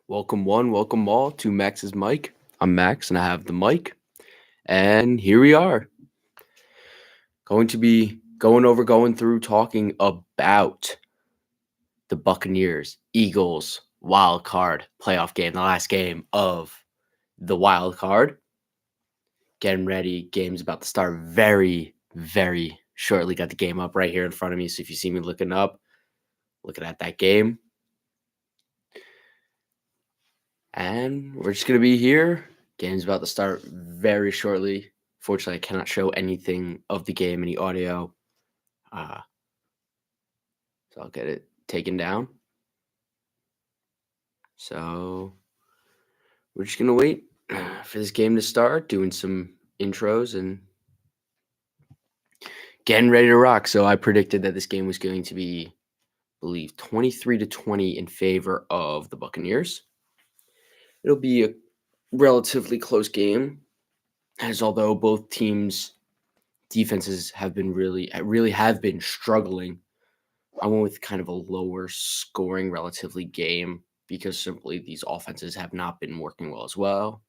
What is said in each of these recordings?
Welcome one, welcome all to Max's mic. I'm Max and I have the mic. And here we are. Going to be going through talking about the Buccaneers, Eagles wild card playoff game, the last game of the wild card. Getting ready. Game's about to start very shortly. Got the game up right here in front of me. So if you see me looking at that game. And we're just going to be here. Game's about to start very shortly. Fortunately, I cannot show anything of the game, any audio. So I'll get it taken down. So we're just going to wait for this game to start, doing some intros and getting ready to rock. So I predicted that this game was going to be, I believe, 23-20 in favor of the Buccaneers. It'll be a relatively close game, as although both teams' defenses have been really have been struggling. I went with kind of a lower scoring relatively game because simply these offenses have not been working well as well.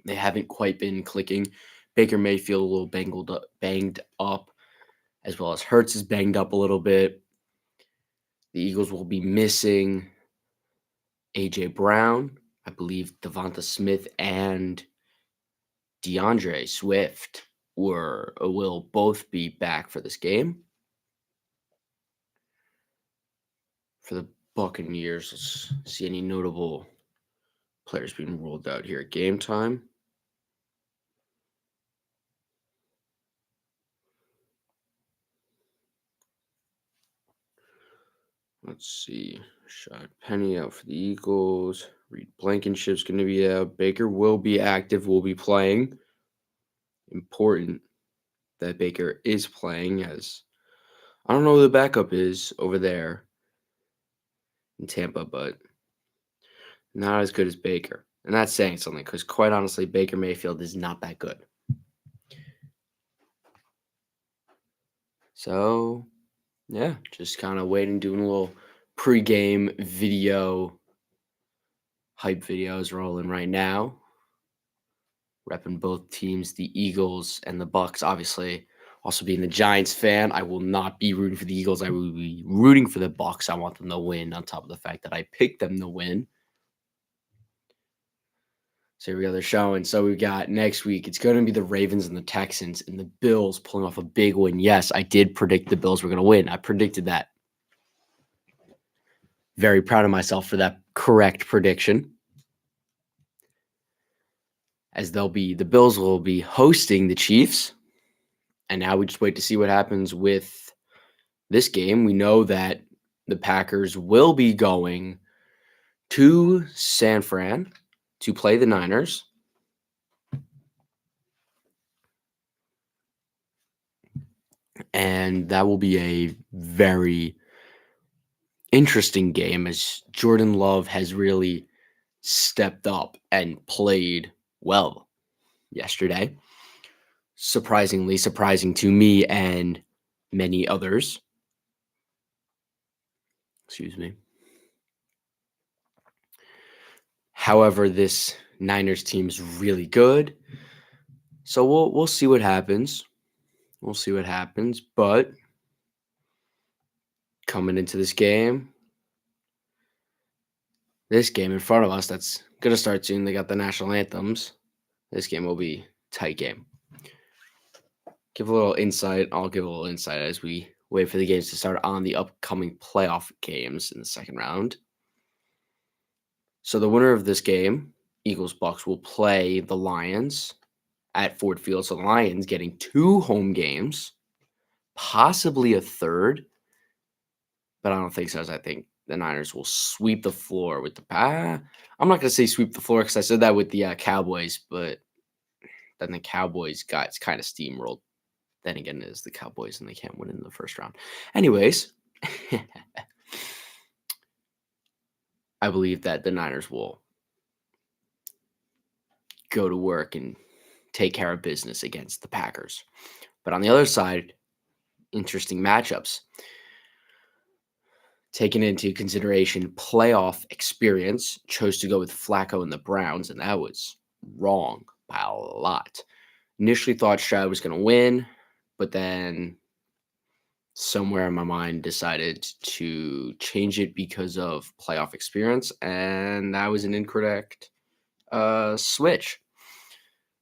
They haven't quite been clicking. Baker Mayfield a little banged up, as well as Hurts is banged up a little bit. The Eagles will be missing A.J. Brown. I believe Devonta Smith and DeAndre Swift will both be back for this game. For the Buccaneers, let's see any notable players being rolled out here at game time. Let's see. Shad Penny out for the Eagles. Reed Blankenship's going to be out. Baker will be active, will be playing. Important that Baker is playing, as I don't know who the backup is over there in Tampa, but not as good as Baker. And that's saying something because, quite honestly, Baker Mayfield is not that good. So, yeah, just kind of waiting, doing a little pregame video, hype videos rolling right now. Repping both teams, the Eagles and the Bucks. Obviously, also being the Giants fan, I will not be rooting for the Eagles. I will be rooting for the Bucks. I want them to win, on top of the fact that I picked them to win. So here we go, they're showing. So we got next week, it's going to be the Ravens and the Texans, and the Bills pulling off a big win. Yes, I did predict the Bills were going to win. I predicted that. Very proud of myself for that correct prediction. As the Bills will be hosting the Chiefs. And now we just wait to see what happens with this game. We know that the Packers will be going to San Fran to play the Niners. And that will be a very interesting game, as Jordan Love has really stepped up and played well yesterday. Surprising to me and many others. Excuse me. However, this Niners team is really good. So we'll see what happens. We'll see what happens. But coming into this game in front of us, that's going to start soon. They got the national anthems. This game will be a tight game. Give a little insight. I'll give a little insight as we wait for the games to start on the upcoming playoff games in the second round. So the winner of this game, Eagles Bucks, will play the Lions at Ford Field. So the Lions getting 2 home games, possibly a third, but I don't think so. As I think the Niners will sweep the floor with the I'm not going to say sweep the floor because I said that with the Cowboys, but then the Cowboys got kind of steamrolled. Then again, it is the Cowboys and they can't win in the first round. Anyways, I believe that the Niners will go to work and take care of business against the Packers. But on the other side, interesting matchups. Taking into consideration playoff experience, chose to go with Flacco and the Browns, and that was wrong by a lot. Initially thought Stroud was going to win, but then somewhere in my mind decided to change it because of playoff experience, and that was an incorrect switch.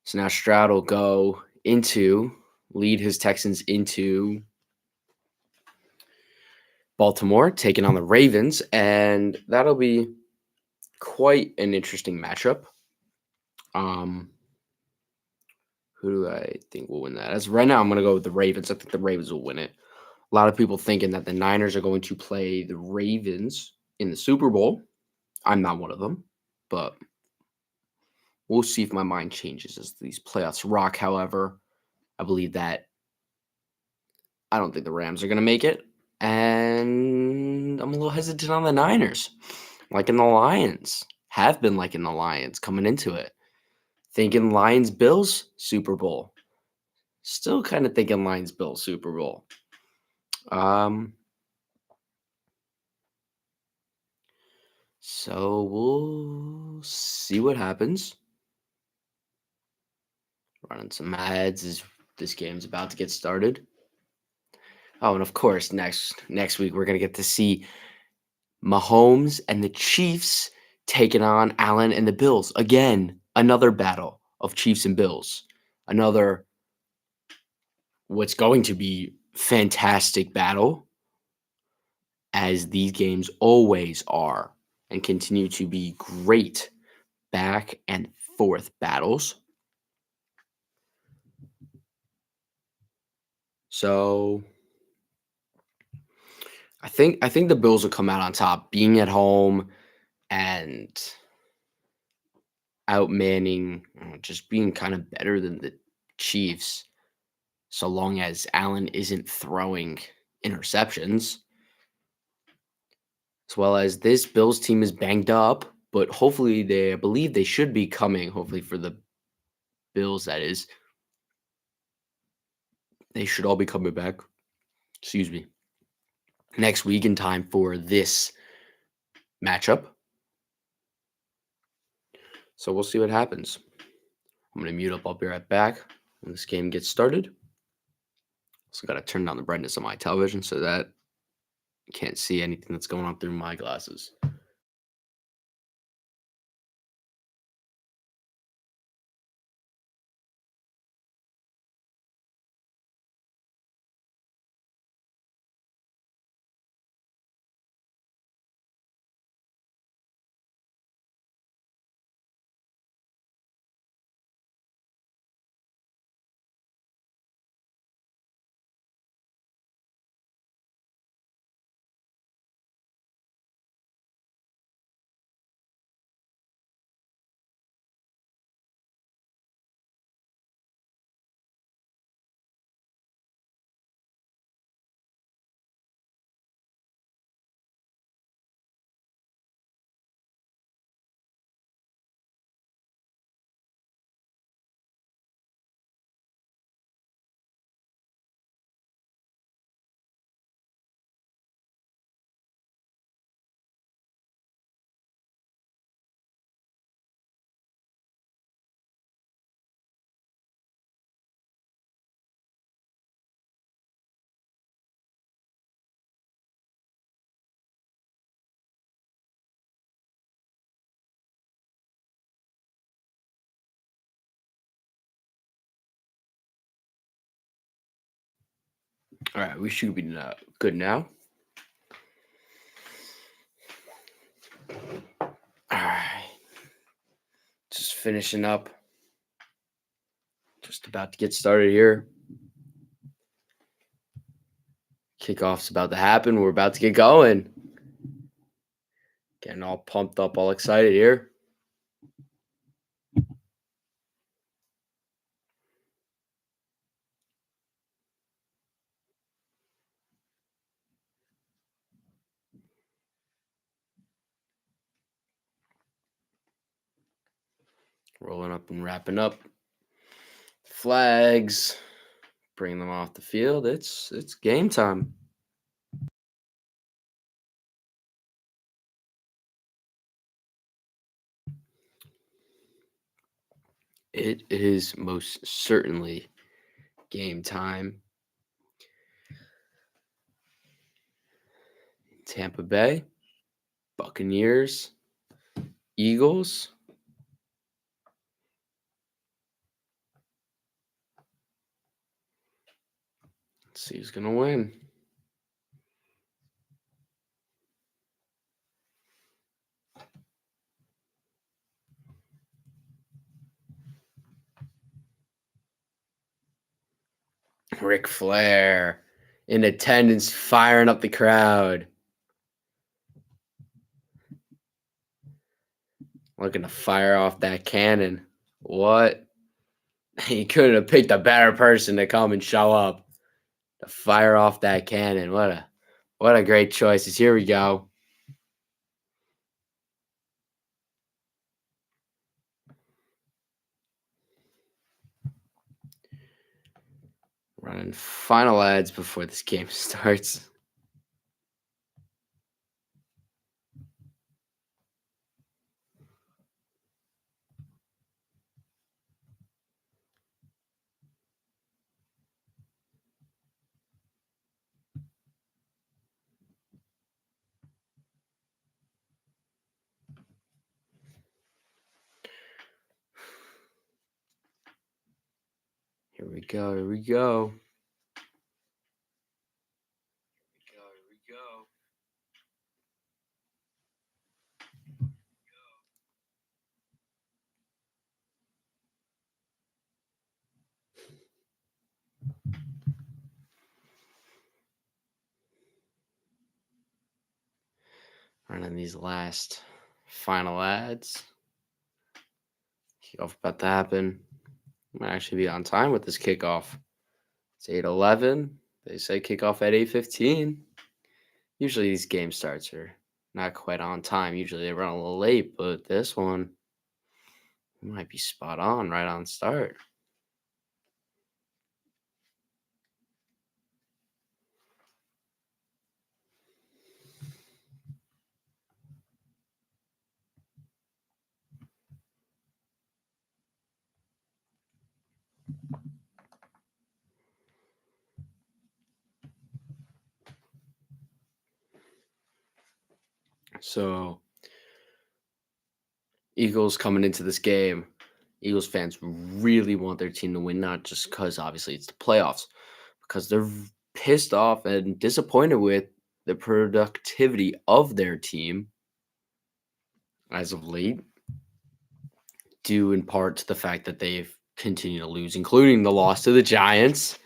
So now Stroud will lead his Texans into Baltimore, taking on the Ravens, and that'll be quite an interesting matchup. Um, who do I think will win that? As right now, I'm going to go with the Ravens. I think the Ravens will win it. A lot of people thinking that the Niners are going to play the Ravens in the Super Bowl. I'm not one of them, but we'll see if my mind changes as these playoffs rock. However, I believe that I don't think the Rams are going to make it, and I'm a little hesitant on the Niners, liking the Lions. Have been liking the Lions coming into it. Thinking Lions Bills Super Bowl. Still kind of thinking Lions Bills Super Bowl. So we'll see what happens. Running some ads as this game's about to get started. Oh, and of course, next week we're gonna get to see Mahomes and the Chiefs taking on Allen and the Bills. Again, another battle of Chiefs and Bills. Another what's going to be fantastic battle, as these games always are and continue to be great back and forth battles. So I think the Bills will come out on top, being at home and outmanning, just being kind of better than the Chiefs, so long as Allen isn't throwing interceptions. As well as this Bills team is banged up, but hopefully I believe they should be coming, hopefully for the Bills, that is. They should all be coming back. Excuse me. Next week in time for this matchup. So we'll see what happens. I'm going to mute up. I'll be right back when this game gets started. Also got to turn down the brightness on my television so that you can't see anything that's going on through my glasses. All right, we should be good now. All right, just finishing up. Just about to get started here. Kickoff's about to happen. We're about to get going. Getting all pumped up, all excited here. Rolling up and wrapping up. Flags. Bring them off the field. It's game time. It is most certainly game time. Tampa Bay, Buccaneers, Eagles. Let's see who's going to win. Ric Flair in attendance, firing up the crowd. Looking to fire off that cannon. What? He couldn't have picked a better person to come and show up to fire off that cannon. What a great choices. Here we go. Running final ads before this game starts. Here we go. Here we go. Running these last final ads. Kickoff about to happen. Might actually be on time with this kickoff. It's 8:11. They say kickoff at 8:15. Usually these game starts are not quite on time. Usually they run a little late, but this one might be spot on right on start. So, Eagles coming into this game, Eagles fans really want their team to win, not just because obviously it's the playoffs, because they're pissed off and disappointed with the productivity of their team as of late, due in part to the fact that they've continued to lose, including the loss to the Giants.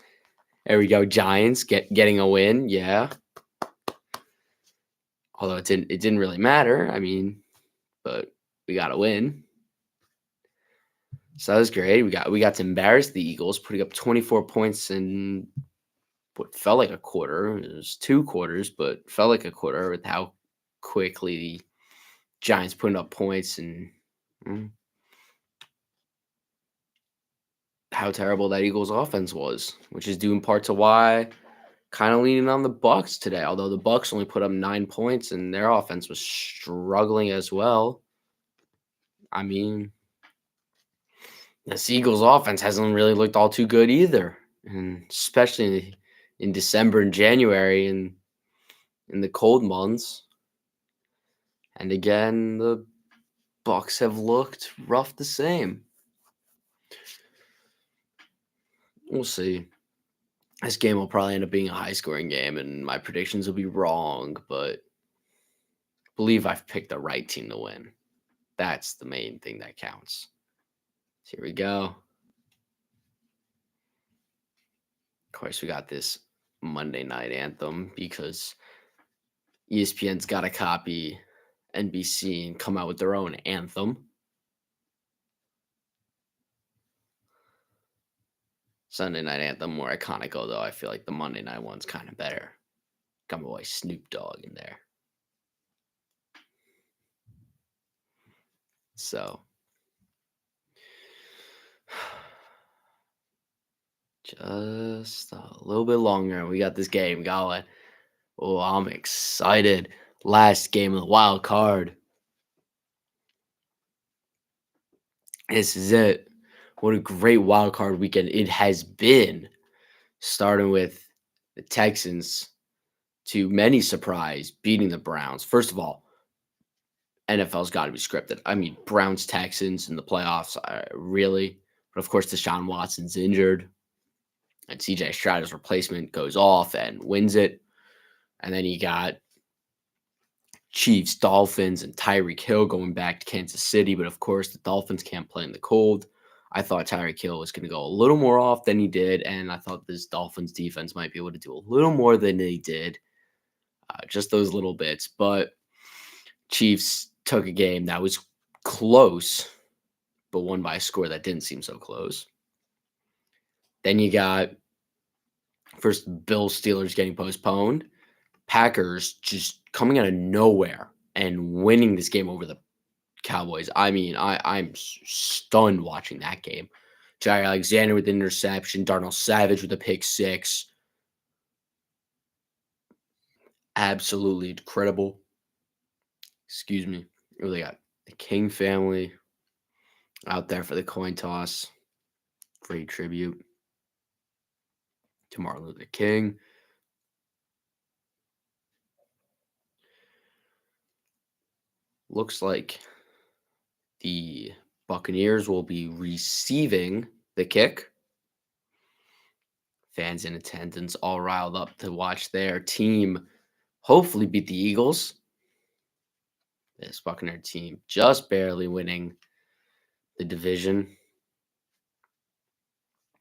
There we go, Giants getting a win, yeah. Although it didn't really matter. I mean, but we got a win. So that was great. We got to embarrass the Eagles, putting up 24 points in what felt like a quarter. It was 2 quarters, but felt like a quarter with how quickly the Giants putting up points and how terrible that Eagles offense was, which is due in part to why kind of leaning on the Bucks today. Although the Bucks only put up 9 points and their offense was struggling as well. I mean, this Eagles offense hasn't really looked all too good either, and especially in December and January and in the cold months. And again, the Bucks have looked rough the same. We'll see. This game will probably end up being a high-scoring game, and my predictions will be wrong, but I believe I've picked the right team to win. That's the main thing that counts. So here we go. Of course, we got this Monday night anthem because ESPN's got to copy NBC and come out with their own anthem. Sunday night anthem more iconic, although I feel like the Monday night one's kind of better. Got my boy Snoop Dogg in there. So just a little bit longer. We got this game going. Oh, I'm excited. Last game of the wild card. This is it. What a great wild card weekend it has been, starting with the Texans, to many surprise, beating the Browns. First of all, NFL's got to be scripted. I mean, Browns Texans in the playoffs, really. But of course, Deshaun Watson's injured, and CJ Stroud's replacement goes off and wins it. And then you got Chiefs, Dolphins, and Tyreek Hill going back to Kansas City. But of course, the Dolphins can't play in the cold. I thought Tyreek Hill was going to go a little more off than he did, and I thought this Dolphins defense might be able to do a little more than they did. Just those little bits. But Chiefs took a game that was close, but won by a score that didn't seem so close. Then you got first Bills Steelers getting postponed. Packers just coming out of nowhere and winning this game over the Cowboys. I mean, I'm stunned watching that game. Jair Alexander with the interception, Darnell Savage with a pick six. Absolutely incredible. Excuse me. Really got the King family out there for the coin toss. Great tribute to Martin Luther King. Looks like the Buccaneers will be receiving the kick. Fans in attendance all riled up to watch their team hopefully beat the Eagles. This Buccaneer team just barely winning the division.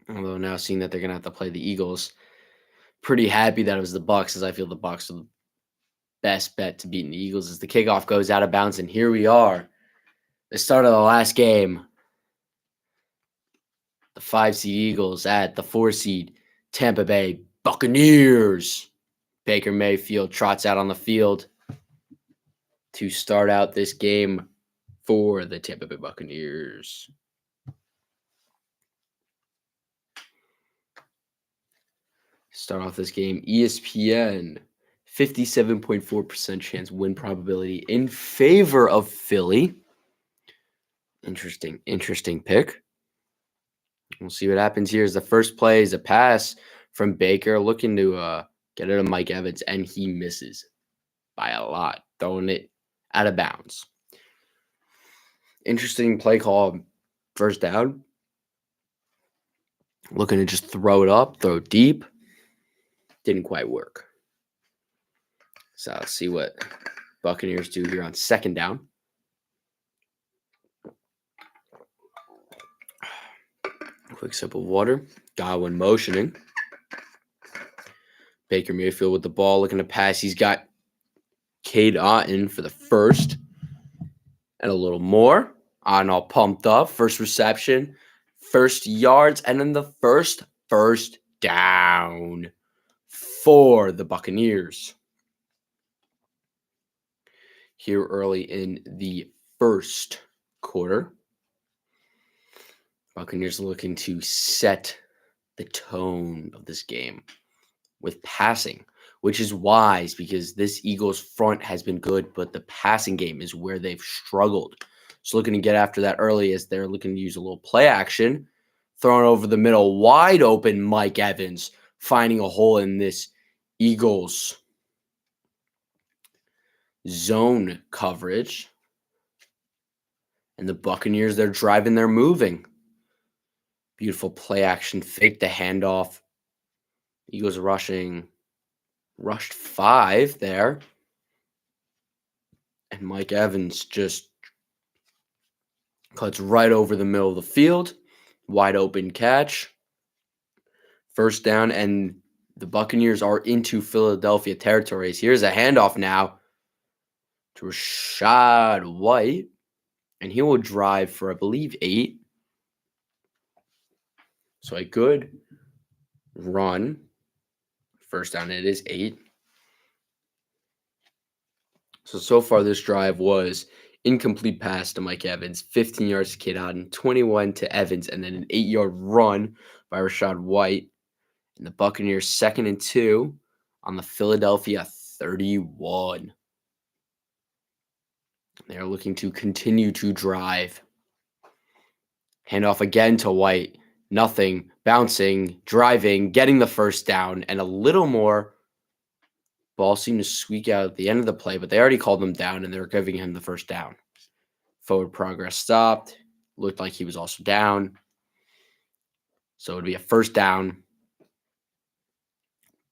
Although now seeing that they're going to have to play the Eagles, pretty happy that it was the Bucks, as I feel the Bucks are the best bet to beating the Eagles as the kickoff goes out of bounds. And here we are, the start of the last game. The 5-seed Eagles at the 4-seed Tampa Bay Buccaneers. Baker Mayfield trots out on the field to start out this game for the Tampa Bay Buccaneers. Start off this game, ESPN, 57.4% chance win probability in favor of Philly. Interesting pick. We'll see what happens here. As the first play is a pass from Baker, looking to get it to Mike Evans, and he misses by a lot, throwing it out of bounds. Interesting play call, first down. Looking to just throw it up, throw it deep. Didn't quite work. So let's see what Buccaneers do here on second down. Quick sip of water. Godwin motioning. Baker Mayfield with the ball, looking to pass. He's got Cade Otton for the first. And a little more. Otton all pumped up. First reception. First yards. And then the first down for the Buccaneers. Here early in the first quarter. Buccaneers looking to set the tone of this game with passing, which is wise because this Eagles front has been good, but the passing game is where they've struggled. So looking to get after that early as they're looking to use a little play action. Throwing over the middle, wide open Mike Evans, finding a hole in this Eagles zone coverage. And the Buccaneers, they're driving, they're moving. Beautiful play action, fake the handoff. Eagles rushed 5 there. And Mike Evans just cuts right over the middle of the field. Wide open catch. First down, and the Buccaneers are into Philadelphia territories. Here's a handoff now to Rachaad White. And he will drive for, I believe, 8. So a good run. First down, it is 8. So far this drive was incomplete pass to Mike Evans, 15 yards to Cade Otton, 21 to Evans, and then an 8-yard run by Rachaad White. And the Buccaneers 2nd and 2 on the Philadelphia 31. They are looking to continue to drive. Handoff again to White. Nothing. Bouncing, driving, getting the first down, and a little more. Ball seemed to squeak out at the end of the play, but they already called him down, and they were giving him the first down. Forward progress stopped. Looked like he was also down. So it would be a first down.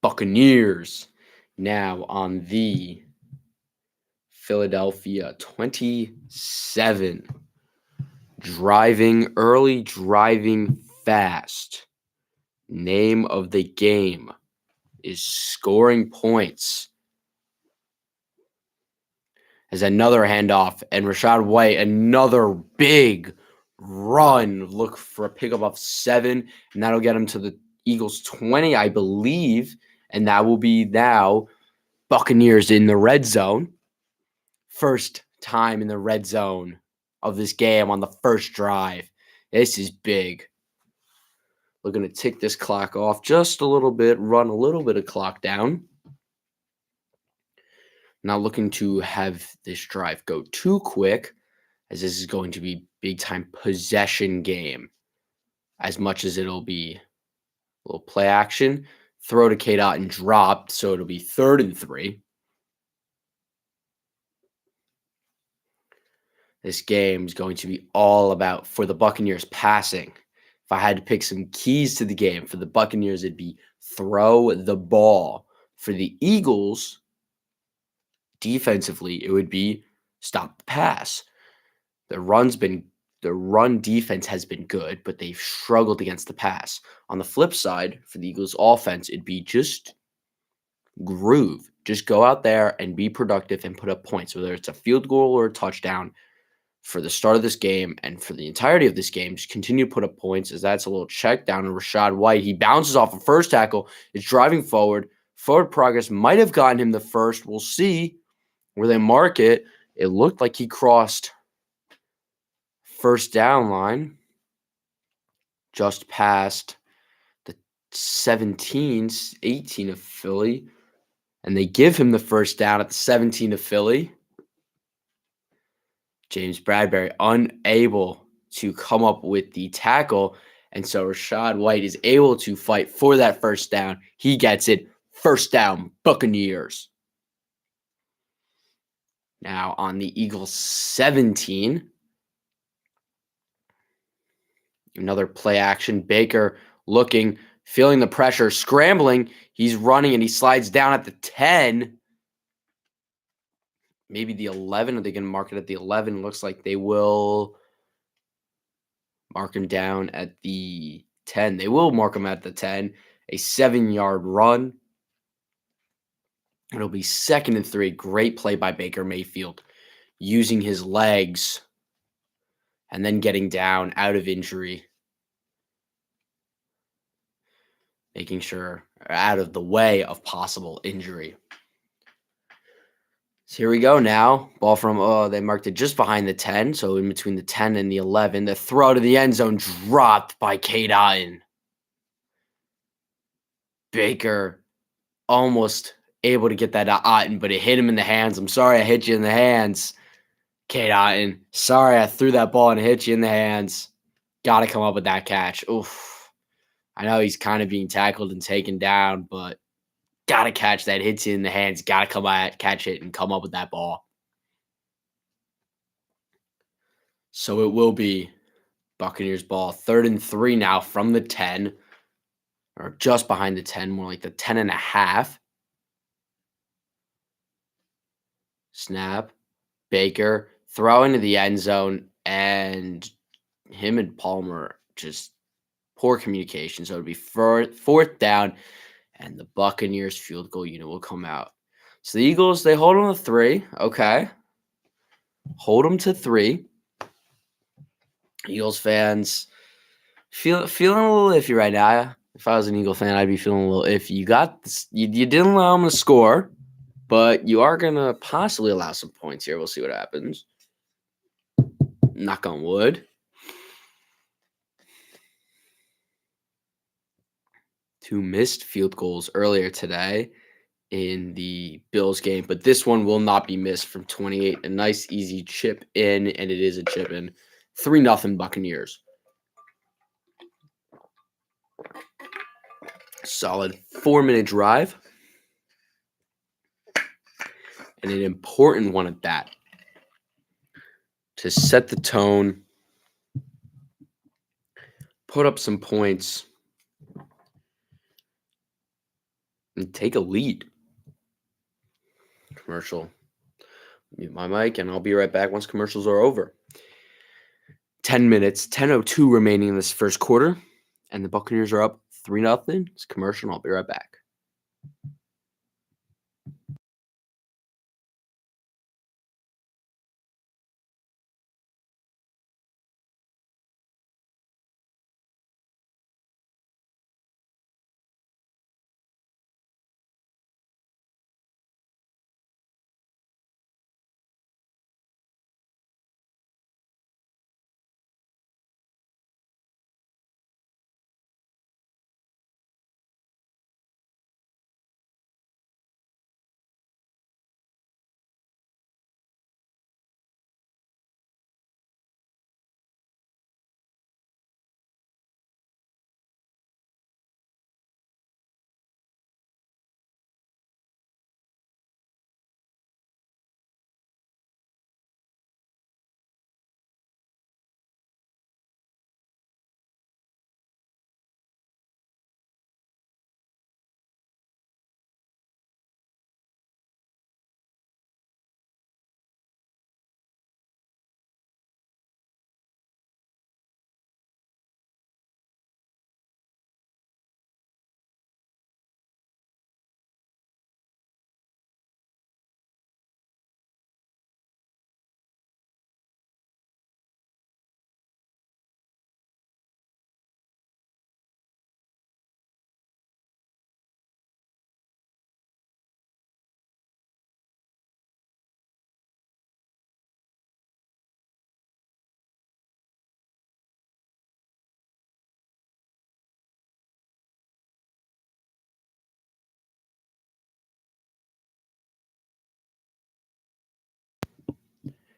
Buccaneers now on the Philadelphia 27. Driving early, driving fast. Name of the game is scoring points. As another handoff, and Rachaad White, another big run. Look for a pickup of 7, and that'll get him to the Eagles 20, I believe. And that will be now Buccaneers in the red zone. First time in the red zone of this game on the first drive. This is big. We're going to tick this clock off just a little bit, run a little bit of clock down. Not looking to have this drive go too quick, as this is going to be big-time possession game, as much as it'll be a little play action. Throw to K-Dot and dropped, so it'll be 3rd and 3. This game is going to be all about, for the Buccaneers, passing. If I had to pick some keys to the game, for the Buccaneers, it'd be throw the ball. For the Eagles, defensively, it would be stop the pass. The run defense has been good, but they've struggled against the pass. On the flip side, for the Eagles offense, it'd be just groove. Just go out there and be productive and put up points, whether it's a field goal or a touchdown. For the start of this game and for the entirety of this game, just continue to put up points, as that's a little check down to Rachaad White. He bounces off a first tackle. Is driving forward. Forward progress might have gotten him the first. We'll see where they mark it. It looked like he crossed first down line just past the 17, 18 of Philly. And they give him the first down at the 17 of Philly. James Bradbury unable to come up with the tackle. And so Rachaad White is able to fight for that first down. He gets it. First down, Buccaneers. Now on the Eagles 17. Another play action. Baker looking, feeling the pressure, scrambling. He's running and he slides down at the 10. Maybe the 11. Are they going to mark it at the 11? Looks like they will mark him down at the 10. They will mark him at the 10. A 7-yard run. It'll be 2nd and 3. Great play by Baker Mayfield, using his legs and then getting down out of injury. Making sure out of the way of possible injury. So here we go now. Ball from, they marked it just behind the 10, so in between the 10 and the 11. The throw to the end zone dropped by K-Dot. Baker almost able to get that Otten, but it hit him in the hands. I'm sorry I hit you in the hands, K-Dot. Sorry I threw that ball and hit you in the hands. Got to come up with that catch. Oof. I know he's kind of being tackled and taken down, but got to catch that. Hits you in the hands. Got to come out, catch it, and come up with that ball. So it will be Buccaneers ball. 3rd and 3 now from the 10, or just behind the 10, more like the 10.5. Snap. Baker throw into the end zone, and him and Palmer just poor communication. So it'll be 4th down, and the Buccaneers field goal unit will come out. So the Eagles, they hold them to 3. Okay. Hold them to 3. Eagles fans feeling a little iffy right now. If I was an Eagle fan, I'd be feeling a little iffy. You got this, you didn't allow them to score, but you are gonna possibly allow some points here. We'll see what happens. Knock on wood. 2 missed field goals earlier today in the Bills game, but this one will not be missed from 28. A nice, easy chip in, and it is a chip in. 3-0 Buccaneers. Solid 4-minute drive. And an important one at that. To set the tone, put up some points, and take a lead. Commercial. Mute my mic, and I'll be right back once commercials are over. 10 minutes, 10:02 remaining in this first quarter, and the Buccaneers are up 3-0. It's commercial, and I'll be right back.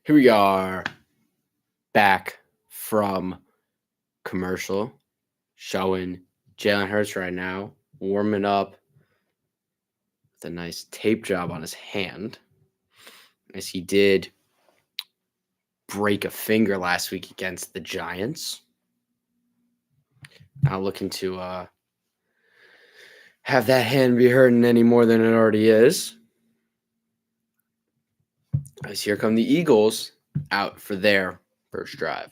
Here we are, back from commercial, showing Jalen Hurts right now, warming up with a nice tape job on his hand, as he did break a finger last week against the Giants. Not looking to have that hand be hurting any more than it already is. As here come the Eagles out for their first drive.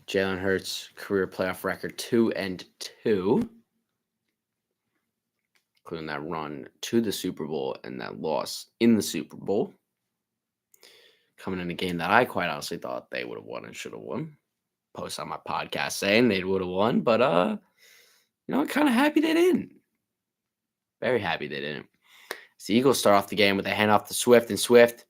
Jalen Hurts career playoff record 2-2, including that run to the Super Bowl and that loss in the Super Bowl. Coming in a game that I quite honestly thought they would have won and should have won. Post on my podcast saying they would have won, but I'm kind of happy they didn't. Very happy they didn't. So the Eagles start off the game with a handoff to Swift, and Swift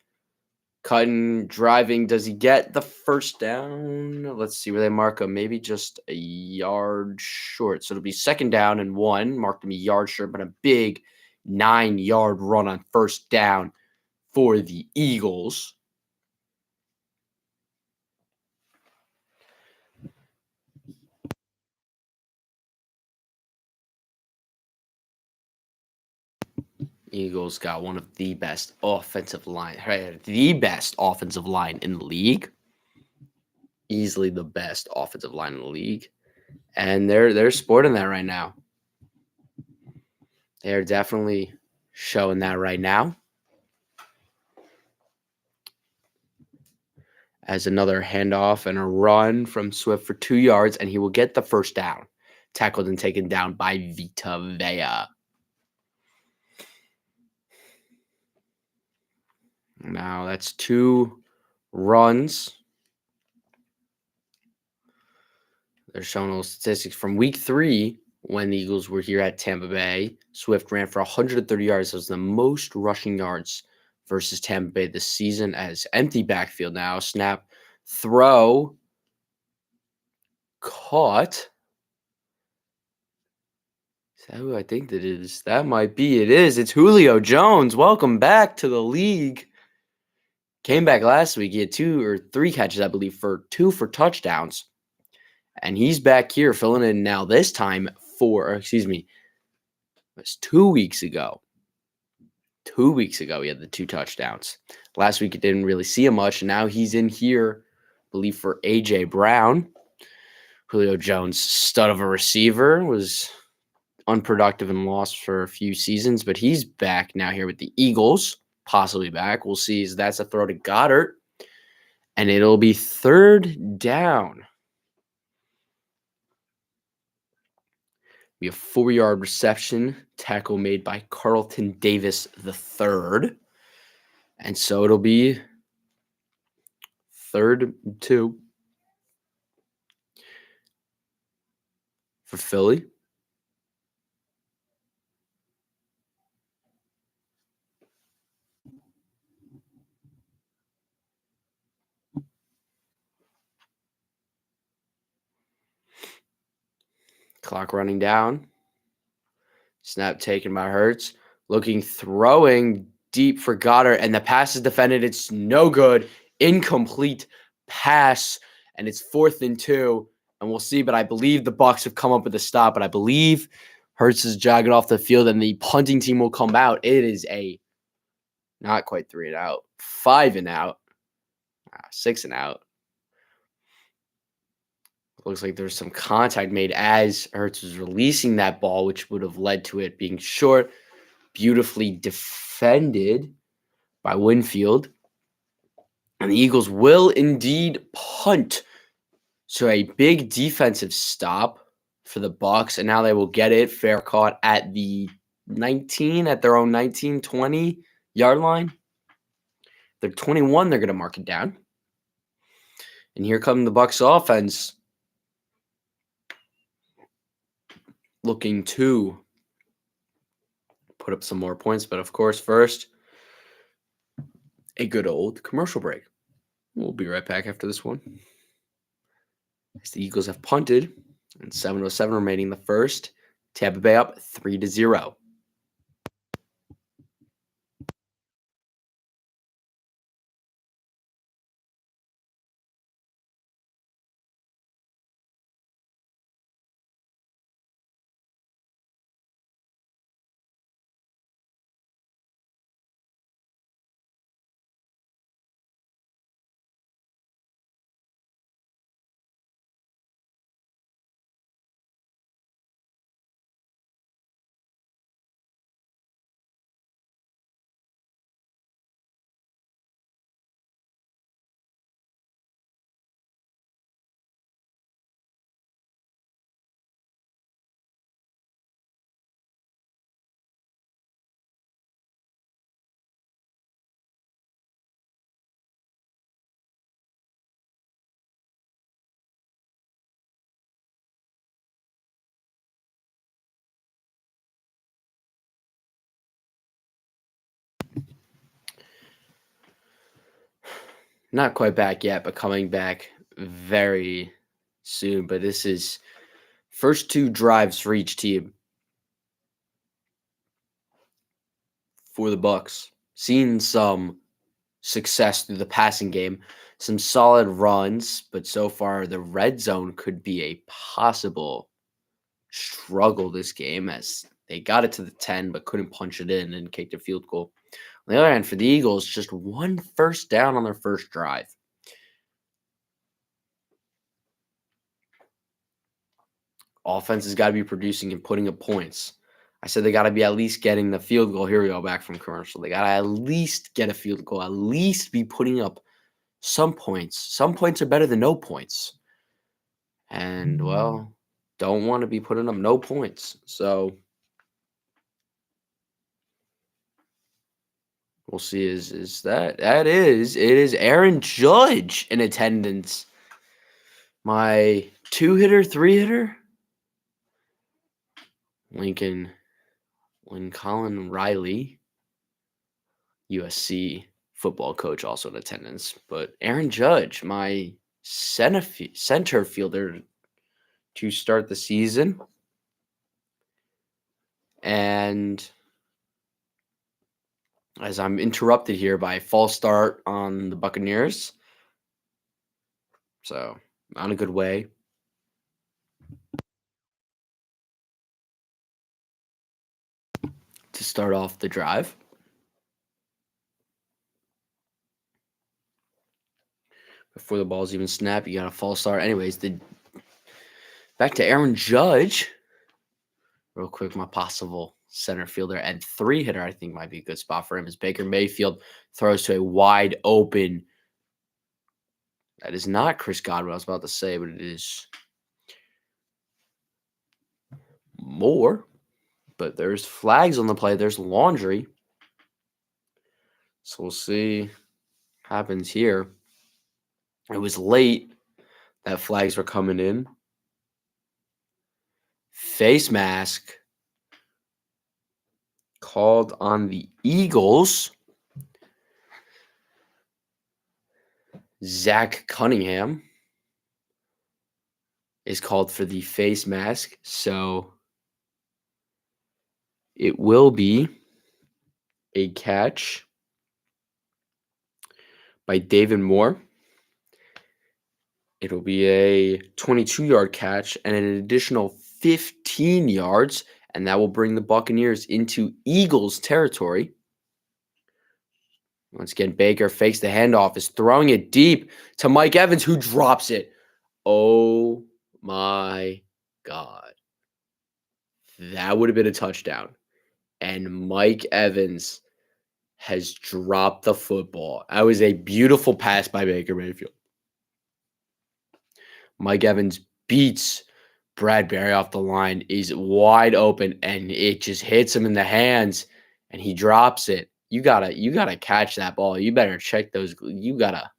cutting, driving. Does he get the first down? Let's see where they mark him. Maybe just a yard short. So it'll be 2nd down and 1. Marked him a yard short, but a big 9-yard run on first down for the Eagles. Eagles got one of the best offensive line, the best offensive line in the league. Easily the best offensive line in the league. And they're sporting that right now. They're definitely showing that right now. As another handoff and a run from Swift for 2 yards, and he will get the first down. Tackled and taken down by Vita Vea. Now that's 2 runs. They're showing those statistics from week 3 when the Eagles were here at Tampa Bay. Swift ran for 130 yards. That was the most rushing yards versus Tampa Bay this season, as empty backfield now. Snap, throw, caught. Is that who I think that is? That might be. It is. It's Julio Jones. Welcome back to the league. Came back last week. He had 2 or 3 catches, I believe, for 2 for touchdowns. And he's back here filling in now this time it was 2 weeks ago. 2 weeks ago, he had the 2 touchdowns. Last week, he didn't really see him much. And now he's in here, I believe, for A.J. Brown. Julio Jones, stud of a receiver, was unproductive and lost for a few seasons, but he's back now here with the Eagles, possibly back. We'll see. That's a throw to Goddard, and it'll be 3rd down. We have 4-yard reception, tackle made by Carlton Davis III. And so it'll be 3rd and 2 for Philly. Clock running down. Snap taken by Hurts. Throwing deep for Goddard, and the pass is defended. It's no good. Incomplete pass, and it's 4th and 2. And we'll see, but I believe the Bucks have come up with a stop, but I believe Hurts is jogging off the field, and the punting team will come out. It is a not quite 3 and out, 5 and out, 6 and out. Looks like there's some contact made as Hurts was releasing that ball, which would have led to it being short. Beautifully defended by Winfield. And the Eagles will indeed punt. So a big defensive stop for the Bucks. And now they will get it. Fair caught at the 19, at their own 19, 20 yard line. They're 21. They're going to mark it down. And here come the Bucks offense, looking to put up some more points. But of course, first, a good old commercial break. We'll be right back after this one. As the Eagles have punted, and 7:07 remaining in the first. Tampa Bay up 3-0. Not quite back yet, but coming back very soon. But this is first 2 drives for each team for the Bucks. Seen some success through the passing game, some solid runs, but so far the red zone could be a possible struggle this game, as they got it to the 10 but couldn't punch it in and kicked a field goal. On the other hand, for the Eagles, just 1 first down on their first drive. Offense has got to be producing and putting up points. I said they got to be at least getting the field goal. Here we go, back from commercial. They got to at least get a field goal, at least be putting up some points. Some points are better than no points. And, well, don't want to be putting up no points. So we'll see. It is Aaron Judge in attendance. My 2-hitter, 3-hitter, Lincoln Riley, USC football coach, also in attendance. But Aaron Judge, my center fielder to start the season. And as I'm interrupted here by a false start on the Buccaneers, so not a good way to start off the drive. Before the ball's even snapped, you got a false start. Anyways, back to Aaron Judge. Real quick, my possible center fielder and 3-hitter, I think might be a good spot for him, as Baker Mayfield throws to a wide open. That is not Chris Godwin, I was about to say, but it is more. But there's flags on the play. There's laundry. So we'll see what happens here. It was late that flags were coming in. Face mask called on the Eagles. Zach Cunningham is called for the face mask. So it will be a catch by David Moore. It'll be a 22-yard catch and an additional 15 yards, and that will bring the Buccaneers into Eagles territory. Once again, Baker fakes the handoff, is throwing it deep to Mike Evans, who drops it. Oh my God. That would have been a touchdown. And Mike Evans has dropped the football. That was a beautiful pass by Baker Mayfield. Mike Evans beats Bradbury off the line, is wide open, and it just hits him in the hands, and he drops it. You gotta catch that ball. You better check those. You gotta.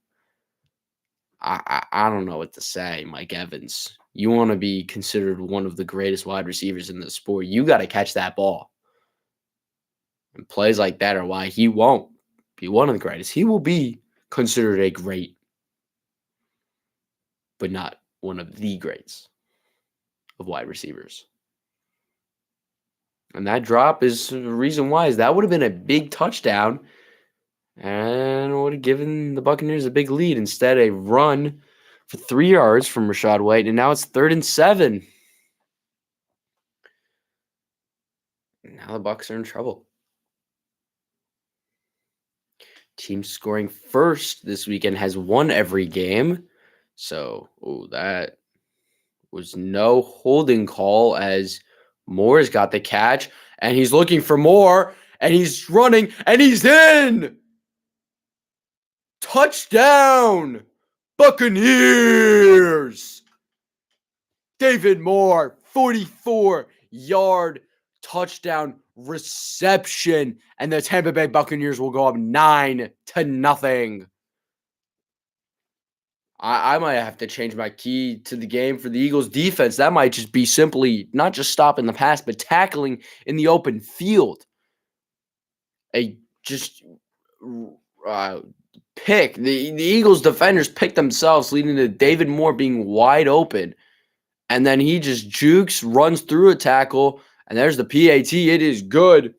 I don't know what to say, Mike Evans. You want to be considered one of the greatest wide receivers in the sport. You got to catch that ball. And plays like that are why he won't be one of the greatest. He will be considered a great, but not one of the greats of wide receivers. And that drop is the reason why. Is that would have been a big touchdown and would have given the Buccaneers a big lead. Instead, a run for 3 yards from Rachaad White, and now it's 3rd and 7. Now the Bucs are in trouble. Team scoring first this weekend has won every game. So, that was no holding call as Moore's got the catch, and he's looking for more, and he's running, and he's in! Touchdown! Buccaneers! David Moore, 44-yard touchdown reception, and the Tampa Bay Buccaneers will go up 9-0. I might have to change my key to the game for the Eagles defense. That might just be simply not just stopping the pass, but tackling in the open field. A just pick. The Eagles defenders pick themselves, leading to David Moore being wide open. And then he just jukes, runs through a tackle, and there's the PAT. It is good.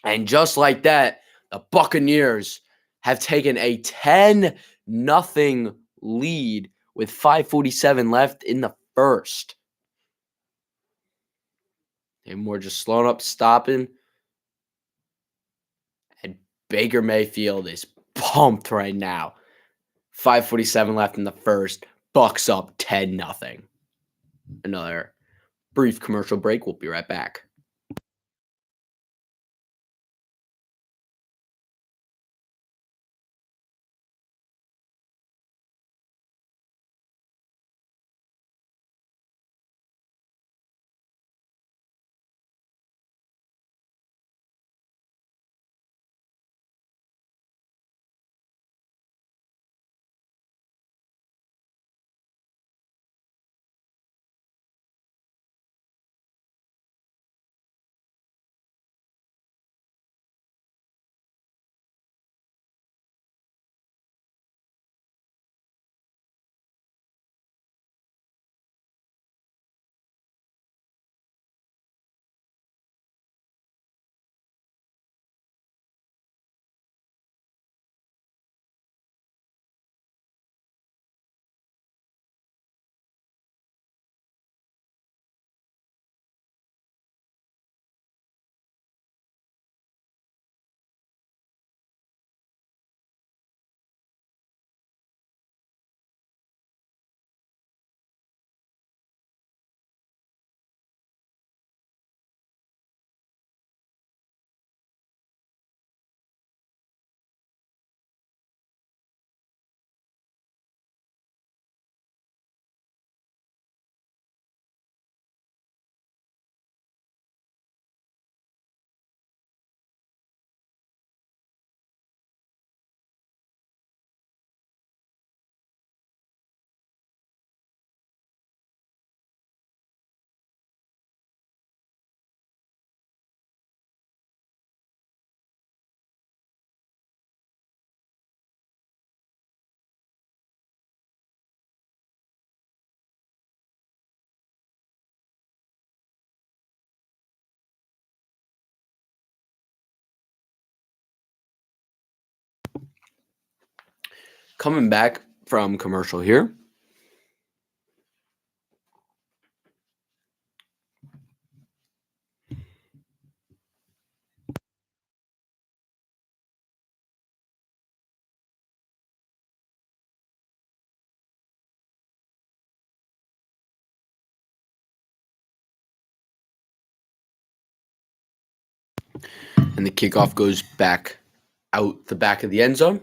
And just like that, the Buccaneers have taken a 10-0 lead with 5:47 left in the first. And we're just slowing up, stopping. And Baker Mayfield is pumped right now. 5:47 left in the first. Bucks up 10-0. Another brief commercial break. We'll be right back. Coming back from commercial here. And the kickoff goes back out the back of the end zone.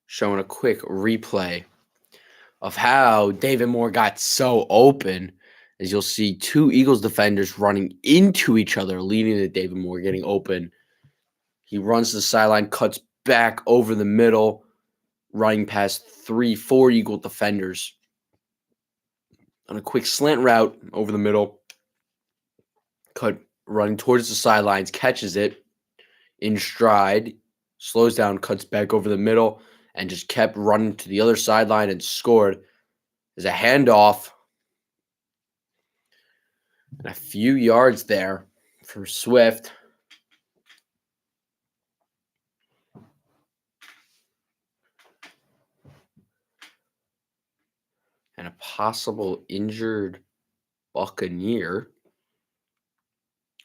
Showing a quick replay of how David Moore got so open, as you'll see two Eagles defenders running into each other, leading to David Moore getting open. He runs to the sideline, cuts back over the middle, running past 3-4 Eagle defenders on a quick slant route over the middle, running towards the sidelines, catches it in stride, slows down, cuts back over the middle, and just kept running to the other sideline and scored. There's a handoff and a few yards there for Swift. And a possible injured Buccaneer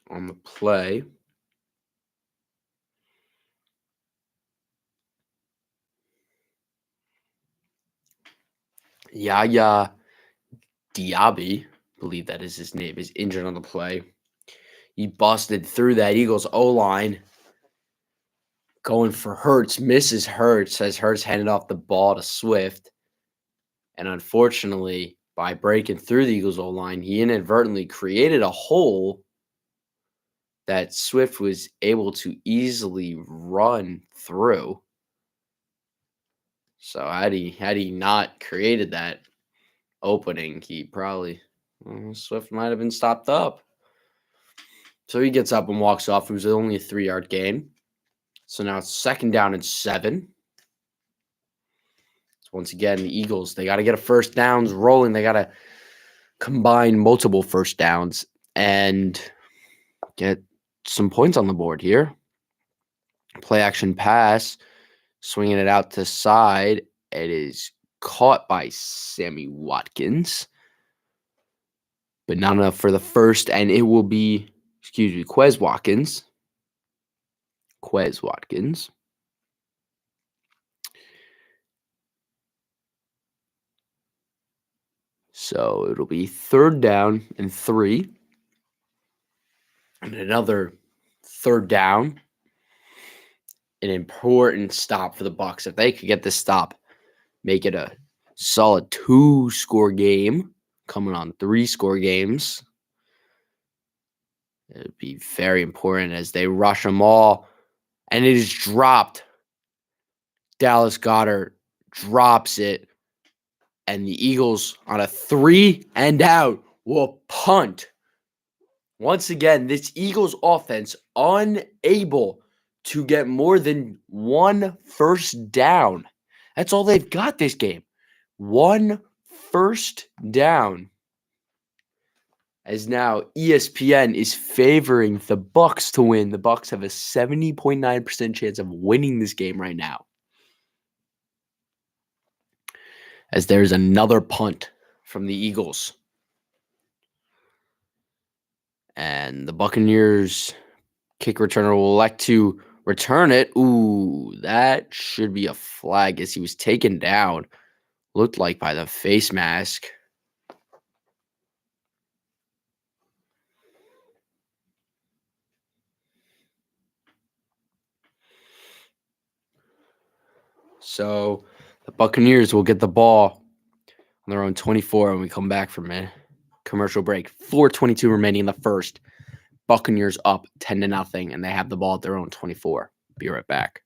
on the play. Yaya Diaby, I believe that is his name, is injured on the play. He busted through that Eagles O-line. Going for Hurts, misses Hurts as Hurts handed off the ball to Swift. And unfortunately, by breaking through the Eagles O-line, he inadvertently created a hole that Swift was able to easily run through. So had he not created that opening, he probably Swift might have been stopped up. So he gets up and walks off. It was only a 3-yard gain. So now it's 2nd down and 7. So once again, the Eagles, they got to get a first downs rolling. They got to combine multiple first downs and get some points on the board here. Play action pass, swinging it out to side. It is caught by Sammy Watkins, but not enough for the first, and it will be, Quez Watkins. So it'll be 3rd down and 3. And another 3rd down. An important stop for the Bucks. If they could get this stop, make it a solid 2-score game, coming on 3-score games. It would be very important as they rush them all. And it is dropped. Dallas Goedert drops it. And the Eagles on a 3-and-out will punt. Once again, this Eagles offense unable to get more than 1 first down. That's all they've got this game. 1 first down. As now ESPN is favoring the Bucks to win. The Bucks have a 70.9% chance of winning this game right now. As there's another punt from the Eagles. And the Buccaneers kick returner will elect to return it. Ooh, that should be a flag as he was taken down. Looked like by the face mask. So the Buccaneers will get the ball on their own 24 when we come back from a commercial break. 4:22 remaining in the first. Buccaneers up 10-0, and they have the ball at their own 24. Be right back.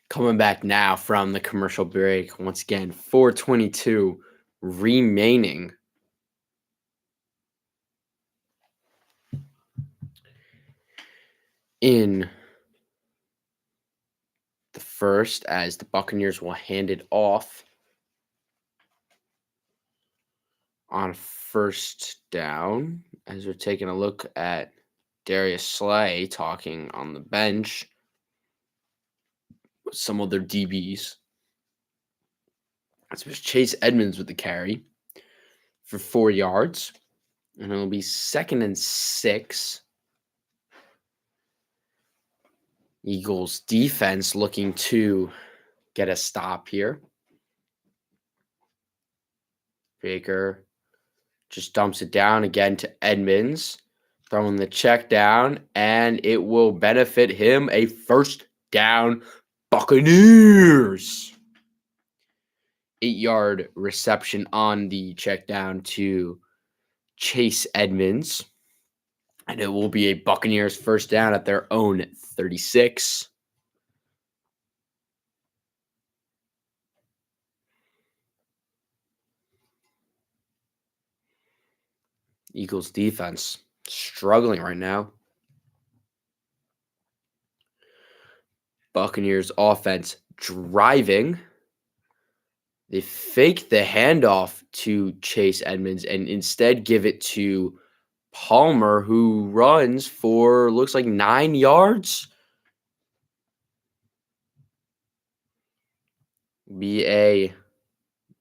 Coming back now from the commercial break. Once again, 4:22 remaining. In the first, as the Buccaneers will hand it off on first down, as we're taking a look at Darius Slay talking on the bench with some of their DBs. This was Chase Edmonds with the carry for 4 yards, and it'll be 2nd and 6. Eagles defense looking to get a stop here. Baker just dumps it down again to Edmonds, throwing the check down, and it will benefit him. A first down, Buccaneers. 8-yard reception on the check down to Chase Edmonds. And it will be a Buccaneers first down at their own 36. Eagles defense struggling right now. Buccaneers offense driving. They fake the handoff to Chase Edmonds and instead give it to Palmer, who runs for, looks like, 9 yards. Be a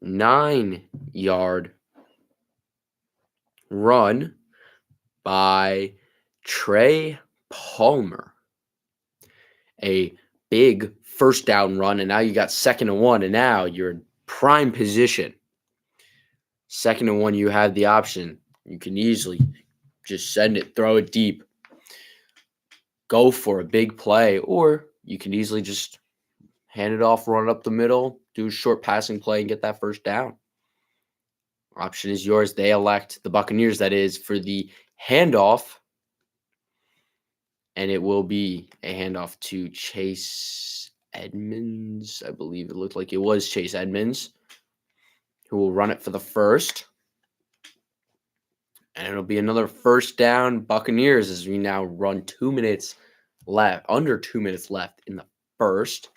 9-yard run by Trey Palmer. A big first down run, and now you got 2nd and 1, and now you're in prime position. 2nd and 1, you have the option. You can easily just send it, throw it deep, go for a big play, or you can easily just hand it off, run it up the middle, do a short passing play, and get that first down. Option is yours. They elect, the Buccaneers, that is, for the handoff, and it will be a handoff to Chase Edmonds. I believe it looked like it was Chase Edmonds, who will run it for the first. And it'll be another first down, Buccaneers, as we now run 2 minutes left, under 2 minutes left in the first.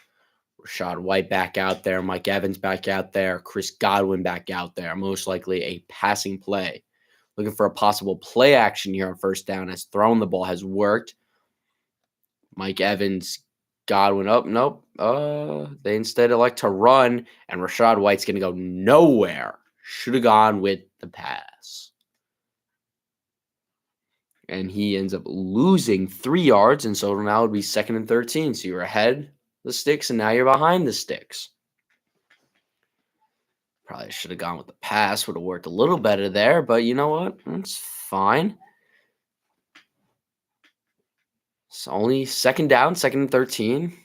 Rachaad White back out there, Mike Evans back out there, Chris Godwin back out there. Most likely a passing play. Looking for a possible play action here on first down, as throwing the ball has worked. Mike Evans, Godwin up. Nope. They instead elect to run, and Rachaad White's going to go nowhere. Should have gone with the pass. And he ends up losing 3 yards, and so now it would be 2nd and 13. So you're ahead the sticks, and now you're behind the sticks. Probably should have gone with the pass. Would have worked a little better there, but you know what? It's fine. It's only 2nd down, 2nd and 13.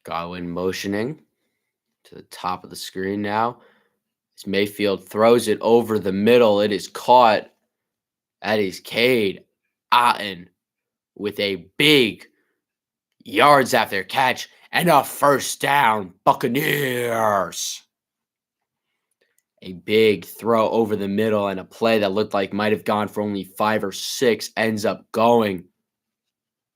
Godwin motioning to the top of the screen now. As Mayfield throws it over the middle, it is caught. That is Cade Otton with a big yards after catch and a first down, Buccaneers. A big throw over the middle, and a play that looked like might have gone for only 5 or 6 ends up going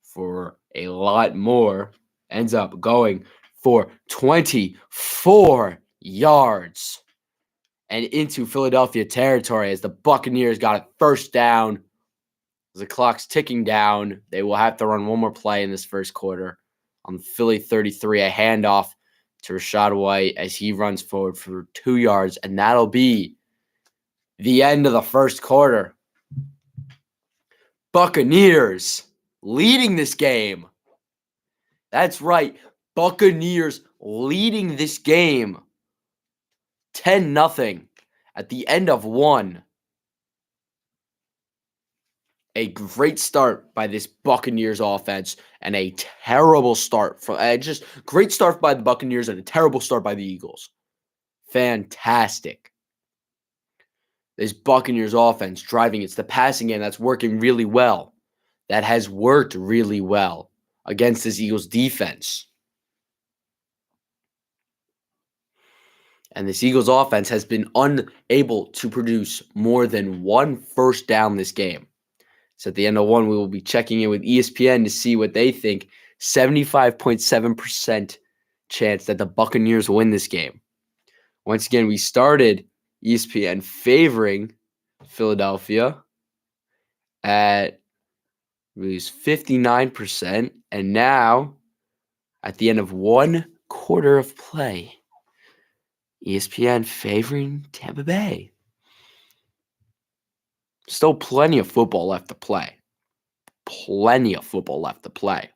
for a lot more. Ends up going for 24 yards and into Philadelphia territory, as the Buccaneers got a first down. As the clock's ticking down, they will have to run one more play in this first quarter. On Philly 33, a handoff to Rachaad White as he runs forward for 2 yards, and that'll be the end of the first quarter. Buccaneers leading this game. That's right, Buccaneers leading this game 10-0 at the end of 1. A great start by this Buccaneers offense, and a terrible start from just great start by the Buccaneers and a terrible start by the Eagles. Fantastic. This Buccaneers offense driving. It's the passing game that's working really well. That has worked really well against this Eagles defense. And this Eagles offense has been unable to produce more than one first down this game. So at the end of one, we will be checking in with ESPN to see what they think. 75.7% chance that the Buccaneers win this game. Once again, we started ESPN favoring Philadelphia at 59%. And now, at the end of one quarter of play, ESPN favoring Tampa Bay. Still plenty of football left to play. Plenty of football left to play.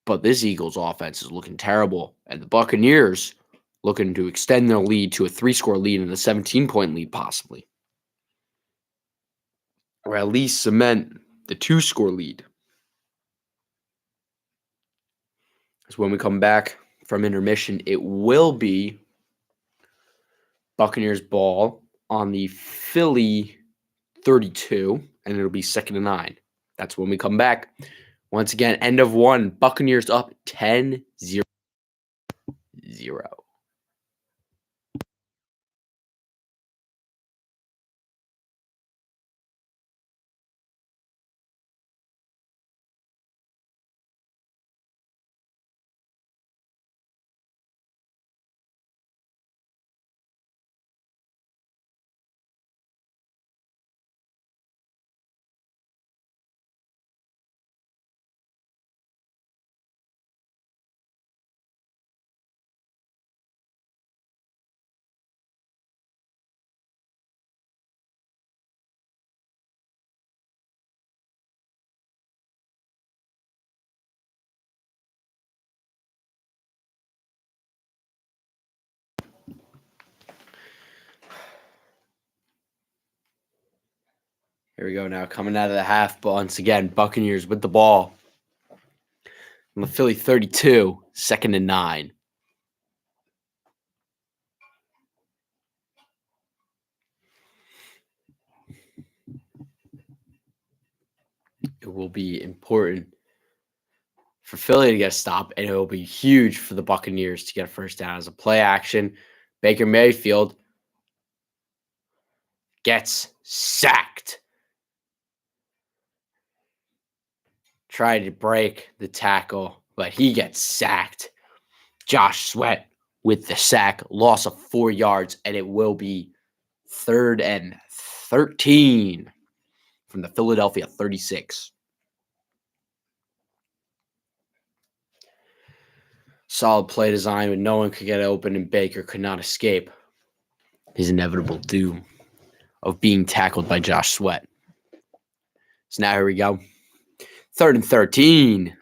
But this Eagles offense is looking terrible. And the Buccaneers looking to extend their lead to a 3-score lead and a 17-point lead possibly. Or at least cement the 2-score lead. So when we come back from intermission, it will be Buccaneers ball on the Philly 32, and it'll be 2nd and 9. That's when we come back. Once again, end of one. Buccaneers up 10-0. Here we go now. Coming out of the half, but once again, Buccaneers with the ball. On the Philly 32, 2nd and 9. It will be important for Philly to get a stop, and it will be huge for the Buccaneers to get a first down as a play action. Baker Mayfield gets sacked. Tried to break the tackle, but he gets sacked. Josh Sweat with the sack, loss of 4 yards, and it will be 3rd and 13 from the Philadelphia 36. Solid play design, but no one could get open, and Baker could not escape his inevitable doom of being tackled by Josh Sweat. So now here we go. 3rd and 13.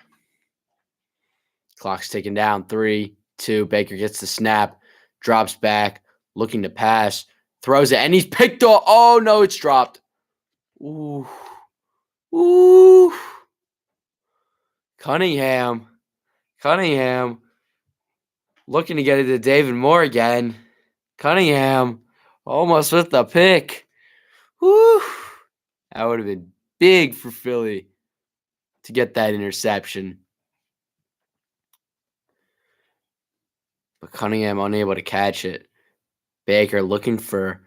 Clock's ticking down. 3, 2. Baker gets the snap, drops back, looking to pass, throws it, and he's picked off. Oh, no, it's dropped. Ooh. Ooh. Cunningham looking to get it to David Moore again. Cunningham almost with the pick. Woo. That would have been big for Philly to get that interception. But Cunningham unable to catch it. Baker looking for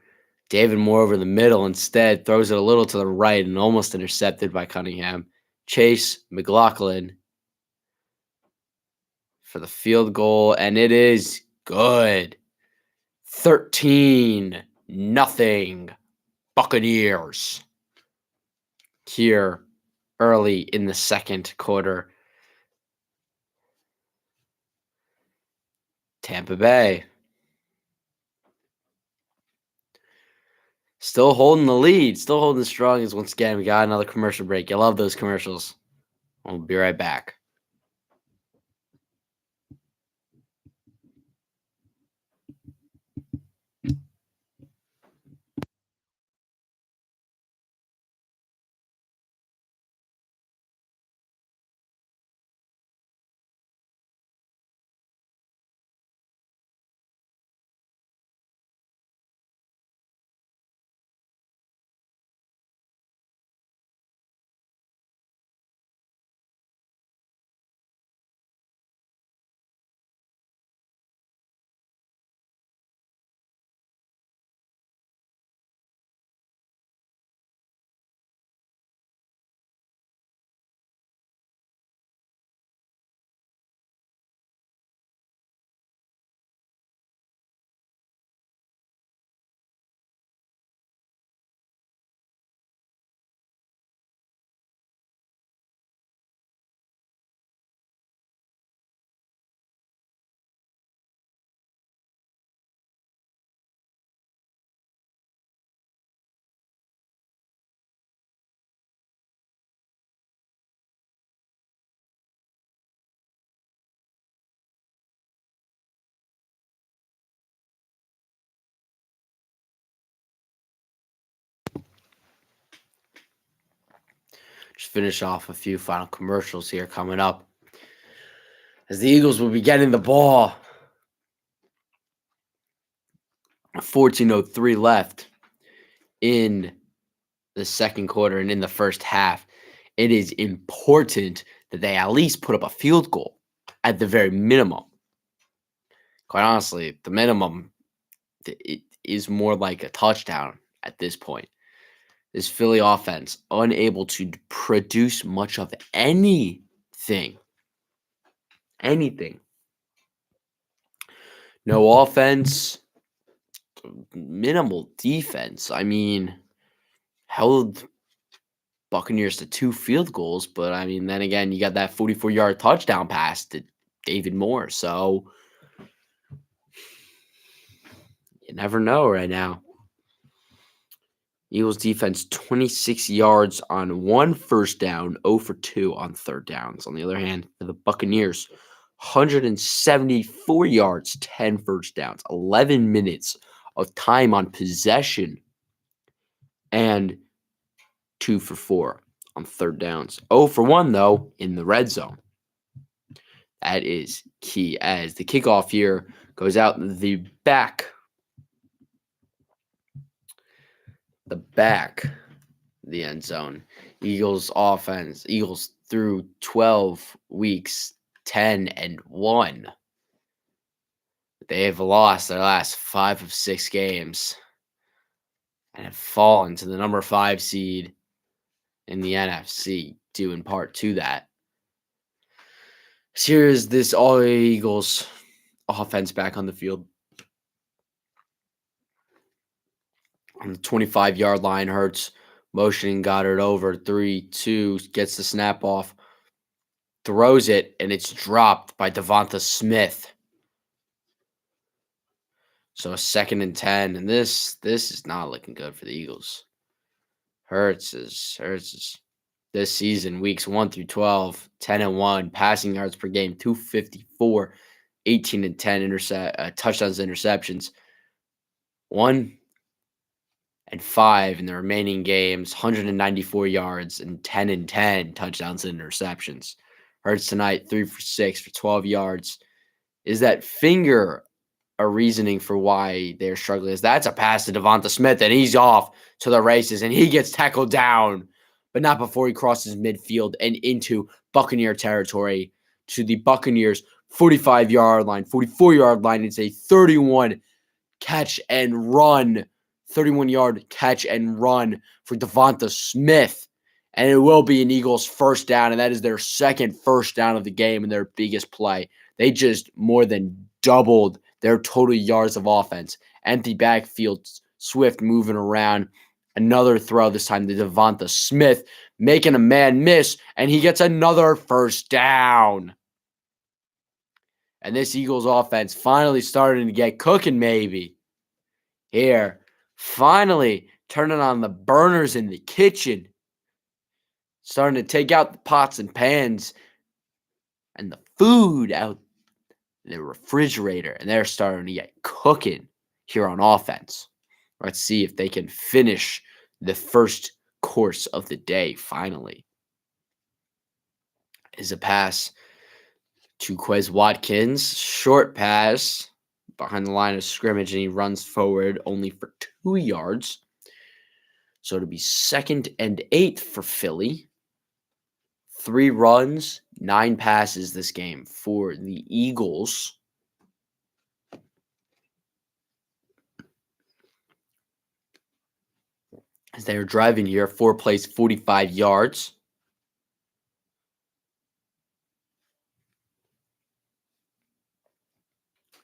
David Moore over the middle. Instead, throws it a little to the right and almost intercepted by Cunningham. Chase McLaughlin for the field goal, and it is good. 13-0 Buccaneers here early in the second quarter. Tampa Bay still holding the lead, still holding strong. As once again, we got another commercial break. You love those commercials. We'll be right back. Just finish off a few final commercials here coming up, as the Eagles will be getting the ball. 14:03 left in the second quarter and in the first half. It is important that they at least put up a field goal at the very minimum. Quite honestly, the minimum it is more like a touchdown at this point. This Philly offense unable to produce much of anything. Anything. No offense, minimal defense. I mean, held Buccaneers to 2 field goals, but I mean, then again, you got that 44-yard touchdown pass to David Moore. So you never know right now. Eagles defense 26 yards on 1 first down, 0 for 2 on third downs. On the other hand, for the Buccaneers, 174 yards, 10 first downs, 11 minutes of time on possession, and 2 for 4 on third downs. 0 for 1, though, in the red zone. That is key, as the kickoff here goes out the back, the end zone. Eagles offense, Eagles through 12 weeks, 10-1. They have lost their last 5 of 6 games and have fallen to the number 5 seed in the NFC, due in part to that. So here's this all Eagles offense back on the field. On the 25-yard line, Hurts motioning Goddard over 3-2, gets the snap off, throws it, and it's dropped by Devonta Smith. So a 2nd and 10, and this is not looking good for the Eagles. Hurts is this season, weeks 1 through 12, 10-1, passing yards per game, 254, 18-10 touchdowns, interceptions. 1-5 in the remaining games, 194 yards and 10-10 touchdowns and interceptions. Hurts tonight, 3 for 6 for 12 yards. Is that finger a reasoning for why they're struggling? Is that's a pass to Devonta Smith, and he's off to the races, and he gets tackled down, but not before he crosses midfield and into Buccaneer territory to the Buccaneers 45-yard line, 44-yard line. It's a 31-yard catch and run for Devonta Smith. And it will be an Eagles first down, and that is their second first down of the game and their biggest play. They just more than doubled their total yards of offense. Empty backfield, Swift moving around. Another throw, this time to Devonta Smith, making a man miss, and he gets another first down. And this Eagles offense finally starting to get cooking, maybe. Here, finally turning on the burners in the kitchen. Starting to take out the pots and pans and the food out the refrigerator, and they're starting to get cooking here on offense. Let's see if they can finish the first course of the day finally. Is a pass to Quez Watkins. Short pass behind the line of scrimmage, and he runs forward only for 2 yards. So it'll be 2nd and 8 for Philly. 3 runs, 9 passes this game for the Eagles. As they are driving here, 4 plays, 45 yards.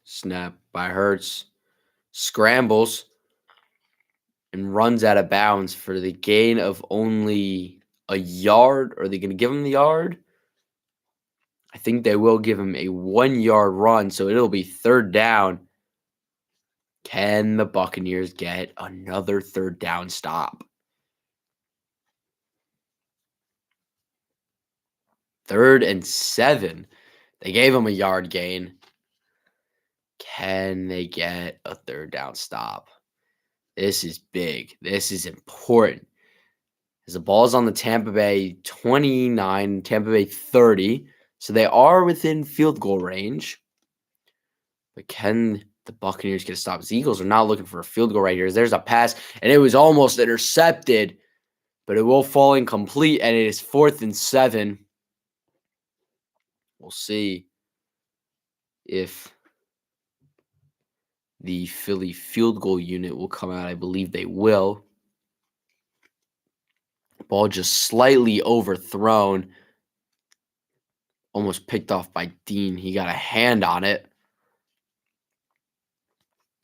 Snap by Hurts. Scrambles and runs out of bounds for the gain of only a yard. Are they going to give him the yard? I think they will give him a 1-yard run, so it'll be 3rd down. Can the Buccaneers get another 3rd down stop? 3rd and 7. They gave him a yard gain. Can they get a 3rd down stop? This is big. This is important. As the ball's on the Tampa Bay 29, Tampa Bay 30. So they are within field goal range. But can the Buccaneers get a stop? The Eagles are not looking for a field goal right here. There's a pass, and it was almost intercepted, but it will fall incomplete, and it is 4th and 7. We'll see if the Philly field goal unit will come out. I believe they will. Ball just slightly overthrown. Almost picked off by Dean. He got a hand on it.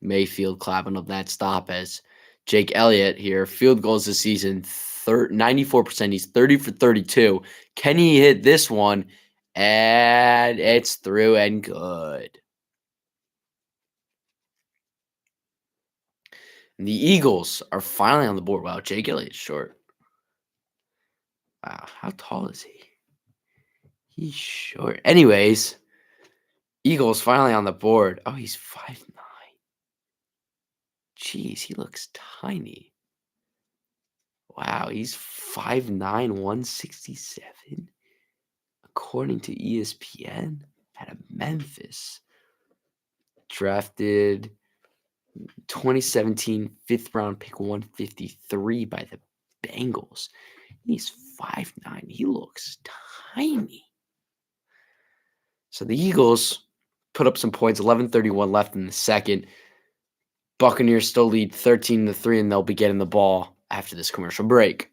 Mayfield clapping up that stop as Jake Elliott here. Field goals this season, 94%. He's 30 for 32. Can he hit this one? And it's through and good. And the Eagles are finally on the board. Wow, Jake Elliott's short. Wow, how tall is he? He's short. Anyways, Eagles finally on the board. Oh, he's 5'9". Jeez, he looks tiny. Wow, he's 5'9", 167. According to ESPN, out of Memphis. Drafted 2017 5th round pick 153 by the Bengals. He's 5'9". He looks tiny. So the Eagles put up some points, 11:31 left in the second. Buccaneers still lead 13-3, and they'll be getting the ball after this commercial break.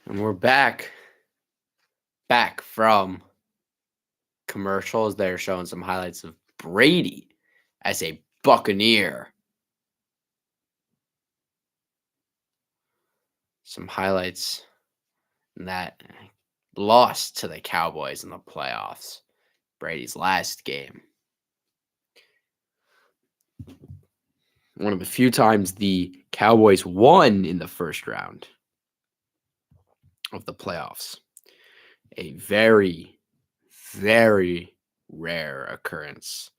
And we're back from commercials. They're showing some highlights of Brady as a Buccaneer. Some highlights that lost to the Cowboys in the playoffs. Brady's last game. One of the few times the Cowboys won in the first round of the playoffs. A very, very rare occurrence.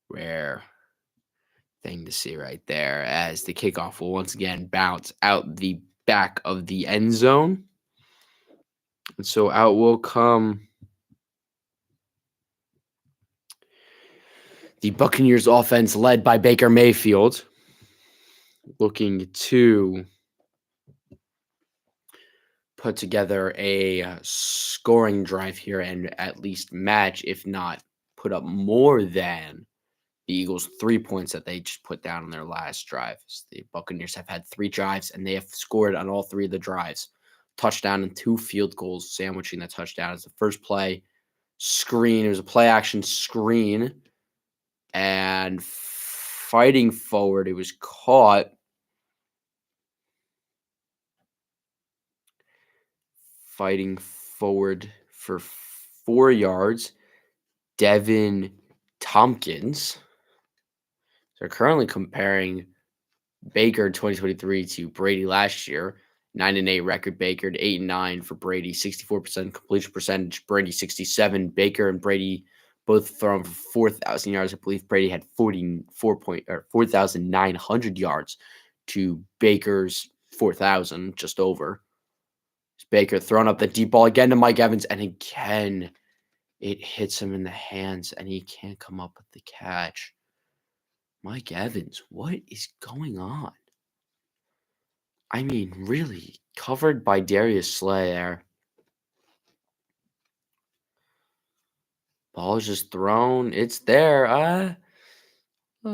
Rare thing to see right there, as the kickoff will once again bounce out the back of the end zone. And so out will come the Buccaneers offense led by Baker Mayfield, looking to put together a scoring drive here and at least match, if not put up more than the Eagles' 3 points that they just put down on their last drive. The Buccaneers have had 3 drives, and they have scored on all 3 of the drives. Touchdown and 2 field goals, sandwiching the touchdown as the first play. Screen. It was a play-action screen. And fighting forward, it was caught. Fighting forward for 4 yards. Devin Tompkins. They're currently comparing Baker 2023 to Brady last year. 9-8 record Baker, 8-9 for Brady, 64% completion percentage. Brady 67. Baker and Brady both thrown for 4,000 yards. I believe Brady had 4,900 yards to Baker's 4,000, just over. Baker throwing up the deep ball again to Mike Evans, and again it hits him in the hands, and he can't come up with the catch. Mike Evans, what is going on? I mean, really, covered by Darius Slay there. Ball is just thrown. It's there.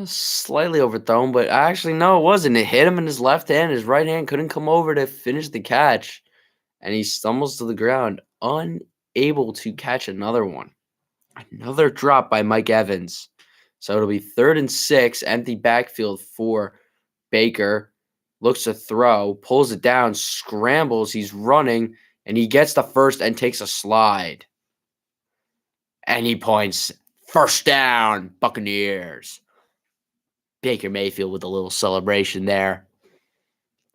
Slightly overthrown, but actually, no, it wasn't. It hit him in his left hand. His right hand couldn't come over to finish the catch, and he stumbles to the ground, unable to catch another one. Another drop by Mike Evans. So it'll be 3rd and 6, empty backfield for Baker. Looks to throw, pulls it down, scrambles. He's running, and he gets the first and takes a slide. And he points, first down, Buccaneers. Baker Mayfield with a little celebration there.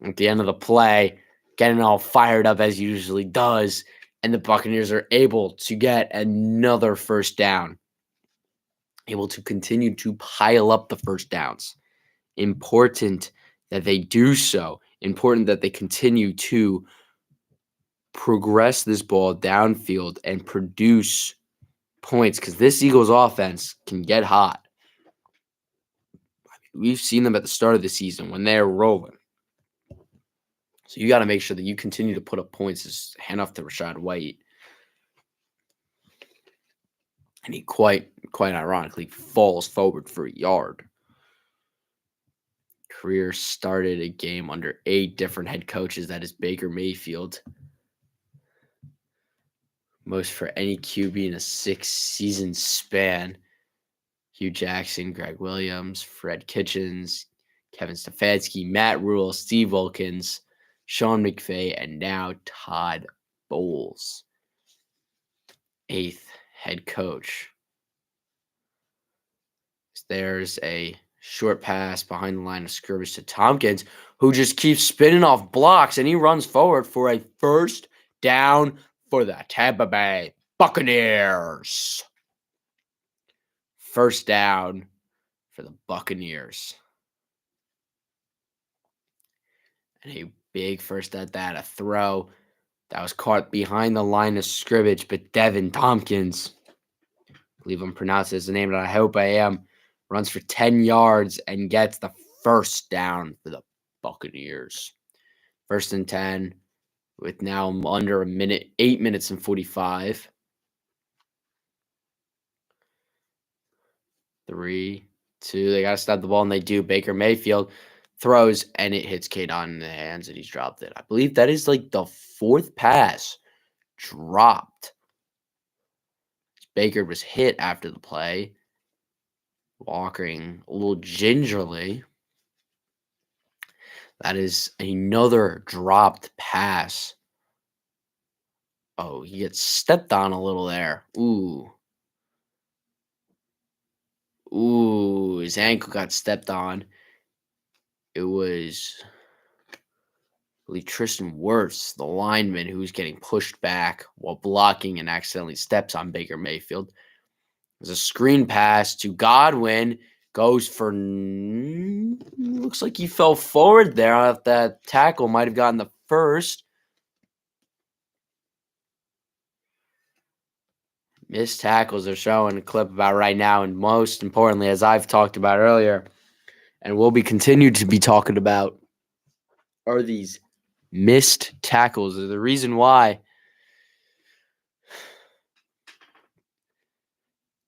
At the end of the play, getting all fired up as he usually does, and the Buccaneers are able to get another first down. Able to continue to pile up the first downs. Important that they do so. Important that they continue to progress this ball downfield and produce points, because this Eagles offense can get hot. We've seen them at the start of the season when they're rolling. So you got to make sure that you continue to put up points. As hand off to Rachaad White. And he quite ironically falls forward for a yard. Career started a game under 8 different head coaches. That is Baker Mayfield. Most for any QB in a 6-season span. Hugh Jackson, Greg Williams, Fred Kitchens, Kevin Stefanski, Matt Rule, Steve Wilkins, Sean McVay, and now Todd Bowles, 8th head coach. There's a short pass behind the line of scrimmage to Tompkins, who just keeps spinning off blocks, and he runs forward for a first down for the Tampa Bay Buccaneers. First down for the Buccaneers. And a big first at that, a throw that was caught behind the line of scrimmage, but Devin Tompkins, I believe I'm pronouncing his name, and I hope I am, runs for 10 yards and gets the first down for the Buccaneers. 1st and 10 with now under a minute, 8 minutes and 45. 3, 2, they got to stop the ball, and they do. Baker Mayfield throws, and it hits Kadon in the hands, and he's dropped it. I believe that is like the 4th pass dropped. Baker was hit after the play, walking a little gingerly. That is another dropped pass. Oh, he gets stepped on a little there. Ooh, his ankle got stepped on. It was, I believe, Tristan Wirfs, the lineman, who was getting pushed back while blocking and accidentally steps on Baker Mayfield. There's a screen pass to Godwin. Goes for, looks like he fell forward there. That tackle might have gotten the first. Missed tackles are showing a clip about right now, and most importantly, as I've talked about earlier, and will be continued to be talking about, are these missed tackles. They're the reason why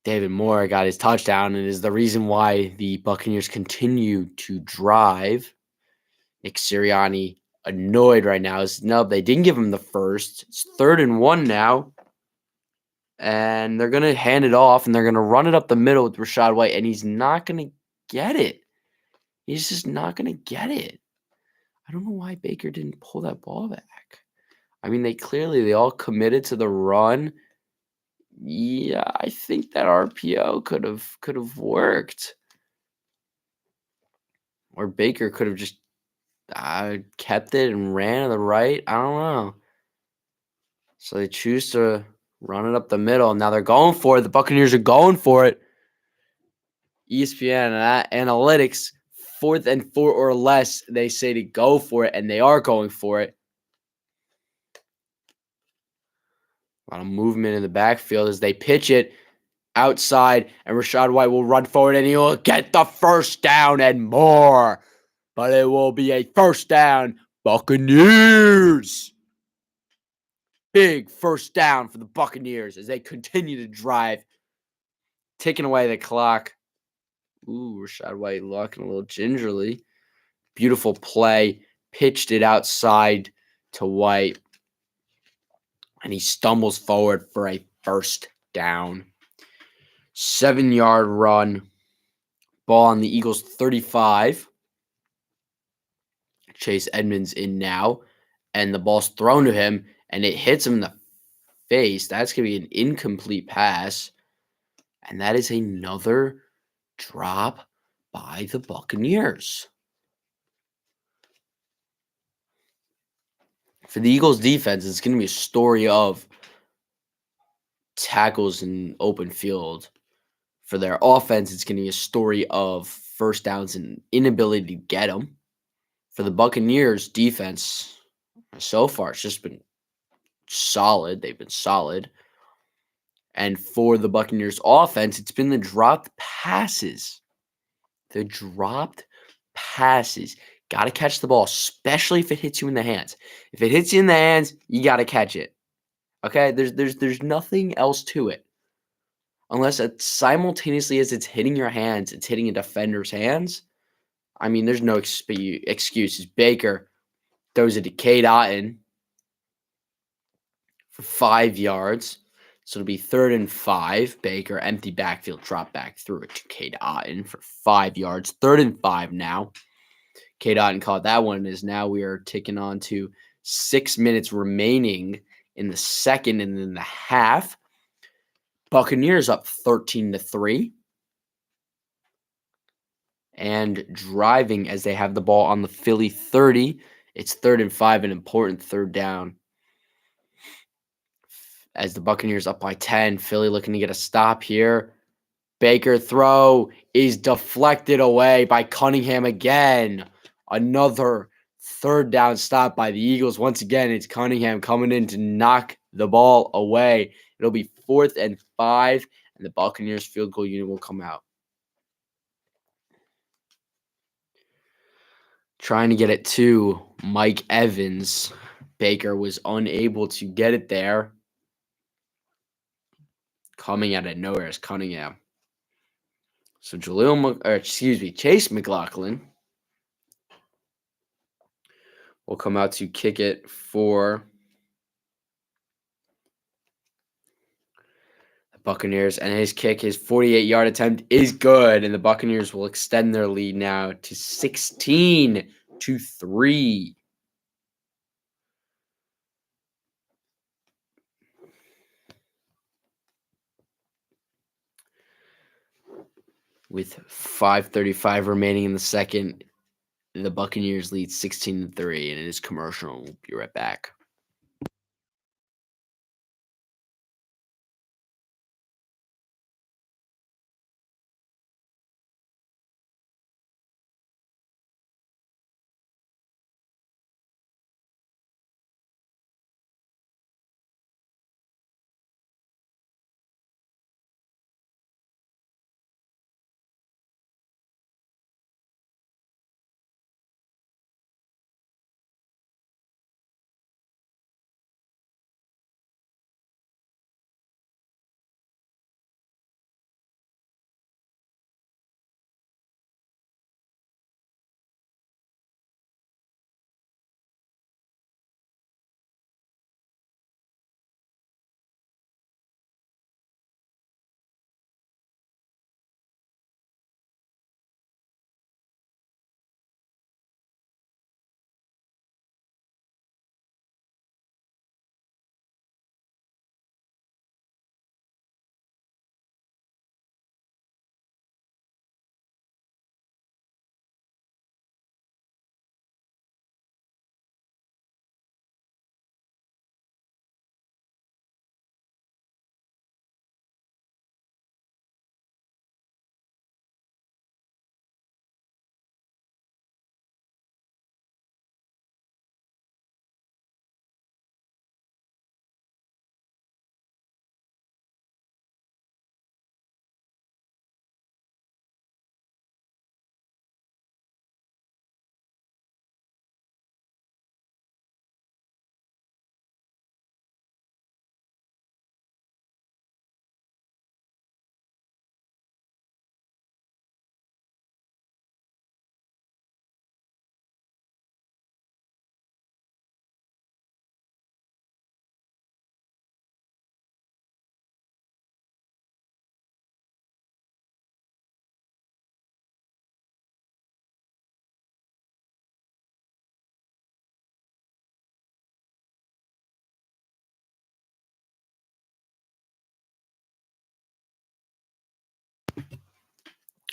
David Moore got his touchdown, and is the reason why the Buccaneers continue to drive. Nick Sirianni annoyed right now. No, they didn't give him the first. It's 3rd and 1 now. And they're going to hand it off, and they're going to run it up the middle with Rachaad White, and he's not going to get it. He's just not going to get it. I don't know why Baker didn't pull that ball back. I mean, they all committed to the run. Yeah, I think that RPO could have worked. Or Baker could have just kept it and ran to the right. I don't know. So they choose to Running up the middle. Now they're going for it. The Buccaneers are going for it. ESPN analytics, 4th and 4 or less, they say to go for it, and they are going for it. A lot of movement in the backfield as they pitch it outside, and Rachaad White will run forward, and he will get the first down and more. But it will be a first down, Buccaneers. Big first down for the Buccaneers as they continue to drive, taking away the clock. Ooh, Rachaad White locking a little gingerly. Beautiful play. Pitched it outside to White. And he stumbles forward for a first down. 7-yard run. Ball on the Eagles 35. Chase Edmonds in now. And the ball's thrown to him. And it hits him in the face. That's going to be an incomplete pass. And that is another drop by the Buccaneers. For the Eagles defense, it's going to be a story of tackles in open field. For their offense, it's going to be a story of first downs and inability to get them. For the Buccaneers defense, so far, it's just been solid. They've been solid. And for the Buccaneers offense, it's been the dropped passes. The dropped passes. Got to catch the ball, especially if it hits you in the hands. If it hits you in the hands, you got to catch it. Okay? There's nothing else to it. Unless it simultaneously as it's hitting your hands, it's hitting a defender's hands. I mean, there's no excuses. Baker throws it to Cade Otton for 5 yards. So it'll be 3rd and 5. Baker, empty backfield, drop back through it to Cade Otton for 5 yards. 3rd and 5 now. Cade Otton caught that one as now we are ticking on to 6 minutes remaining in the second and in the half. Buccaneers up 13-3. And driving as they have the ball on the Philly 30. It's 3rd and 5, an important third down. As the Buccaneers up by 10, Philly looking to get a stop here. Baker throw is deflected away by Cunningham again. Another third down stop by the Eagles. Once again, it's Cunningham coming in to knock the ball away. It'll be 4th and 5, and the Buccaneers field goal unit will come out. Trying to get it to Mike Evans. Baker was unable to get it there. Coming out of nowhere is Cunningham. So Chase McLaughlin will come out to kick it for the Buccaneers. And his 48-yard attempt is good. And the Buccaneers will extend their lead now to 16-3. With 5:35 remaining in the second, the Buccaneers lead 16-3, and it is commercial. We'll be right back.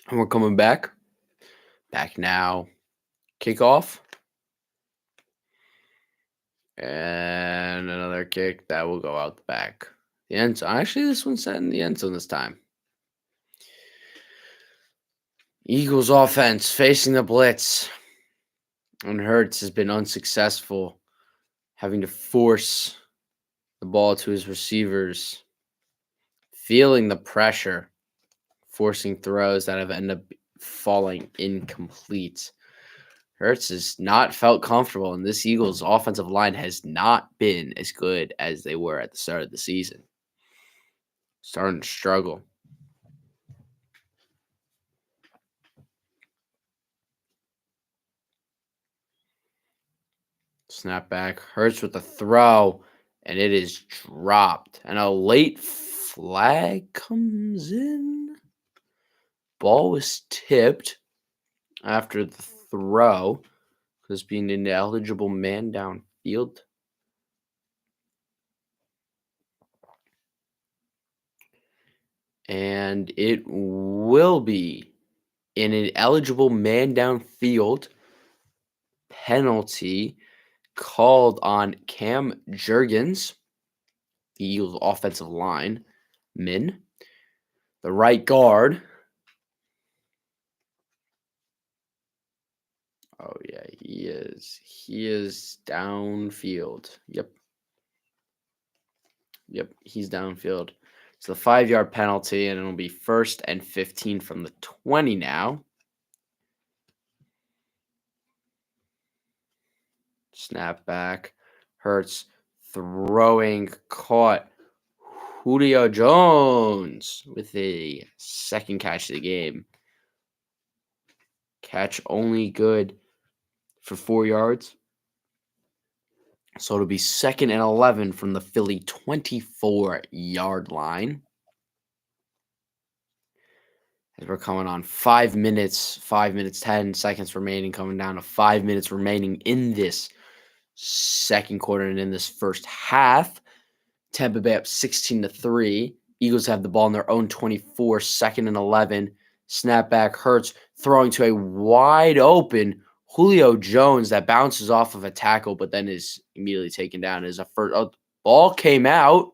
And we're coming back. Back now. Kickoff. And another kick that will go out the back. The end zone. Actually, this one's set in the end zone this time. Eagles offense facing the blitz. And Hurts has been unsuccessful, having to force the ball to his receivers, feeling the pressure, forcing throws that have ended up falling incomplete. Hurts has not felt comfortable, and this Eagles offensive line has not been as good as they were at the start of the season. Starting to struggle. Snap back. Hurts with the throw, and it is dropped. And a late flag comes in. Ball was tipped after the throw because being an eligible man downfield. And it will be an ineligible man downfield penalty called on Cam Jurgens, the Eagles offensive line, the right guard. Oh yeah, he is. He is downfield. Yep, he's downfield. It's the 5-yard penalty, and it'll be 1st and 15 from the 20 now. Snap back. Hurts throwing, caught. Julio Jones with a second catch of the game. Catch only good for 4 yards. So it'll be 2nd and 11 from the Philly 24-yard line. As we're coming on 5 minutes, 10 seconds remaining, coming down to 5 minutes remaining in this second quarter and in this first half. Tampa Bay up 16-3. Eagles have the ball in their own 24, 2nd and 11. Snapback Hurts throwing to a wide open Julio Jones that bounces off of a tackle, but then is immediately taken down. As a first ball came out,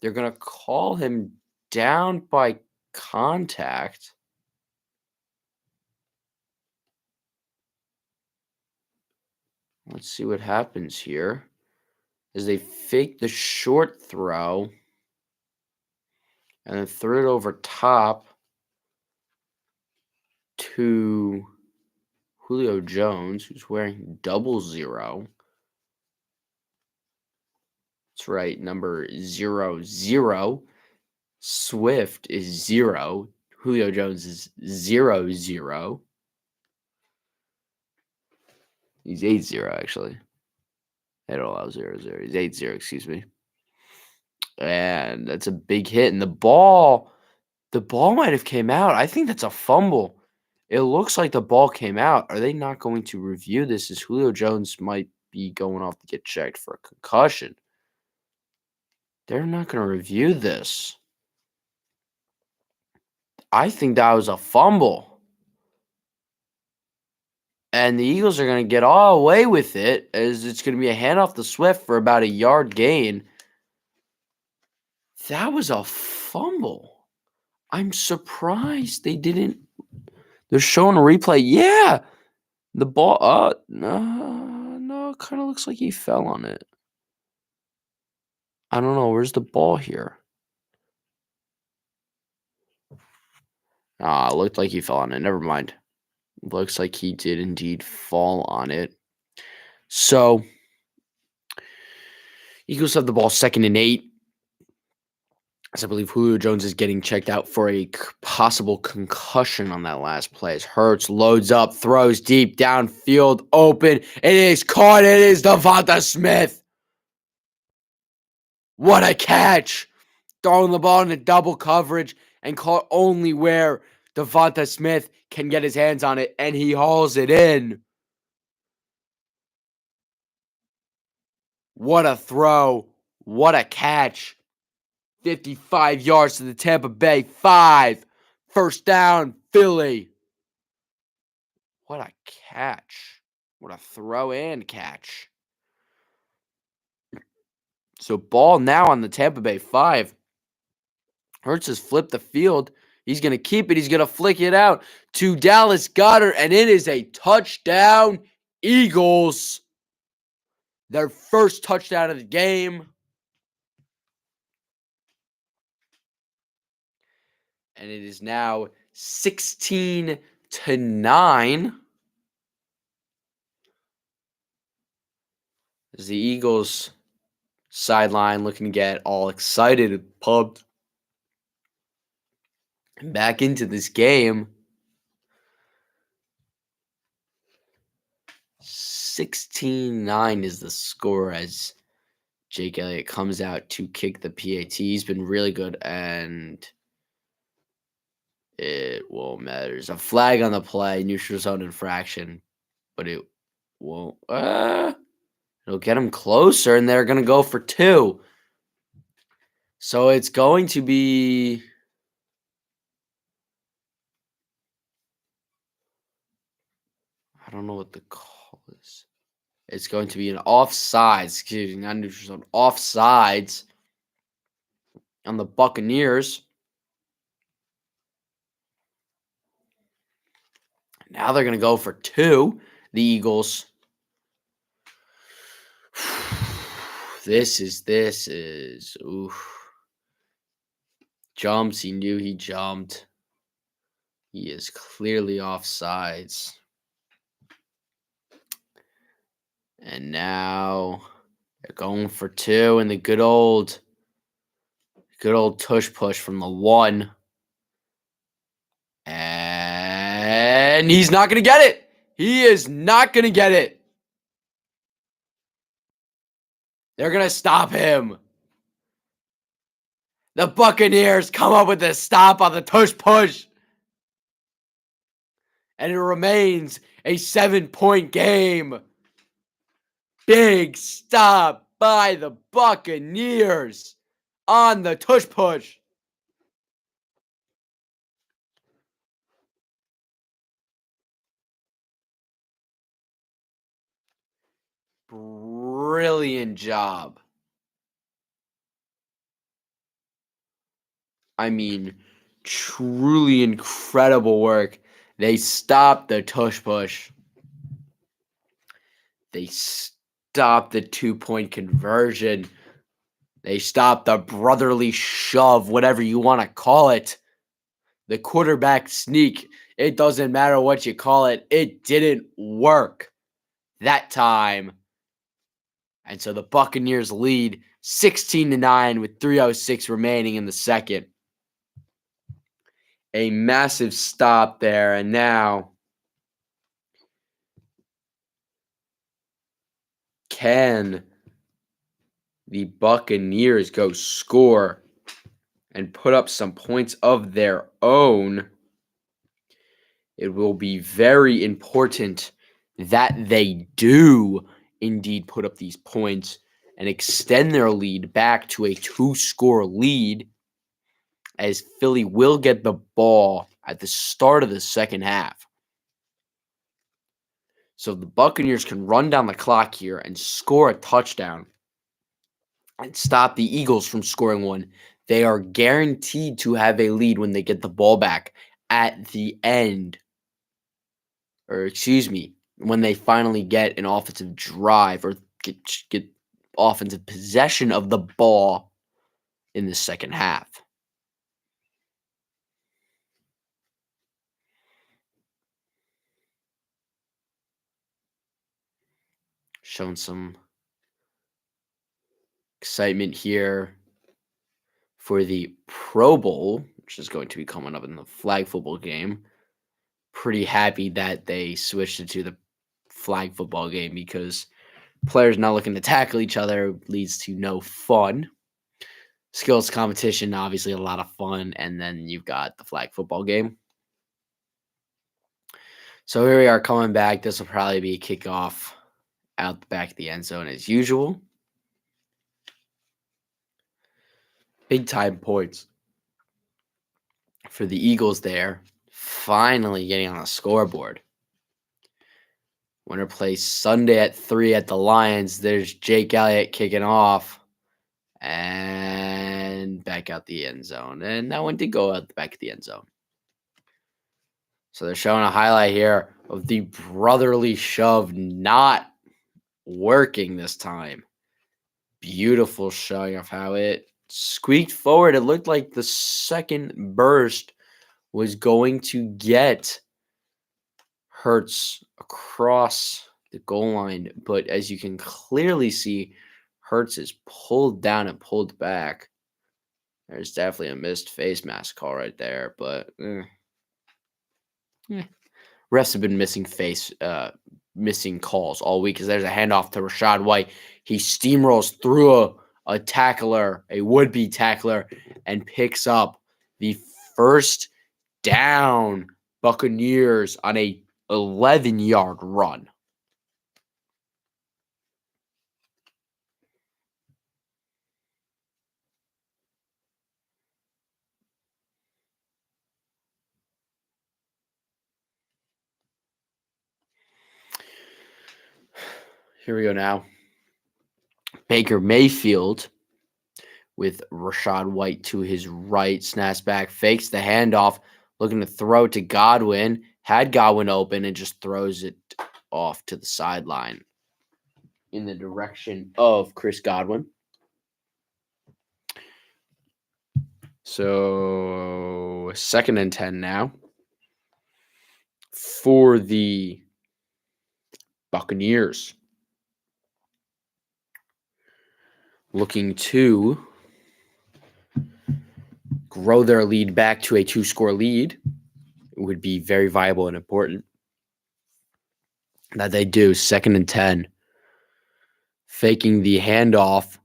they're gonna call him down by contact. Let's see what happens here. As they fake the short throw and then threw it over top to Julio Jones, who's wearing 00. That's right, number 00. Swift is 0. Julio Jones is 00. He's 80, actually. They don't allow 00. He's 80, excuse me. And that's a big hit. And the ball might have came out. I think that's a fumble. It looks like the ball came out. Are they not going to review this, as Julio Jones might be going off to get checked for a concussion? They're not going to review this. I think that was a fumble. And the Eagles are going to get all away with it, as it's going to be a handoff to Swift for about a yard gain. That was a fumble. I'm surprised they didn't. They're showing a replay. Yeah. The ball, no, it kind of looks like he fell on it. I don't know. Where's the ball here? It looked like he fell on it. Never mind. Looks like he did indeed fall on it. So, Eagles have the ball 2nd and 8. As I believe Julio Jones is getting checked out for a possible concussion on that last play. As Hurts loads up, throws deep downfield, open. It is caught. It is Devonta Smith. What a catch! Throwing the ball into double coverage and caught only where Devonta Smith can get his hands on it, and he hauls it in. What a throw. What a catch. 55 yards to the Tampa Bay 5. First down, Philly. What a catch. What a throw and catch. So ball now on the Tampa Bay 5. Hurts has flipped the field. He's going to keep it. He's going to flick it out to Dallas Goedert, and it is a touchdown, Eagles. Their first touchdown of the game. And it is now 16-9. As the Eagles sideline looking to get all excited and pumped back into this game. 16-9 is the score as Jake Elliott comes out to kick the PAT. He's been really good, and it won't matter. There's a flag on the play, neutral zone infraction, but it won't. It'll get him closer, and they're going to go for 2. So it's going to be... I don't know what the call is. It's going to be an offsides. Excuse me, not neutral zone. Offsides on the Buccaneers. Now they're going to go for 2. The Eagles. This is. Oof. Jumps. He knew he jumped. He is clearly offsides. And now they're going for 2, and the good old tush push from the 1. And he's not going to get it. He is not going to get it. They're going to stop him. The Buccaneers come up with a stop on the tush push. And it remains a 7-point game. Big stop by the Buccaneers on the tush push. Brilliant job. I mean, truly incredible work. They stopped the tush push. They stopped the 2-point conversion. They stopped the brotherly shove, whatever you want to call it. The quarterback sneak. It doesn't matter what you call it. It didn't work that time. And so the Buccaneers lead 16-9 with 3:06 remaining in the second. A massive stop there. And now can the Buccaneers go score and put up some points of their own? It will be very important that they do indeed put up these points and extend their lead back to a 2-score lead, as Philly will get the ball at the start of the second half. So the Buccaneers can run down the clock here and score a touchdown and stop the Eagles from scoring one. They are guaranteed to have a lead when they get the ball back at the end. Or excuse me, when they finally get an offensive drive or get offensive possession of the ball in the second half. Showing some excitement here for the Pro Bowl, which is going to be coming up in the flag football game. Pretty happy that they switched it to the flag football game because players not looking to tackle each other leads to no fun. Skills competition, obviously a lot of fun, and then you've got the flag football game. So here we are coming back. This will probably be a kickoff out the back of the end zone as usual. Big time points for the Eagles there, finally getting on the scoreboard. Winner plays Sunday at 3 at the Lions. There's Jake Elliott kicking off and back out the end zone. And that one did go out the back of the end zone. So they're showing a highlight here of the brotherly shove not working this time. Beautiful showing of how it squeaked forward. It looked like the second burst was going to get Hurts across the goal line, but as you can clearly see, Hurts is pulled down and pulled back. There's definitely a missed face mask call right there, but refs have been missing calls all week because there's a handoff to Rachaad White. He steamrolls through a tackler, a would-be tackler, and picks up the first down Buccaneers on a 11-yard run. Here we go now. Baker Mayfield with Rachaad White to his right, snaps back, fakes the handoff, looking to throw to Godwin. Had Godwin open and just throws it off to the sideline in the direction of Chris Godwin. So 2nd and 10 now for the Buccaneers. Looking to grow their lead back to a 2-score lead. It would be very viable and important that they do. 2nd and 10. Faking the handoff,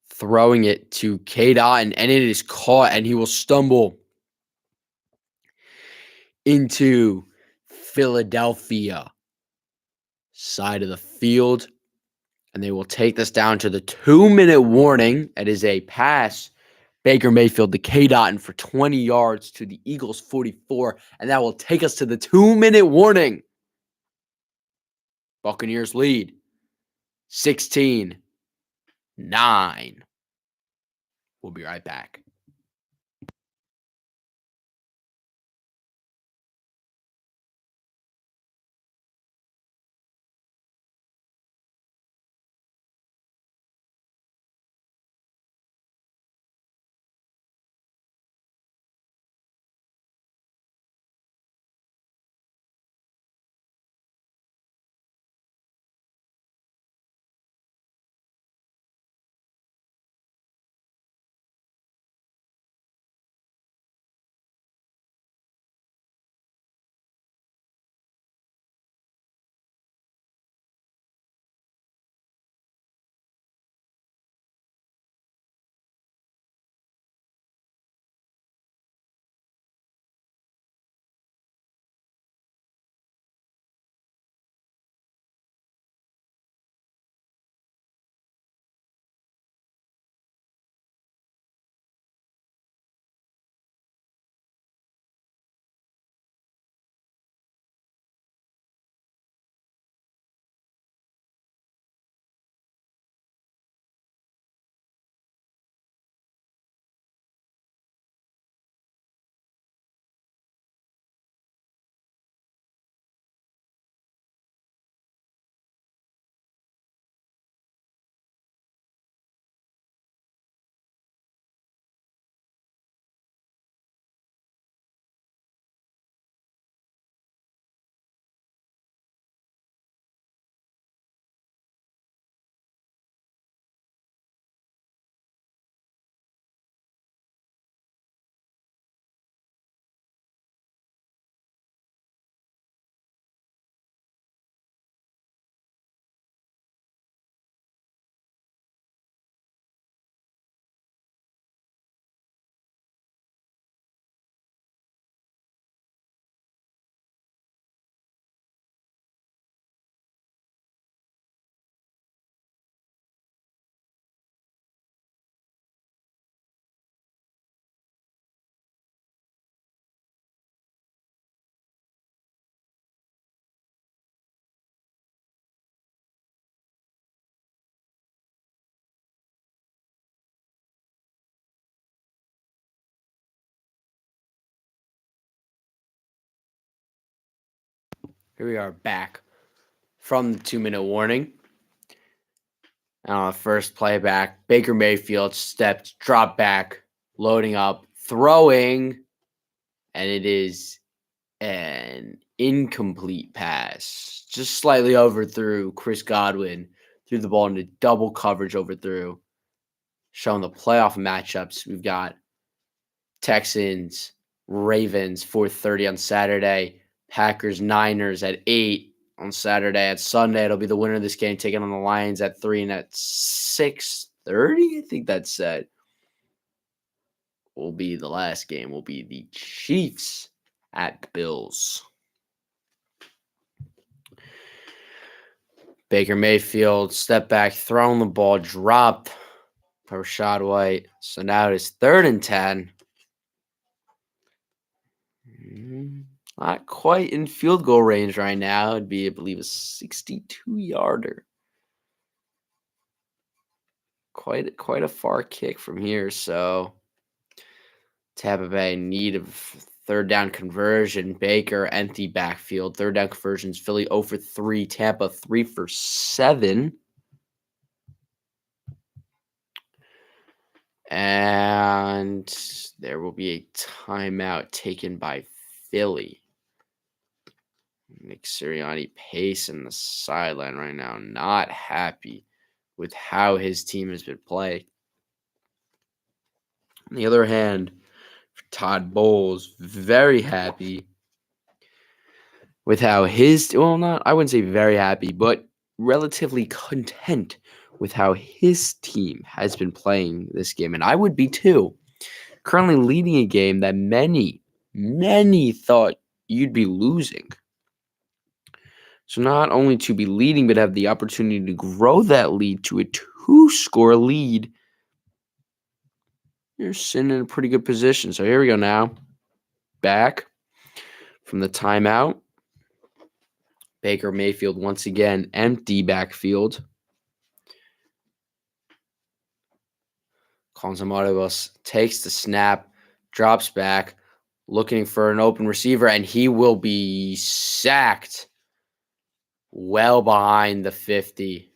throwing it to K-Dot, and it is caught, and he will stumble into Philadelphia side of the field, and they will take this down to the 2-minute warning. It is a pass. Baker Mayfield to K-Dot for 20 yards to the Eagles 44, and that will take us to the 2-minute warning. Buccaneers lead 16-9. We'll be right back. Here we are back from the 2-minute warning. First playback, Baker Mayfield stepped, dropped back, loading up, throwing, and it is an incomplete pass. Just slightly overthrew Chris Godwin, threw the ball into double coverage, overthrew. Showing the playoff matchups, we've got Texans, Ravens, 4:30 on Saturday. Packers, Niners at 8 on Saturday. At Sunday, it'll be the winner of this game taking on the Lions at 3, and at 6:30, I think that's set, will be the last game. Will be the Chiefs at Bills. Baker Mayfield, step back, throwing the ball, dropped for Rashad White. So now it is 3rd and 10. Not quite in field goal range right now. It'd be, I believe, a 62-yarder. Quite a far kick from here. So Tampa Bay need of 3rd down conversion. Baker empty backfield. 3rd down conversions. Philly 0 for 3. Tampa 3 for 7. And there will be a timeout taken by Philly. Nick Sirianni pacing the sideline right now, not happy with how his team has been played. On the other hand, Todd Bowles, very happy with how I wouldn't say very happy, but relatively content with how his team has been playing this game. And I would be too. Currently leading a game that many thought you'd be losing. So not only to be leading, but have the opportunity to grow that lead to a 2-score lead. You're sitting in a pretty good position. So here we go now. Back from the timeout. Baker Mayfield once again, empty backfield. Calls him audibles, takes the snap, drops back, looking for an open receiver, and he will be sacked well behind the 50.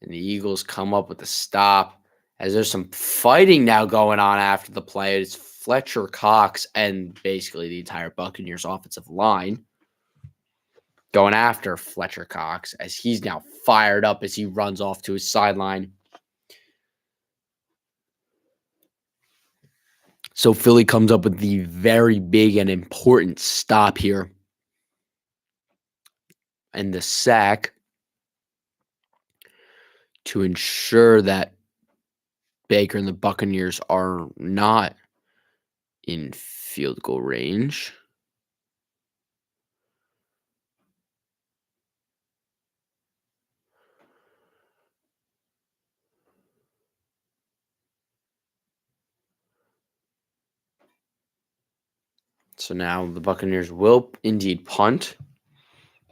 And the Eagles come up with a stop as there's some fighting now going on after the play. It's Fletcher Cox and basically the entire Buccaneers offensive line going after Fletcher Cox as he's now fired up as he runs off to his sideline. So Philly comes up with the very big and important stop here. And the sack to ensure that Baker and the Buccaneers are not in field goal range. So now the Buccaneers will indeed punt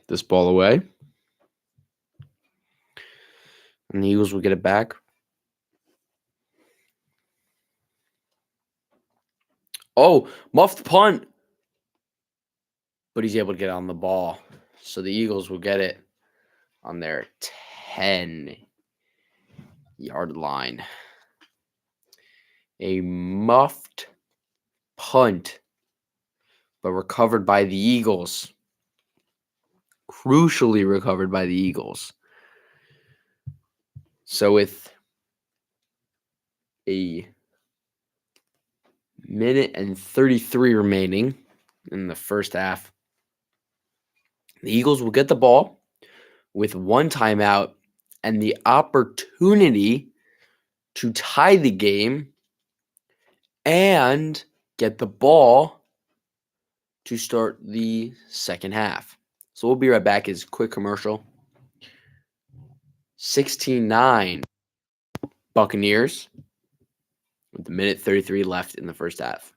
this ball away. And the Eagles will get it back. Oh, muffed punt. But he's able to get on the ball. So the Eagles will get it on their 10-yard line. A muffed punt, but recovered by the Eagles. Crucially recovered by the Eagles. So with a minute and 33 remaining in the first half, the Eagles will get the ball with one timeout and the opportunity to tie the game and get the ball to start the second half. So we'll be right back as quick commercial. 16-9 Buccaneers with a minute 33 left in the first half.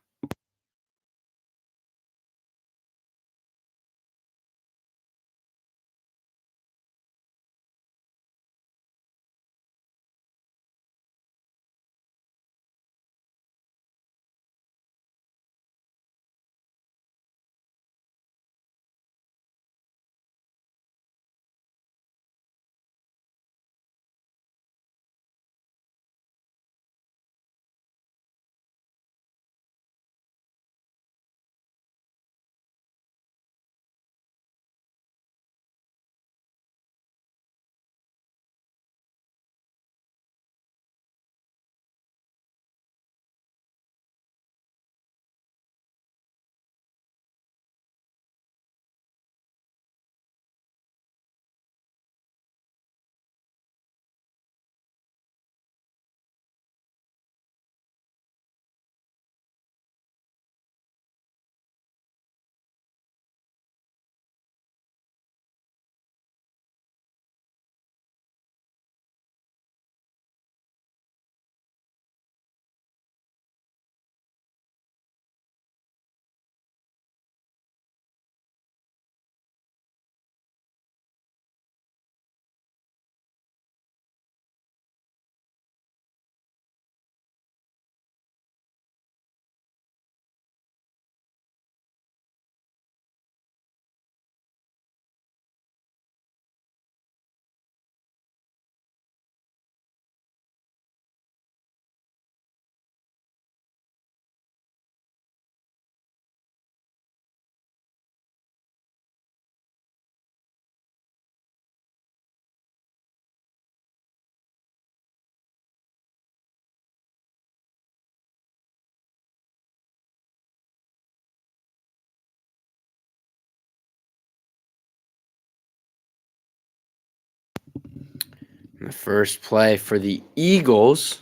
The first play for the Eagles,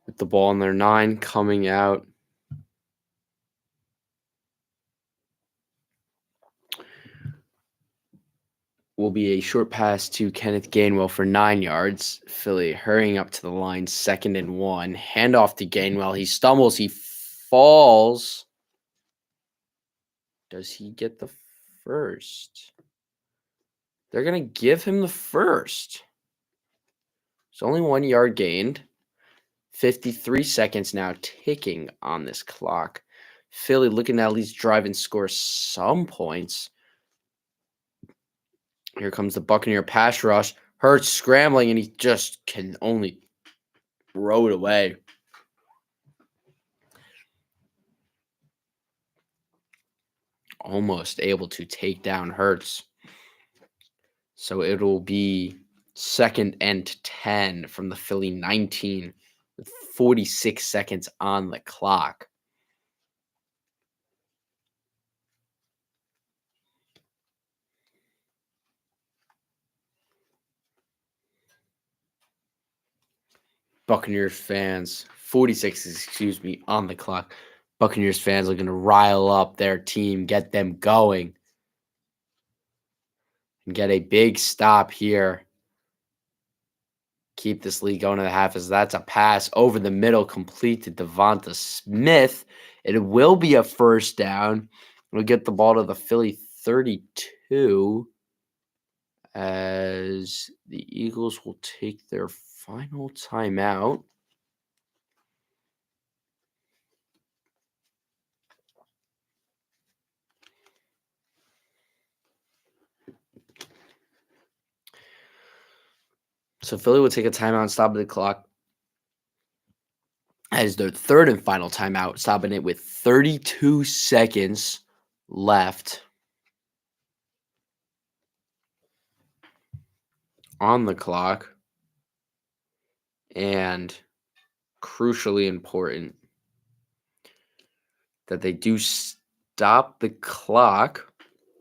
with the ball in their 9 coming out. Will be a short pass to Kenneth Gainwell for 9 yards. Philly hurrying up to the line, 2nd and 1. Handoff to Gainwell. He stumbles. He falls. Does he get the first? They're going to give him the first. It's only 1 yard gained. 53 seconds now ticking on this clock. Philly looking to at least drive and score some points. Here comes the Buccaneer pass rush. Hurts scrambling, and he just can only throw it away. Almost able to take down Hurts. So it'll be 2nd and 10 from the Philly 19 with 46 seconds on the clock. Buccaneers fans, 46, on the clock. Buccaneers fans are going to rile up their team, get them going, and get a big stop here. Keep this lead going to the half, as that's a pass over the middle, complete to Devonta Smith. It will be a first down. We'll get the ball to the Philly 32 as the Eagles will take their final timeout. So Philly will take a timeout and stop the clock as their 3rd and final timeout, stopping it with 32 seconds left on the clock. And crucially important that they do stop the clock.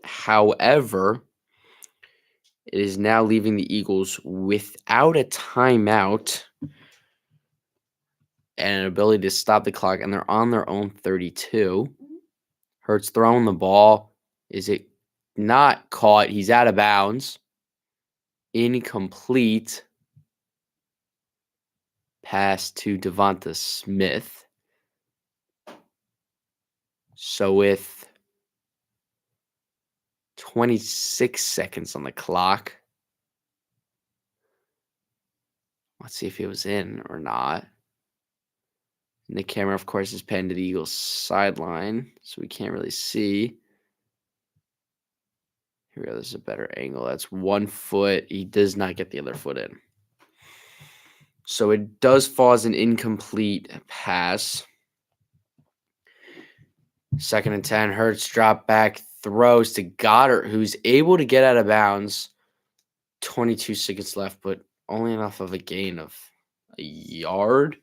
However, it is now leaving the Eagles without a timeout and an ability to stop the clock, and they're on their own 32. Hurts throwing the ball. Is it not caught? He's out of bounds. Incomplete. Pass to Devonta Smith. So with 26 seconds on the clock, let's see if he was in or not. And the camera, of course, is panned to the Eagles sideline, so we can't really see. Here we go. This is a better angle. That's 1 foot. He does not get the other foot in. So it does fall as an incomplete pass. 2nd and 10. Hurts drop back, throws to Goddard, who's able to get out of bounds. 22 seconds left, but only enough of a gain of a yard.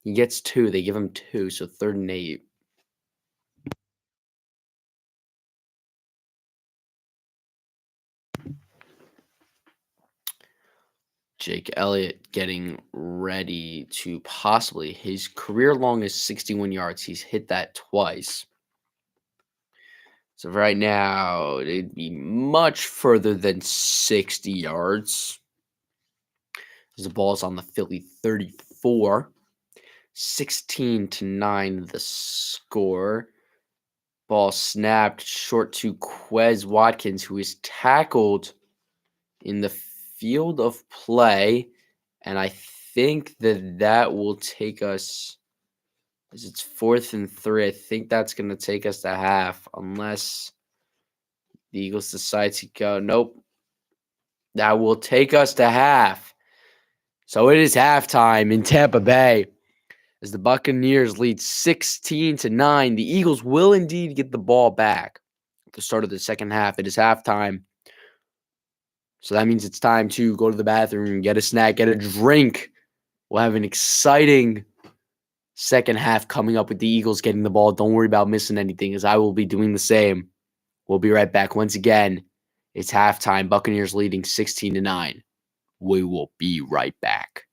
He gets 2. They give him 2, so 3rd and 8. Jake Elliott getting ready to possibly his career longest 61 yards. He's hit that twice. So right now, it'd be much further than 60 yards. The ball's on the Philly 34. 16-9 the score. Ball snapped short to Quez Watkins, who is tackled in the field of play. And I think that will take us, as it's 4th and 3, I think that's going to take us to half, unless the Eagles decide to go. Nope. That will take us to half. So it is halftime in Tampa Bay as the Buccaneers lead 16-9. The Eagles will indeed get the ball back at the start of the second half. It is halftime. So that means it's time to go to the bathroom, get a snack, get a drink. We'll have an exciting second half coming up with the Eagles getting the ball. Don't worry about missing anything, as I will be doing the same. We'll be right back once again. It's halftime. Buccaneers leading 16-9. We will be right back.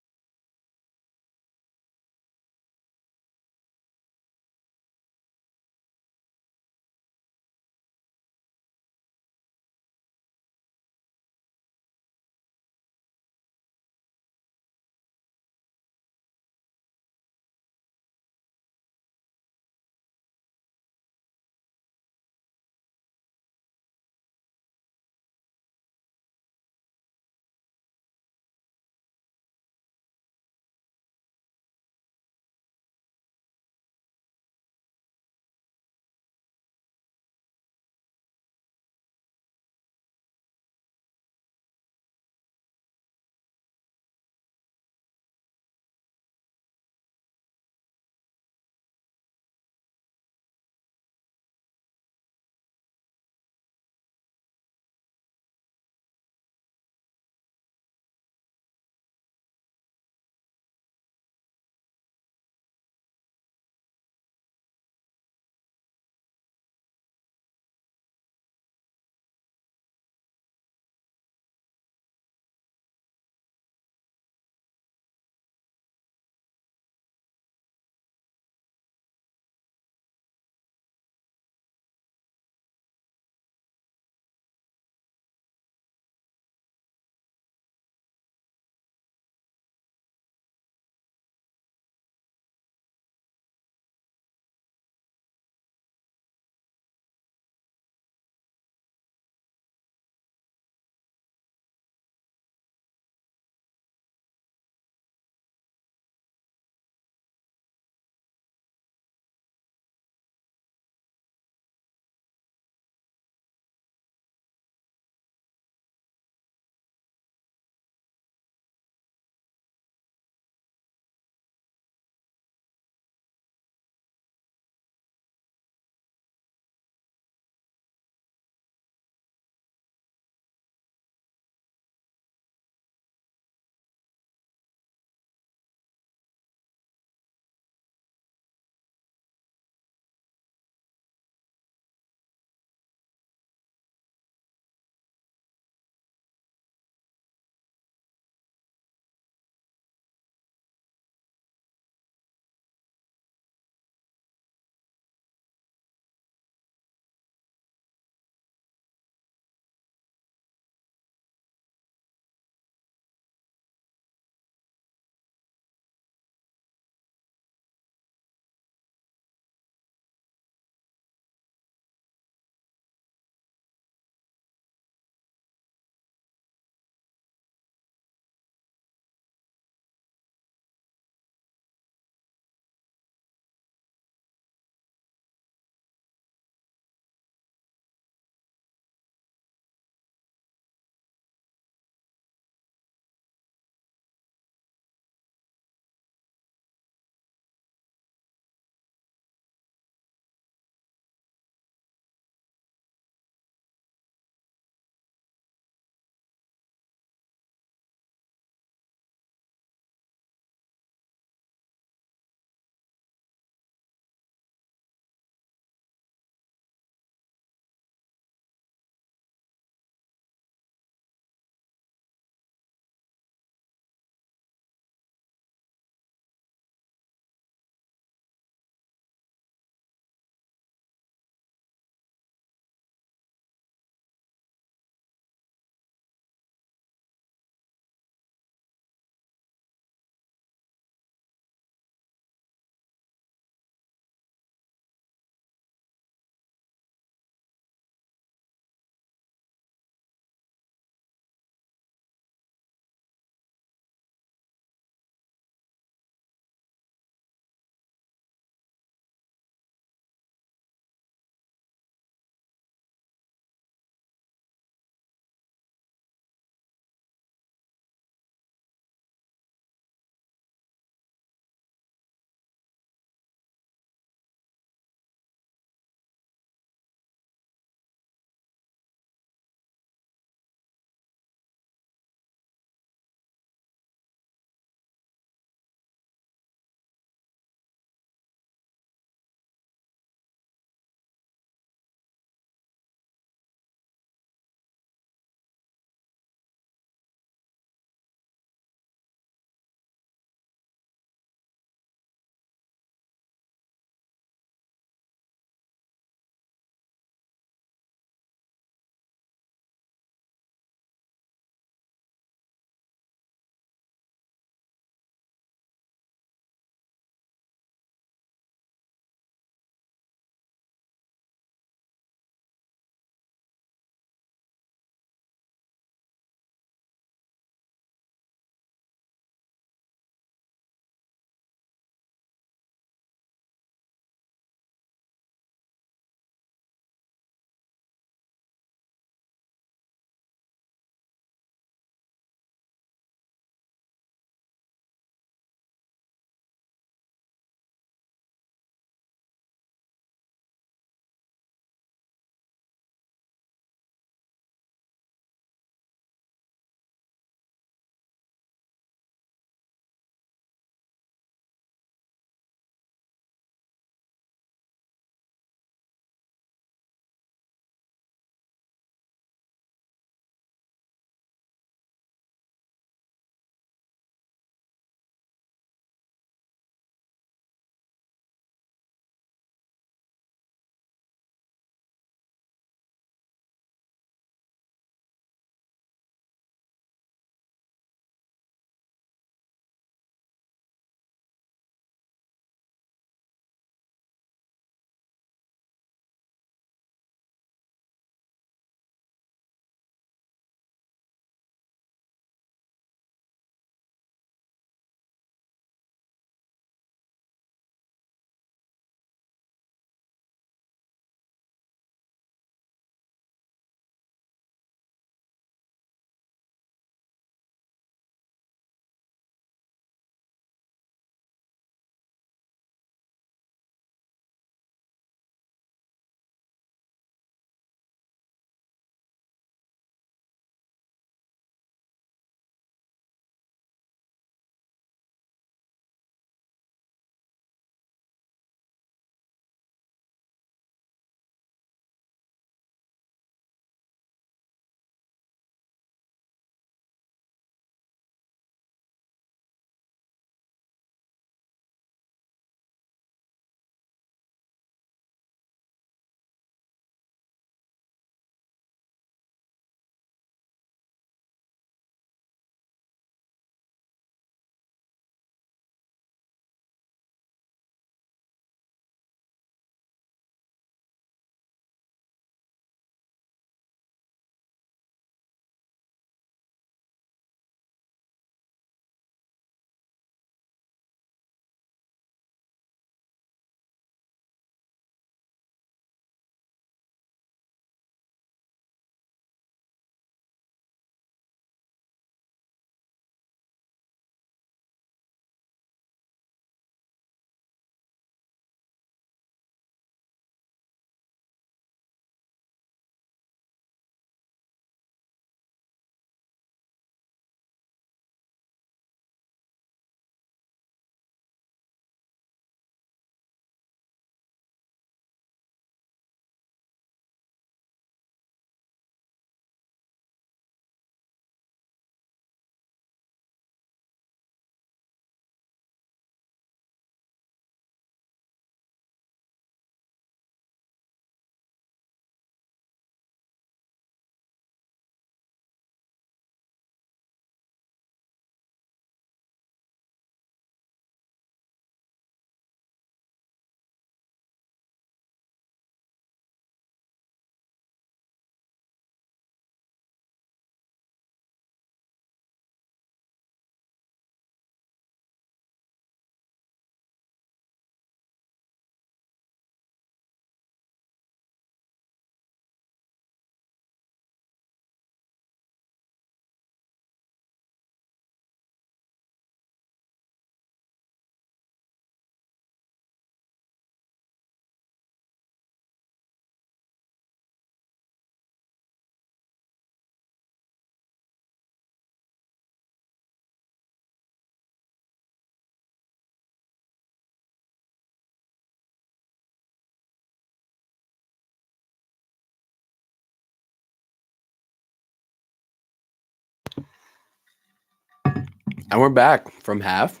And we're back from half.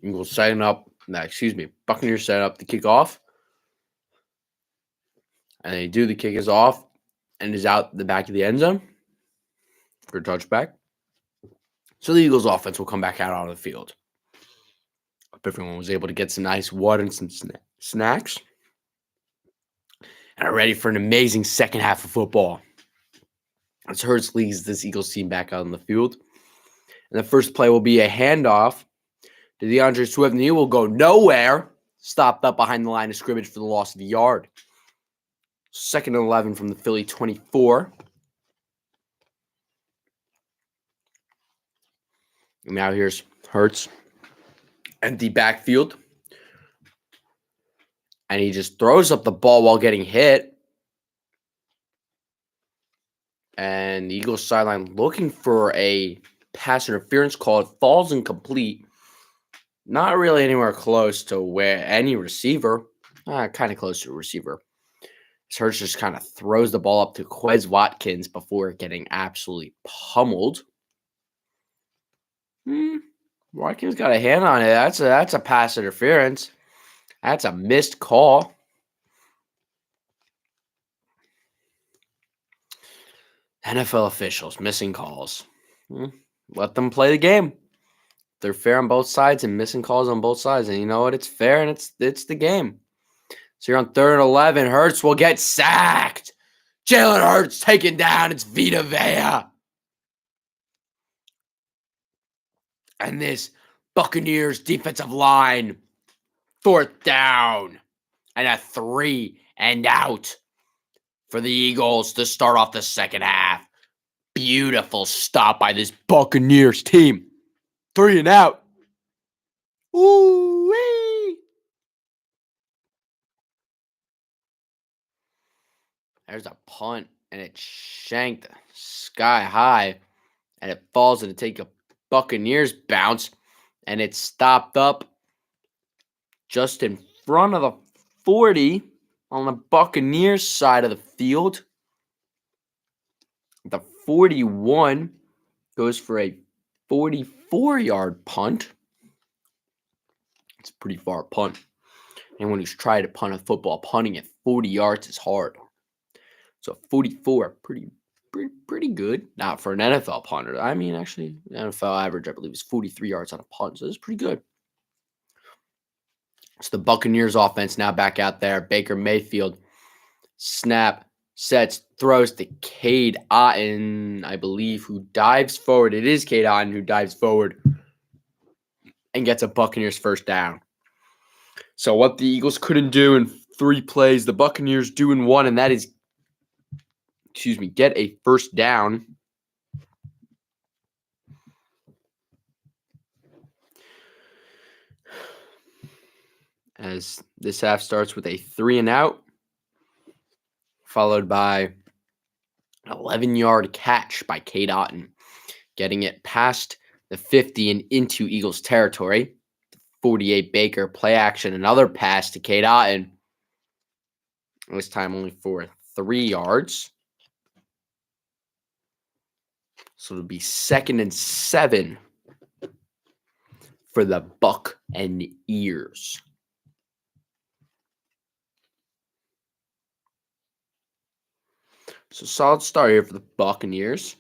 Eagles Buccaneers setting up the kickoff. And they do. The kick is off and is out the back of the end zone for a touchback. So the Eagles offense will come back out onto the field. Hope everyone was able to get some nice water and some snacks. And are ready for an amazing second half of football. As Hurts leads this Eagles team back out on the field. And the first play will be a handoff to DeAndre Swift, and he will go nowhere. Stopped up behind the line of scrimmage for the loss of a yard. 2nd and 11 from the Philly 24. And now here's Hurts. Empty backfield. And he just throws up the ball while getting hit. And the Eagles sideline looking for a pass interference call. It falls incomplete. Not really anywhere close to where any receiver. Kind of close to a receiver. Hurts just kind of throws the ball up to Quez Watkins before getting absolutely pummeled. Watkins got a hand on it. That's a pass interference. That's a missed call. NFL officials missing calls. Let them play the game. They're fair on both sides and missing calls on both sides. And you know what? It's fair and it's the game. So you're on 3rd and 11. Hurts will get sacked. Jalen Hurts taken down. It's Vita Vea. And this Buccaneers defensive line, 4th down. And a 3 and out for the Eagles to start off the second half. Beautiful stop by this Buccaneers team. 3 and out. Ooh-wee. There's a punt, and it's shanked sky high, and it falls and it takes a Buccaneers bounce, and it's stopped up just in front of the 40 on the Buccaneers side of the field. The 41 goes for a 44-yard punt. It's a pretty far punt. Anyone who's tried to punt a football, punting at 40 yards is hard. So 44, pretty good. Not for an NFL punter. I mean, actually, the NFL average, I believe, is 43 yards on a punt. So it's pretty good. So the Buccaneers offense now back out there. Baker Mayfield, snap, sets, throws to Cade Otton, I believe, who dives forward. It is Cade Otton who dives forward and gets a Buccaneers first down. So what the Eagles couldn't do in 3 plays, the Buccaneers do in 1, and that is, get a first down. As this half starts with a 3 and out, followed by an 11-yard catch by Cade Otton, getting it past the 50 and into Eagles territory. 48 Baker, play action, another pass to Cade Otton. This time only for 3 yards. So it'll be 2nd and 7 for the Buccaneers. So solid start here for the Buccaneers.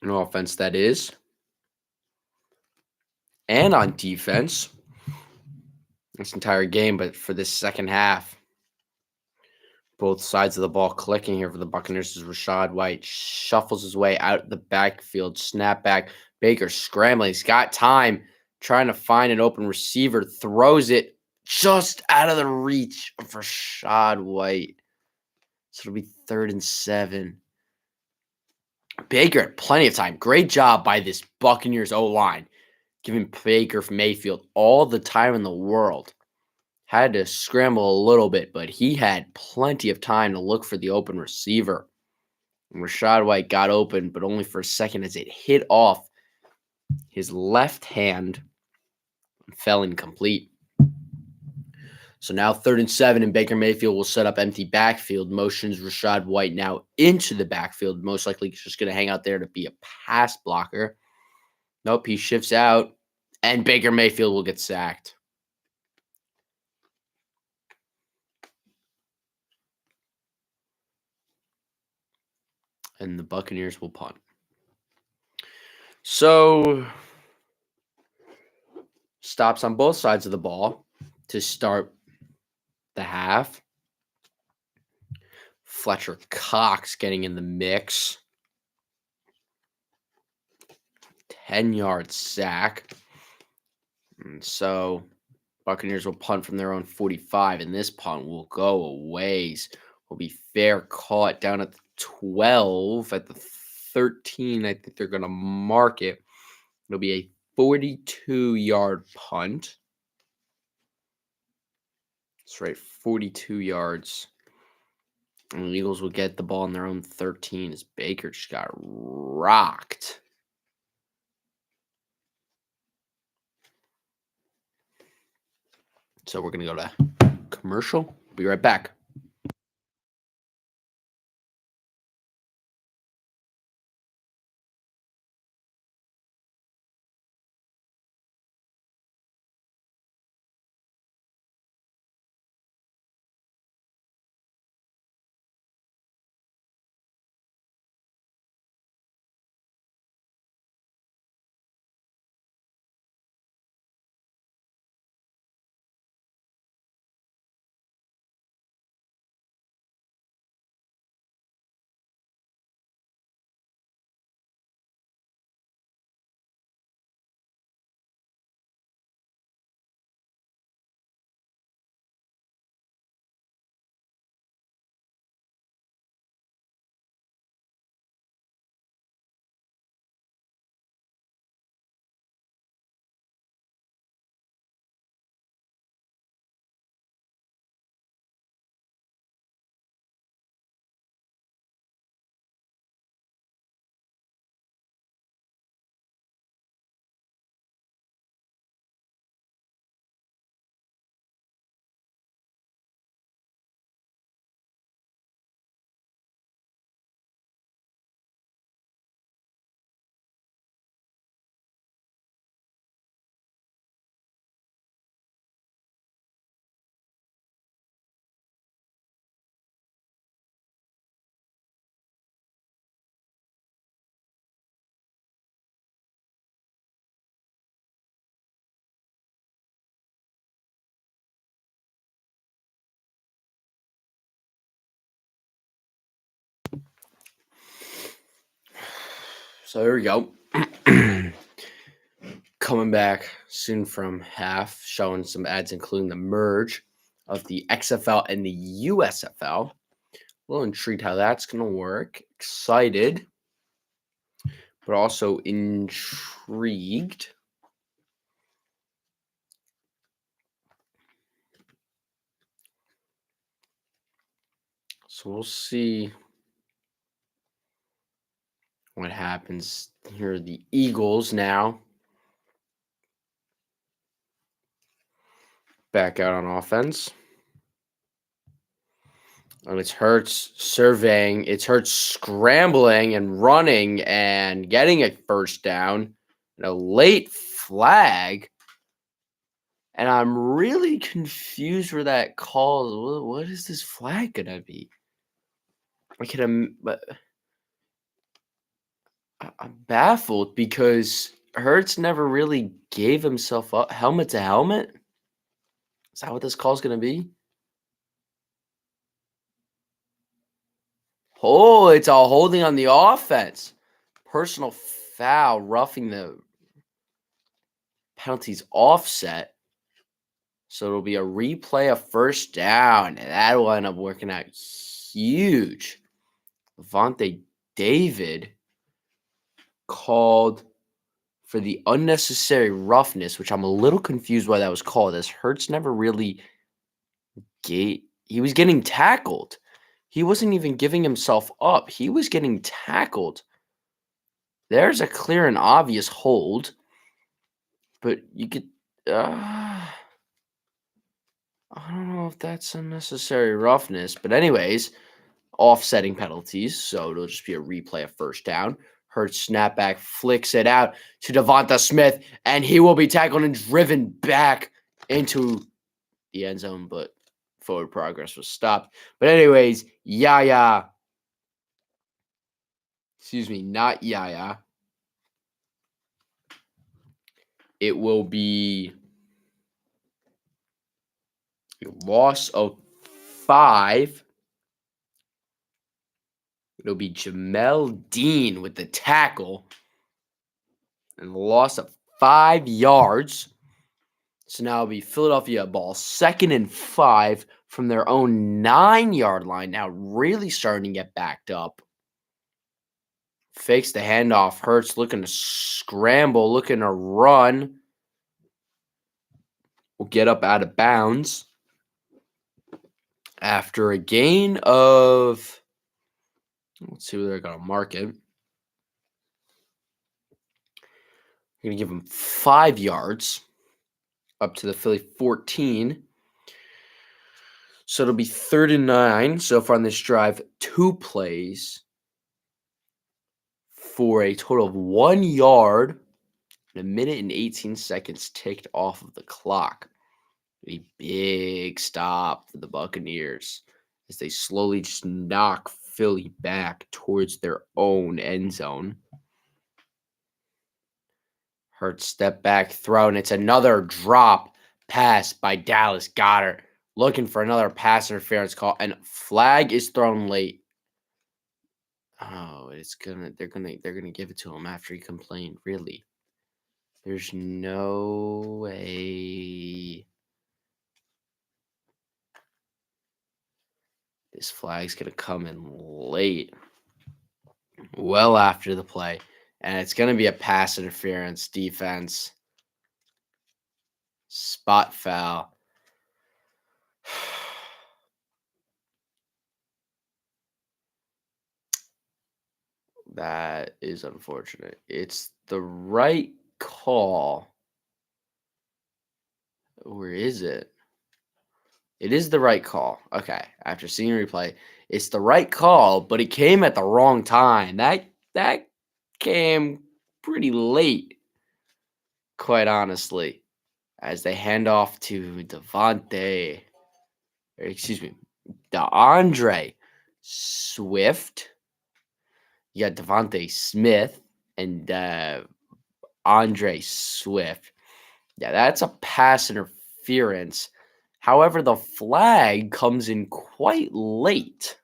No offense, that is. And on defense. This entire game, but for this second half. Both sides of the ball clicking here for the Buccaneers as Rachaad White shuffles his way out the backfield. Snap back. Baker scrambling. He's got time. Trying to find an open receiver. Throws it just out of the reach of Rachaad White. So it'll be 3rd and 7. Baker had plenty of time. Great job by this Buccaneers O-line. Giving Baker Mayfield all the time in the world. Had to scramble a little bit, but he had plenty of time to look for the open receiver. And Rachaad White got open, but only for a second as it hit off his left hand and fell incomplete. So now 3rd and 7, and Baker Mayfield will set up empty backfield. Motions Rachaad White now into the backfield. Most likely he's just going to hang out there to be a pass blocker. Nope, he shifts out, and Baker Mayfield will get sacked. And the Buccaneers will punt. So, stops on both sides of the ball to start the half. Fletcher Cox getting in the mix. 10-yard sack. And so Buccaneers will punt from their own 45, and this punt will go a ways. Will be fair caught down at the 12, at the 13. I think they're going to mark it. It'll be a 42-yard punt. That's right, 42 yards. And the Eagles will get the ball on their own 13 as Baker just got rocked. So we're going to go to commercial. Be right back. So here we go. Coming back soon from half, showing some ads, including the merge of the XFL and the USFL. A little intrigued how that's going to work. Excited, but also intrigued. So we'll see what happens. Here are the Eagles now. Back out on offense. And it's Hurts surveying. It's Hurts scrambling and running and getting a first down. And a late flag. And I'm really confused where that call. What is this flag gonna be? But I'm baffled because Hurts never really gave himself up helmet to helmet. Is that what this call's gonna be? Oh, it's a holding on the offense. Personal foul, roughing the penalties offset. So it'll be a replay of first down, and that will end up working out huge. Levante David called for the unnecessary roughness, which I'm a little confused why that was called, as Hurts never really he was getting tackled. He wasn't even giving himself up. He was getting tackled. There's a clear and obvious hold, but you could I don't know if that's unnecessary roughness, but anyways, offsetting penalties, so it'll just be a replay of first down. Hurts snapback, flicks it out to Devonta Smith, and he will be tackled and driven back into the end zone, but forward progress was stopped. But anyways, not Yaya. It will be a loss of 5. It'll be Jamel Dean with the tackle and the loss of 5 yards. So now it'll be Philadelphia ball 2nd and 5 from their own 9-yard line. Now really starting to get backed up. Fakes the handoff. Hurts looking to scramble, looking to run. Will get up out of bounds after a gain of, let's see where they're going to mark it. They're going to give him 5 yards up to the Philly 14. So it'll be 3rd and 9 so far on this drive. 2 plays for a total of 1 yard and 1 minute and 18 seconds ticked off of the clock. A big stop for the Buccaneers as they slowly just knock Philly back towards their own end zone. Hurts step back throw, and it's another drop pass by Dallas Goedert, looking for another pass interference call, and flag is thrown late. Oh, they're gonna give it to him after he complained. Really? There's no way this flag's gonna come in late, well after the play, and it's gonna be a pass interference defense spot foul. That is unfortunate. It's the right call. Where is it? It is the right call. Okay, after seeing replay, it's the right call, but it came at the wrong time. That came pretty late, quite honestly, as they hand off to DeAndre Swift. You got Devontae Smith and Andre Swift. Yeah, that's a pass interference. However, the flag comes in quite late.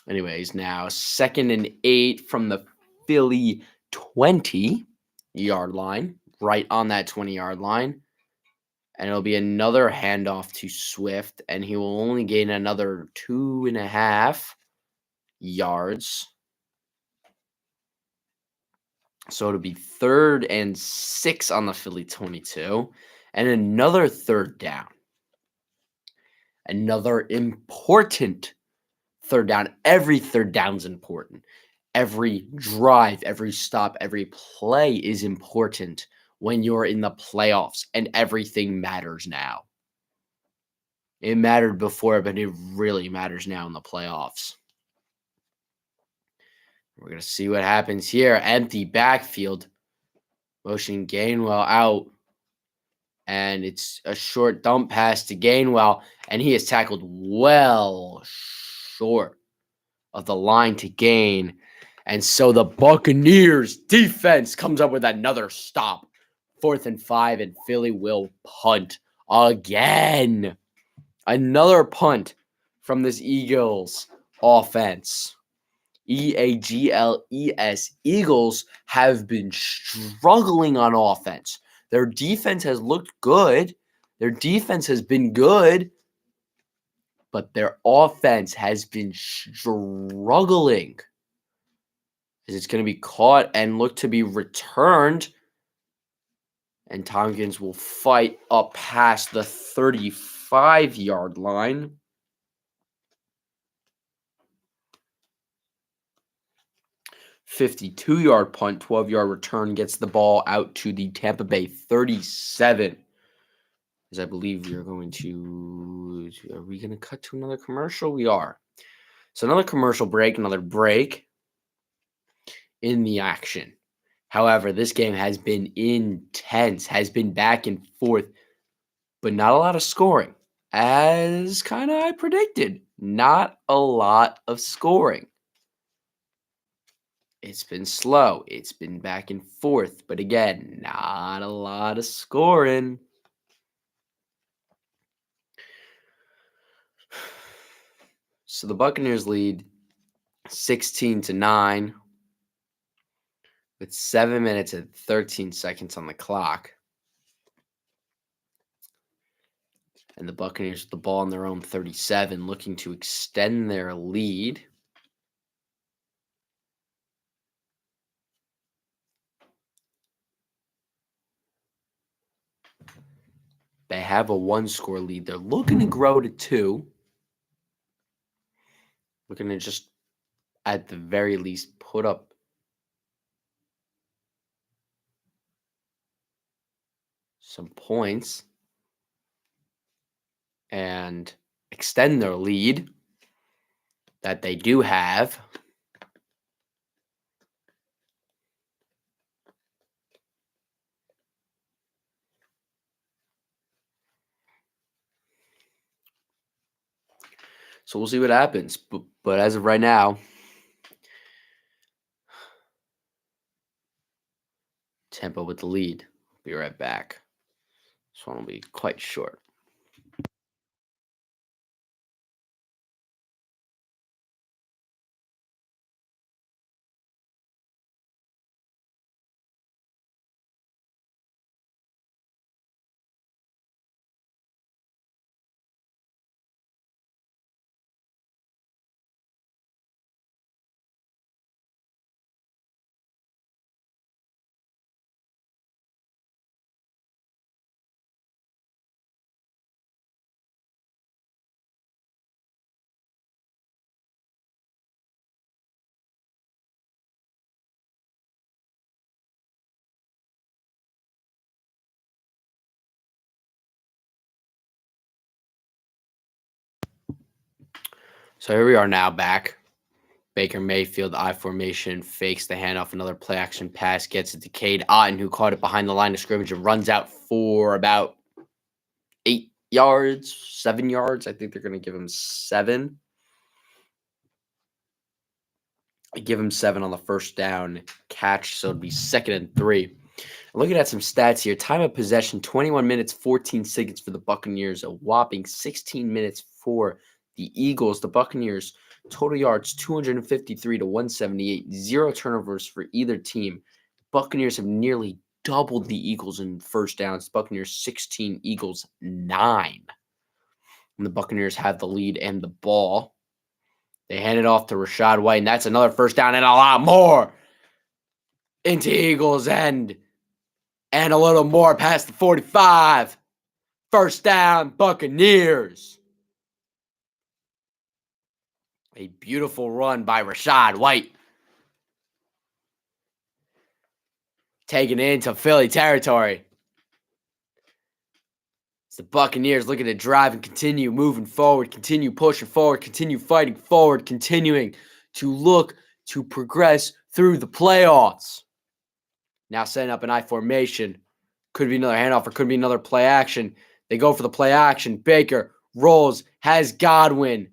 Anyways, now 2nd and 8 from the Philly 20-yard line, right on that 20-yard line. And it'll be another handoff to Swift, and he will only gain another 2.5 yards. So it'll be 3rd and 6 on the Philly 22, and another 3rd down. Another important 3rd down. Every 3rd down is important. Every drive, every stop, every play is important when you're in the playoffs, and everything matters now. It mattered before, but it really matters now in the playoffs. We're going to see what happens here. Empty backfield. Motion Gainwell out. And it's a short dump pass to Gainwell, and he is tackled well short of the line to gain. And so the Buccaneers defense comes up with another stop. 4th and 5, and Philly will punt again. Another punt from this Eagles offense. Eagles. Eagles have been struggling on offense. Their defense has looked good. Their defense has been good. But their offense has been struggling. As it's going to be caught and look to be returned. And Tompkins will fight up past the 35-yard line. $52-yard punt, 12-yard return gets the ball out to the Tampa Bay 37. As I believe we are going to cut to another commercial? We are. So another commercial break, another break in the action. However, this game has been intense, has been back and forth, but not a lot of scoring. As kind of I predicted, not a lot of scoring. It's been slow. It's been back and forth, but again, not a lot of scoring. So the Buccaneers lead 16-9 with 7 minutes and 13 seconds on the clock. And the Buccaneers with the ball on their own 37, looking to extend their lead. They have a one-score lead. They're looking to grow to 2. Looking to just, at the very least, put up some points and extend their lead that they do have. So we'll see what happens. But as of right now, Tampa with the lead. Be right back. This one will be quite short. So here we are now back. Baker Mayfield, I formation, fakes the handoff, another play action pass, gets it to Cade Otton, who caught it behind the line of scrimmage and runs out for about 8 yards, 7 yards. I think they're going to give him 7. Give him 7 on the first down catch, so it'd be 2nd and 3. Looking at some stats here, time of possession, 21 minutes, 14 seconds for the Buccaneers, a whopping 16 minutes for the Eagles. The Buccaneers, total yards, 253 to 178, 0 turnovers for either team. Buccaneers have nearly doubled the Eagles in first downs. Buccaneers 16, Eagles 9. And the Buccaneers have the lead and the ball. They hand it off to Rachaad White, and that's another first down and a lot more into Eagles end. And a little more past the 45. First down, Buccaneers. A beautiful run by Rachaad White. Taking it into Philly territory. It's the Buccaneers looking to drive and continue moving forward, continue pushing forward, continue fighting forward, continuing to look to progress through the playoffs. Now setting up an I formation. Could be another handoff or could be another play action. They go for the play action. Baker rolls, has Godwin.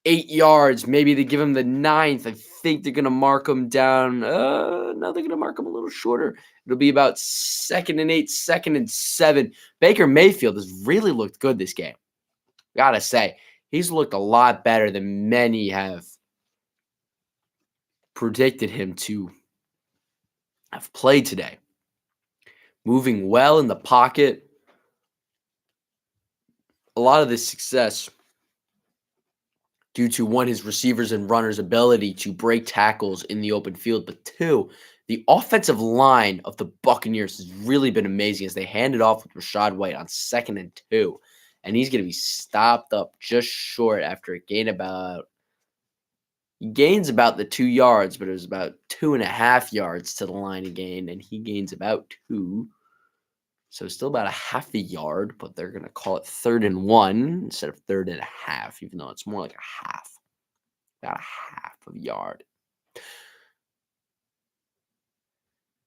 8 yards. Maybe they give him the 9th. I think they're going to mark him down. No, they're going to mark him a little shorter. It'll be about 2nd and 8, 2nd and 7. Baker Mayfield has really looked good this game. Gotta say, he's looked a lot better than many have predicted him to have played today. Moving well in the pocket. A lot of this success due to, one, his receivers and runners' ability to break tackles in the open field, but 2, the offensive line of the Buccaneers has really been amazing as they hand it off with Rachaad White on 2nd and 2, and he's going to be stopped up just short after he gains about the 2 yards, but it was about 2.5 yards to the line of gain, and he gains about 2. So still about a half a yard, but they're going to call it 3rd and 1 instead of 3rd and a half, even though it's more like a half. About a half of a yard.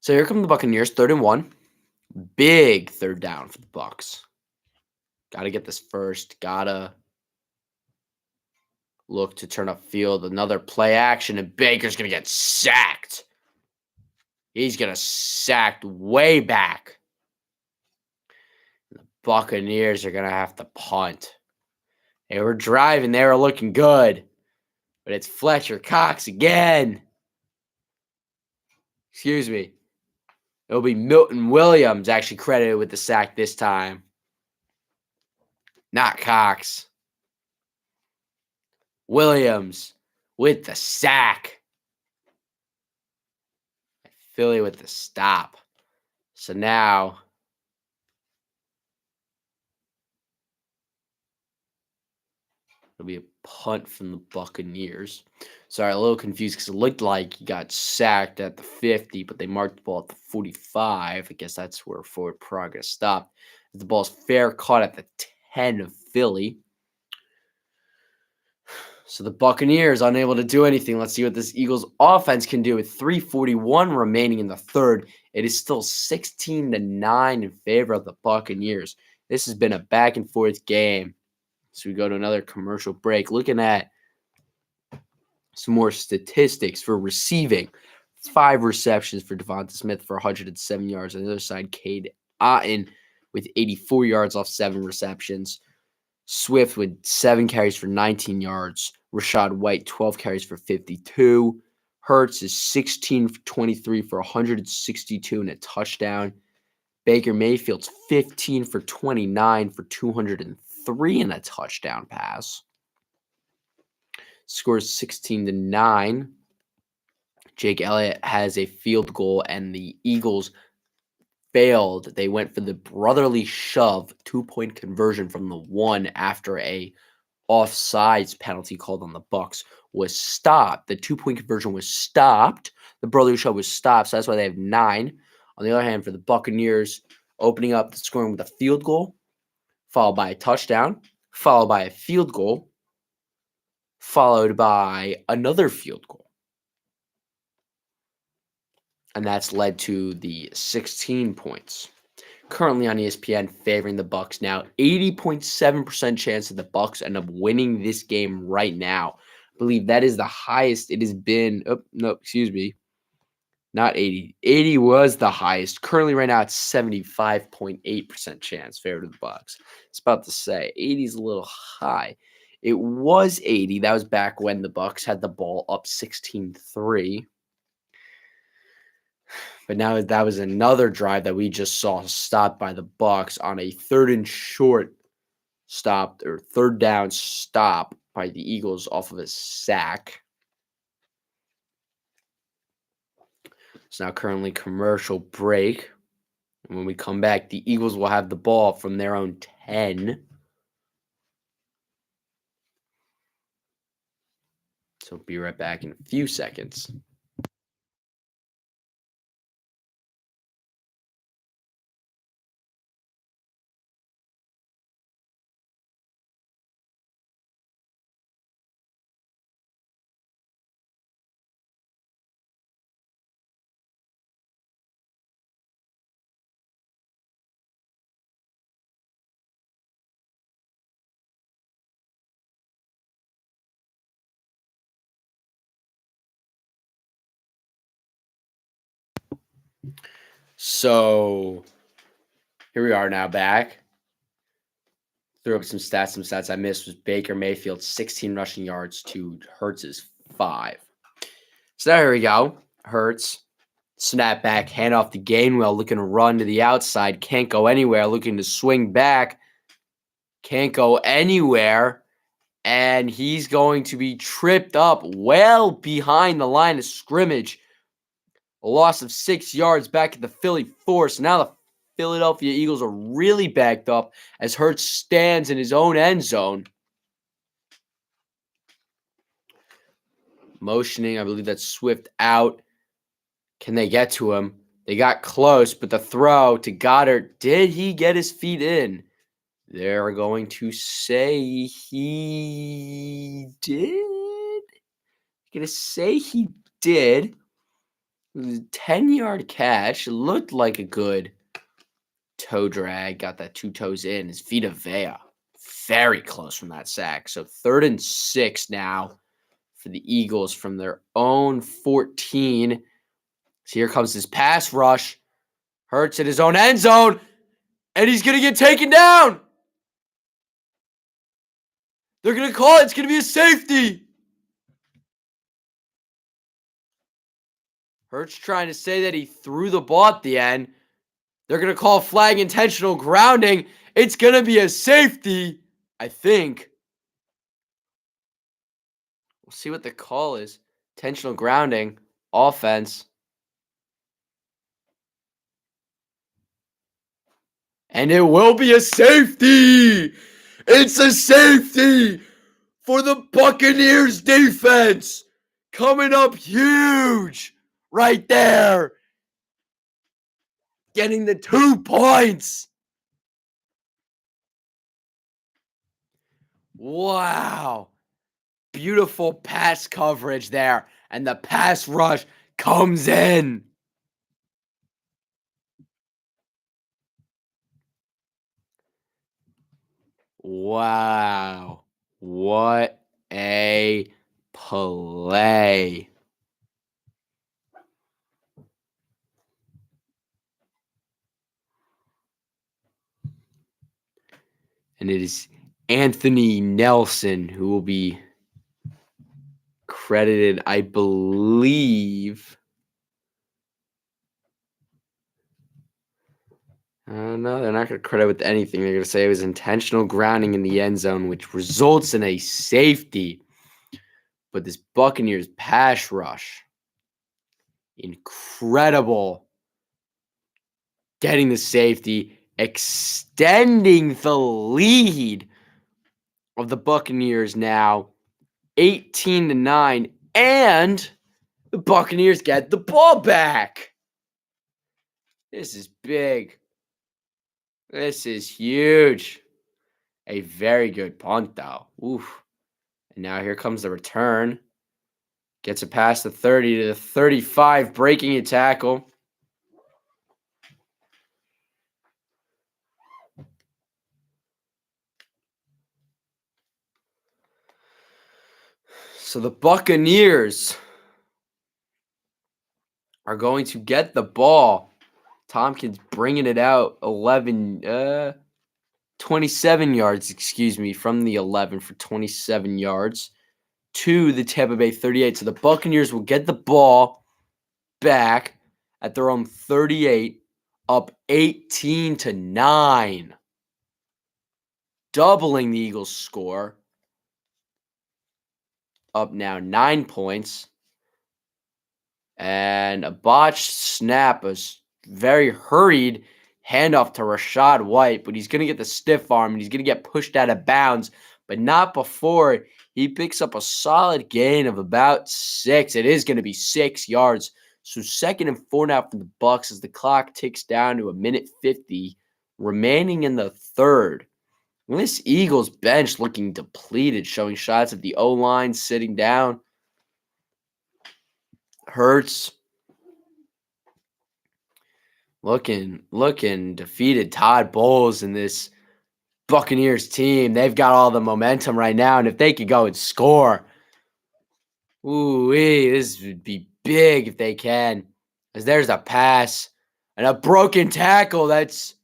So here come the Buccaneers, 3rd and 1. Big third down for the Bucs. Got to get this first. Got to look to turn upfield. Another play action, and Baker's going to get sacked. He's going to sacked way back. The Buccaneers are going to have to punt. They were driving. They were looking good. But it's Fletcher Cox again. Excuse me. It'll be Milton Williams actually credited with the sack this time. Not Cox. Williams with the sack. Philly with the stop. So now it'll be a punt from the Buccaneers. Sorry, a little confused because it looked like he got sacked at the 50, but they marked the ball at the 45. I guess that's where forward progress stopped. The ball's fair caught at the 10 of Philly. So the Buccaneers unable to do anything. Let's see what this Eagles offense can do with 3:41 remaining in the third. It is still 16-9 in favor of the Buccaneers. This has been a back and forth game. So we go to another commercial break. Looking at some more statistics for receiving. 5 receptions for Devonta Smith for 107 yards. On the other side, Cade Otton with 84 yards off 7 receptions. Swift with 7 carries for 19 yards. Rashad White, 12 carries for 52. Hurts is 16 for 23 for 162 and a touchdown. Baker Mayfield's 15 for 29 for 203 and a touchdown pass. Scores 16-9. Jake Elliott has a field goal, and the Eagles failed. They went for the brotherly shove 2-point conversion from the 1 after a offsides penalty called on the Bucs was stopped. The 2-point conversion was stopped. The brotherly shove was stopped, so that's why they have 9. On the other hand, for the Buccaneers, opening up the scoring with a field goal, followed by a touchdown, followed by a field goal, followed by another field goal. And that's led to the 16 points. Currently on ESPN favoring the Bucs now. 80.7% chance that the Bucs end up winning this game right now. I believe that is the highest it has been. Oh, no, excuse me. Not 80. 80 was the highest. Currently right now it's 75.8% chance favor to the Bucs. It's about to say 80 is a little high. It was 80. That was back when the Bucs had the ball up 16-3. But now that was another drive that we just saw stopped by the Bucs on a 3rd and short stop, or 3rd down stop by the Eagles off of a sack. It's now currently commercial break. And when we come back, the Eagles will have the ball from their own 10. So be right back in a few seconds. So here we are now back. Threw up some stats. Some stats I missed was Baker Mayfield, 16 rushing yards to Hurts's 5. So there we go. Hurts. Snap back, hand off to Gainwell, looking to run to the outside. Can't go anywhere. Looking to swing back. Can't go anywhere. And he's going to be tripped up well behind the line of scrimmage. A loss of 6 yards back at the Philly 4. So now the Philadelphia Eagles are really backed up as Hurts stands in his own end zone. Motioning, I believe that's Swift out. Can they get to him? They got close, but the throw to Goddard, did he get his feet in? They're going to say he did. Gonna say he did. It was a 10-yard catch. It looked like a good toe drag. Got that two toes in. His Vita Vea. Very close from that sack. So 3rd and 6 now for the Eagles from their own 14. So here comes his pass rush. Hurts in his own end zone. And he's going to get taken down. They're going to call it. It's going to be a safety. Hurts trying to say that he threw the ball at the end. They're going to call flag intentional grounding. It's going to be a safety, I think. We'll see what the call is. Intentional grounding, offense. And it will be a safety. It's a safety for the Buccaneers defense. Coming up huge right there. Getting the 2 points. Wow. Beautiful pass coverage there. And the pass rush comes in. Wow. What a play. And it is Anthony Nelson who will be credited, I believe. No, they're not going to credit with anything. They're going to say it was intentional grounding in the end zone, which results in a safety. But this Buccaneers pass rush, incredible. Getting the safety, extending the lead of the Buccaneers now 18-9, and the Buccaneers get the ball back. This is big. This is huge. A very good punt, though. Oof. And now here comes the return. Gets it past the 30 to the 35, breaking a tackle. So the Buccaneers are going to get the ball. Tompkins bringing it out 27 yards, from the 11 for 27 yards to the Tampa Bay 38. So the Buccaneers will get the ball back at their own 38, up 18-9, doubling the Eagles' score, up now 9 points. And a botched snap, a very hurried handoff to Rachaad White, but he's going to get the stiff arm and he's going to get pushed out of bounds, but not before he picks up a solid gain of about 6. It is going to be 6 yards. So 2nd and 4 now from the Bucks as the clock ticks down to 1:50 remaining in the third. And this Eagles bench looking depleted, showing shots of the O-line sitting down. Hurts looking defeated. Todd Bowles and this Buccaneers team, they've got all the momentum right now, and if they could go and score, this would be big if they can. As there's a pass and a broken tackle. That's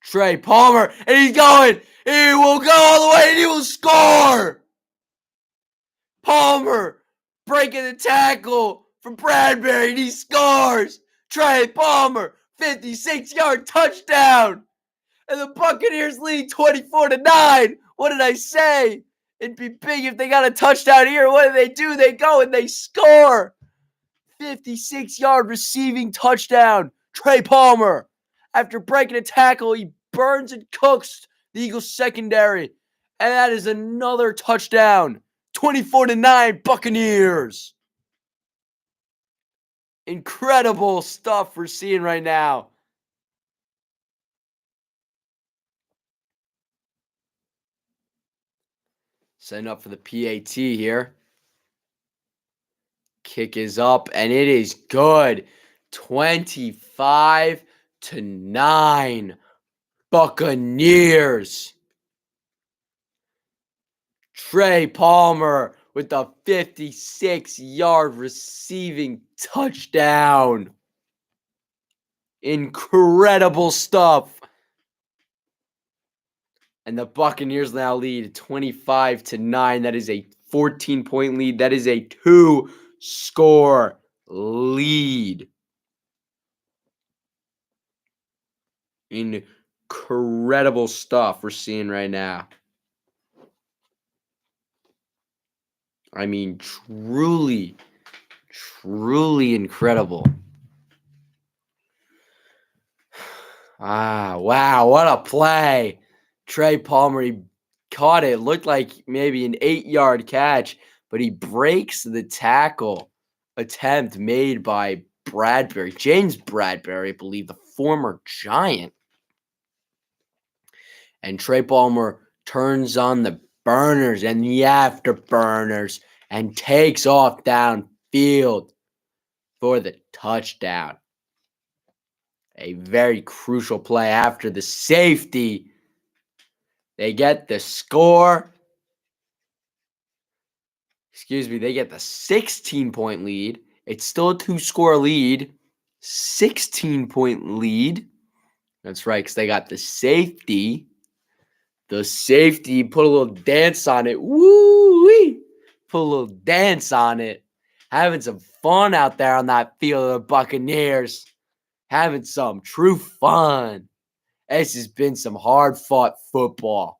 Trey Palmer, and he's going. He will go all the way, and he will score. Palmer breaking the tackle from Bradbury, and he scores. Trey Palmer, 56-yard touchdown. And the Buccaneers lead 24-9. What did I say? It'd be big if they got a touchdown here. What do? They go and they score. 56-yard receiving touchdown. Trey Palmer. After breaking a tackle, he burns and cooks the Eagles secondary. And that is another touchdown. 24-9 Buccaneers. Incredible stuff we're seeing right now. Setting up for the PAT here. Kick is up, and it is good. 25-9. Buccaneers. Trey Palmer with the 56-yard receiving touchdown. Incredible stuff. And the Buccaneers now lead 25-9. That is a 14-point lead. That is a 2-score lead. Incredible stuff we're seeing right now. I mean, truly, truly incredible. Wow, what a play. Trey Palmer, he caught it. Looked like maybe an 8-yard catch, but he breaks the tackle attempt made by Bradbury. James Bradbury, I believe, the former Giant. And Trey Palmer turns on the burners and the afterburners and takes off downfield for the touchdown. A very crucial play after the safety. They get the score. They get the 16-point lead. It's still a 2-score lead. 16-point lead. That's right, because they got the safety. The safety put a little dance on it. Woo-wee! Put a little dance on it. Having some fun out there on that field of the Buccaneers. Having some true fun. This has been some hard-fought football.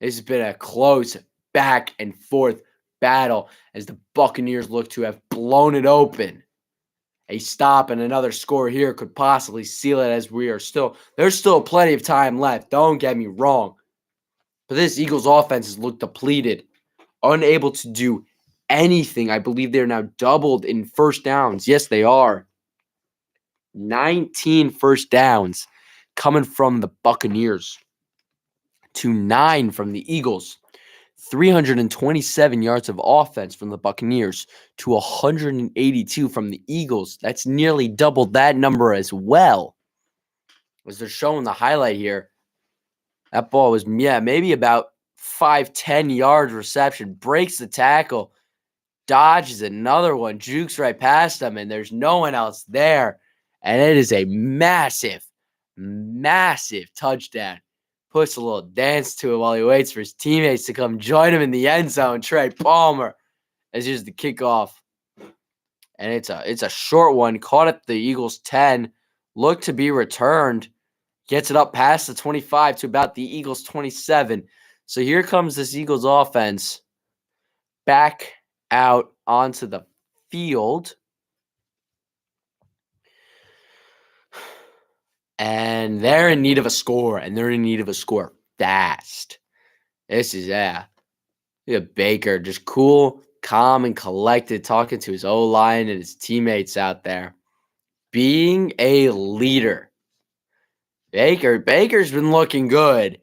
This has been a close back and forth battle as the Buccaneers look to have blown it open. A stop and another score here could possibly seal it, as there's still plenty of time left. Don't get me wrong. But this Eagles offense has looked depleted, unable to do anything. I believe they're now doubled in first downs. Yes, they are. 19 first downs coming from the Buccaneers to 9 from the Eagles. 327 yards of offense from the Buccaneers to 182 from the Eagles. That's nearly double that number as well. As they're showing the highlight here, that ball was, maybe about 5-10 yards reception. Breaks the tackle. Dodges another one. Jukes right past them, and there's no one else there. And it is a massive, massive touchdown. Puts a little dance to it while he waits for his teammates to come join him in the end zone. Trey Palmer, as here's the kickoff. And it's a short one. Caught at the Eagles 10. Looked to be returned. Gets it up past the 25 to about the Eagles 27. So here comes this Eagles offense back out onto the field. And they're in need of a score, and they're in need of a score fast. This is, Baker, just cool, calm, and collected, talking to his O-line and his teammates out there. Being a leader. Baker's been looking good.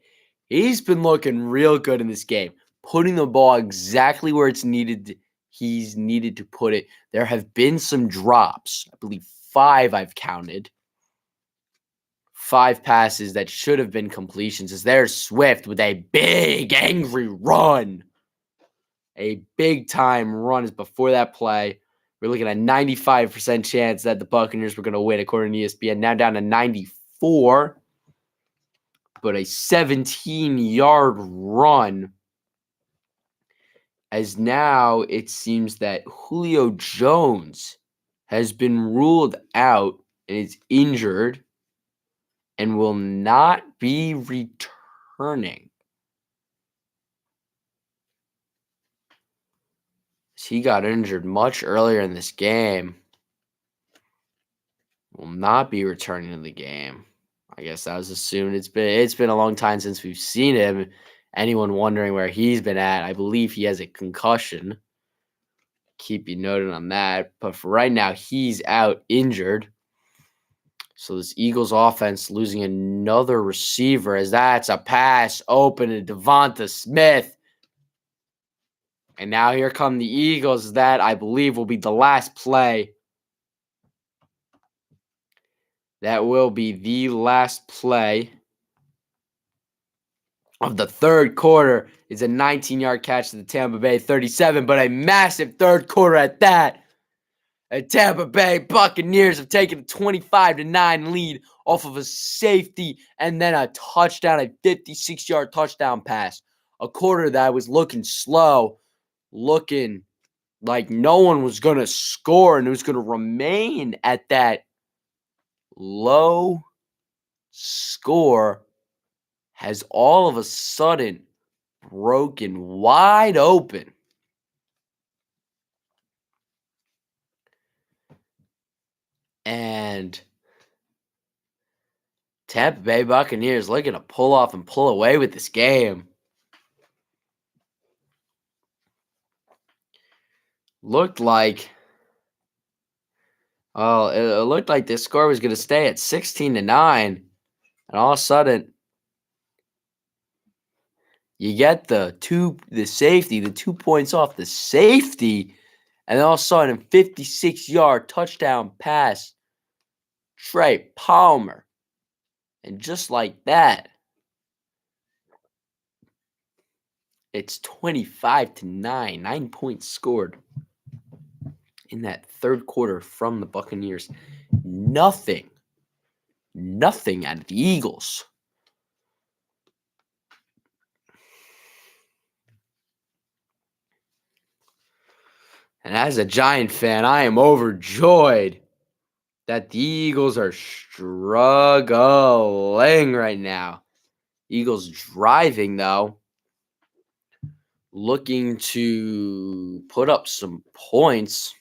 He's been looking real good in this game, putting the ball exactly where it's needed. He's needed to put it. There have been some drops. I believe 5 I've counted. 5 passes that should have been completions, as there's Swift with a big, angry run. A big-time run is before that play. We're looking at a 95% chance that the Buccaneers were going to win, according to ESPN. Now down to 94. But a 17-yard run, as now it seems that Julio Jones has been ruled out and is injured and will not be returning. He got injured much earlier in this game. Will not be returning to the game. I guess that was assumed. It's been a long time since we've seen him. Anyone wondering where he's been at, I believe he has a concussion. Keep you noted on that. But for right now, he's out injured. So this Eagles offense losing another receiver, as that's a pass open to Devonta Smith. And now here come the Eagles. That, I believe, will be the last play. That will be the last play of the third quarter. Is a 19-yard catch to the Tampa Bay 37, but a massive third quarter at that. The Tampa Bay Buccaneers have taken a 25-9 lead off of a safety and then a touchdown, a 56-yard touchdown pass. A quarter that was looking slow, looking like no one was going to score, and it was going to remain at that low score, has all of a sudden broken wide open. And Tampa Bay Buccaneers looking to pull off and pull away with this game. Looked like, it looked like this score was going to stay at 16-9. And all of a sudden, you get the 2 points off the safety. And then all of a sudden, 56-yard touchdown pass, Trey Palmer. And just like that, it's 25-9. 9 points scored in that third quarter from the Buccaneers. Nothing out of the Eagles. And as a Giant fan, I am overjoyed that the Eagles are struggling right now. Eagles driving, though, looking to put up some points.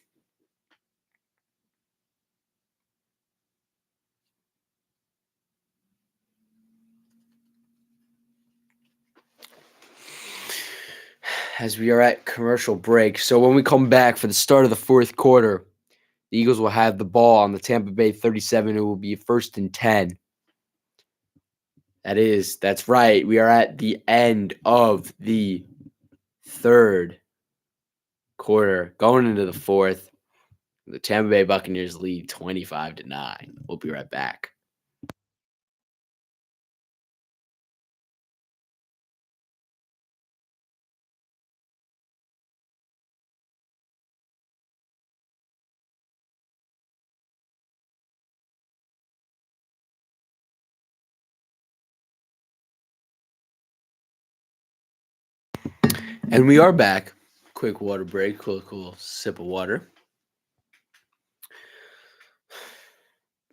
As we are at commercial break. So when we come back for the start of the fourth quarter, the Eagles will have the ball on the Tampa Bay 37. It will be 1st and 10. That's right. We are at the end of the third quarter, going into the fourth. The Tampa Bay Buccaneers lead 25-9. We'll be right back. And we are back. Quick water break. Cool sip of water.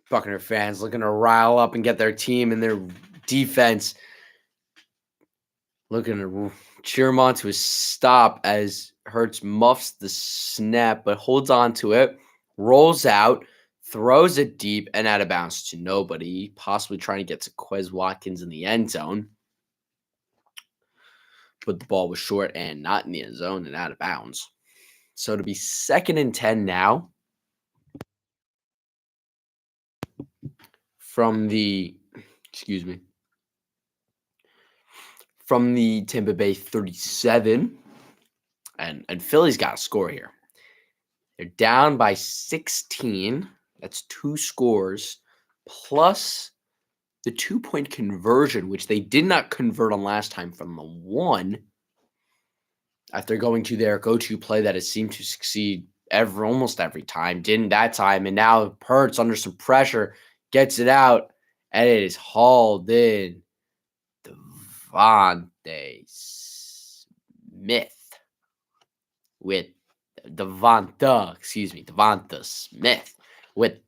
Buccaneer fans looking to rile up and get their team and their defense looking to cheer him on to a stop as Hurts muffs the snap but holds on to it, rolls out, throws it deep and out of bounds to nobody, possibly trying to get to Quez Watkins in the end zone. But the ball was short and not in the end zone and out of bounds. So to be 2nd and 10 now from the Tampa Bay 37. And Philly's got a score here. They're down by 16. That's 2 scores plus the 2-point conversion, which they did not convert on last time from the 1 after going to their go-to play that has seemed to succeed almost every time. Didn't that time. And now Hurts under some pressure gets it out, and it is hauled in. Devonta Smith with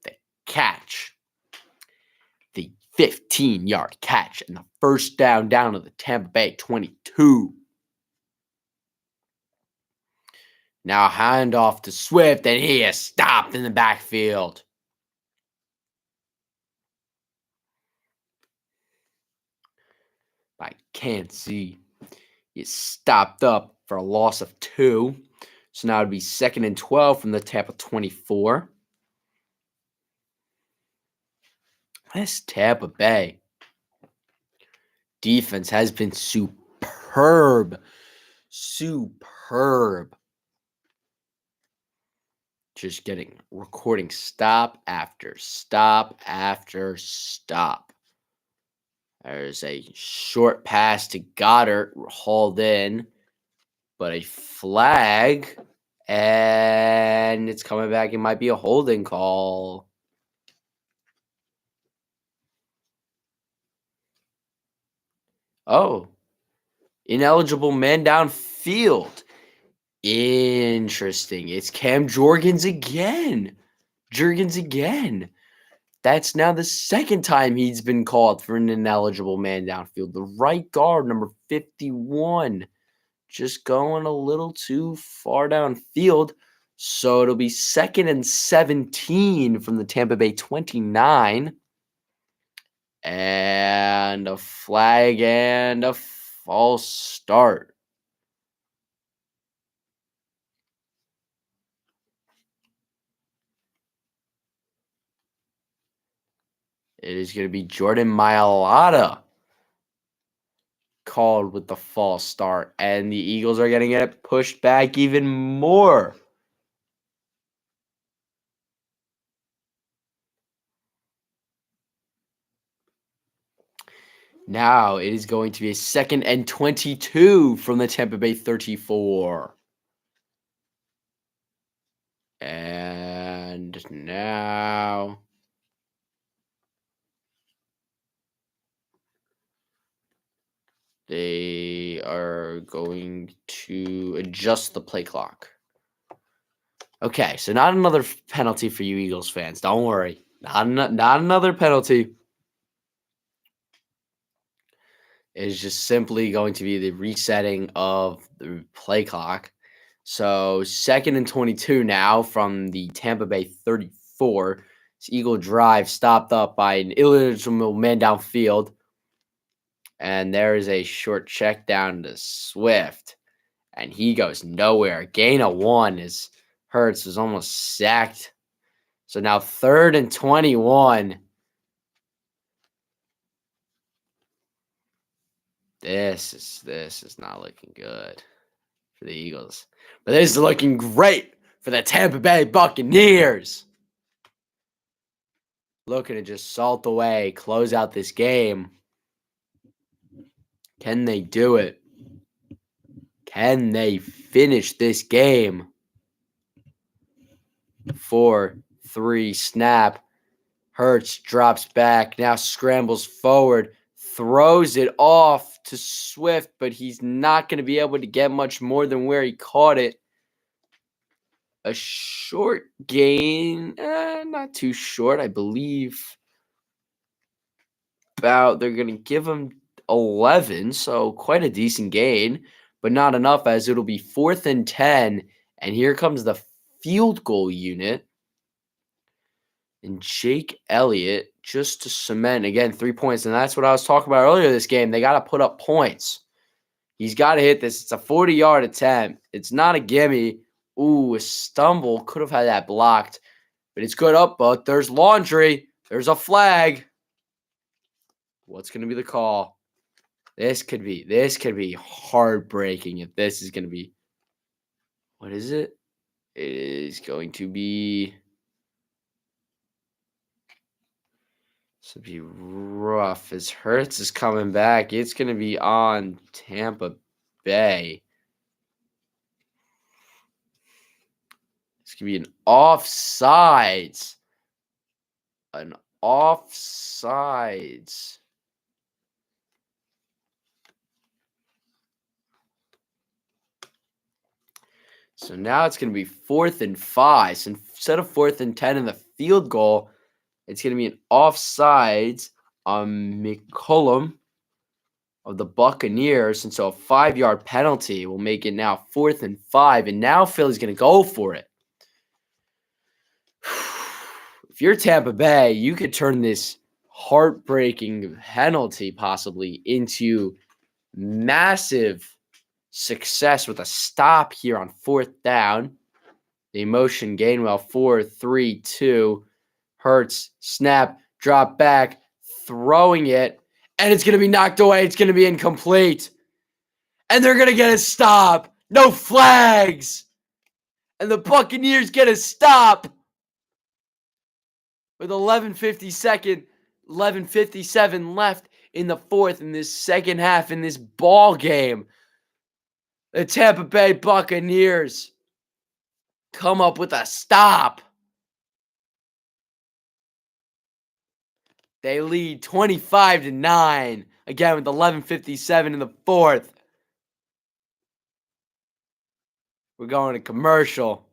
the catch. The 15-yard catch and the first down to the Tampa Bay 22. Now handoff to Swift, and he is stopped in the backfield. I can't see. He's stopped up for a loss of 2. So now it would be 2nd and 12 from the Tampa 24. This Tampa Bay defense has been superb Superb. Just recording stop after stop after stop. There's a short pass to Goddard, hauled in, but a flag, and it's coming back. It might be a holding call. Oh, ineligible man downfield. Interesting. It's Cam Jorgens again. That's now the second time he's been called for an ineligible man downfield. The right guard, number 51, just going a little too far downfield. So it'll be 2nd and 17 from the Tampa Bay 29. And a flag and a false start. It is going to be Jordan Mailata called with the false start. And the Eagles are going to get it pushed back even more. Now it is going to be a 2nd and 22 from the Tampa Bay 34. And now they are going to adjust the play clock. Okay, so not another penalty for you Eagles fans. Don't worry. Not another penalty. It's just simply going to be the resetting of the play clock. So 2nd and 22 now from the Tampa Bay 34. This Eagle drive stopped up by an illegible man downfield. And there is a short check down to Swift. And he goes nowhere. Gain of 1 is Hurts was almost sacked. So now 3rd and 21. This is not looking good for the Eagles. But this is looking great for the Tampa Bay Buccaneers. Looking to just salt away, close out this game. Can they do it? Can they finish this game? 4-3 snap. Hurts drops back, now scrambles forward, throws it off to Swift, but he's not going to be able to get much more than where he caught it. A short gain, not too short, I believe. They're going to give him 11, so quite a decent gain, but not enough as it'll be 4th and 10, and here comes the field goal unit. And Jake Elliott just to cement, again, 3 points, and that's what I was talking about earlier this game. They got to put up points. He's got to hit this. It's a 40-yard attempt. It's not a gimme. Ooh, a stumble. Could have had that blocked. But it's good up, but there's laundry. There's a flag. What's going to be the call? This could be heartbreaking if this is going to be. What is it? It is going to be. This would be rough as Hurts is coming back. It's going to be on Tampa Bay. It's going to be an offsides. An offsides. So now it's going to be 4th and 5. So instead of 4th and 10 in the field goal, it's going to be an offsides on McCollum of the Buccaneers. And so a 5-yard penalty will make it now 4th and 5. And now Philly's going to go for it. If you're Tampa Bay, you could turn this heartbreaking penalty possibly into massive success with a stop here on 4th down. The motion Gainwell 4-3-2. Hurts, snap, drop back, throwing it, and it's going to be knocked away. It's going to be incomplete. And they're going to get a stop. No flags. And the Buccaneers get a stop with 11:57 left in the fourth in this second half in this ball game. The Tampa Bay Buccaneers come up with a stop. They lead 25-9. Again with 11:57 in the fourth. We're going to commercial.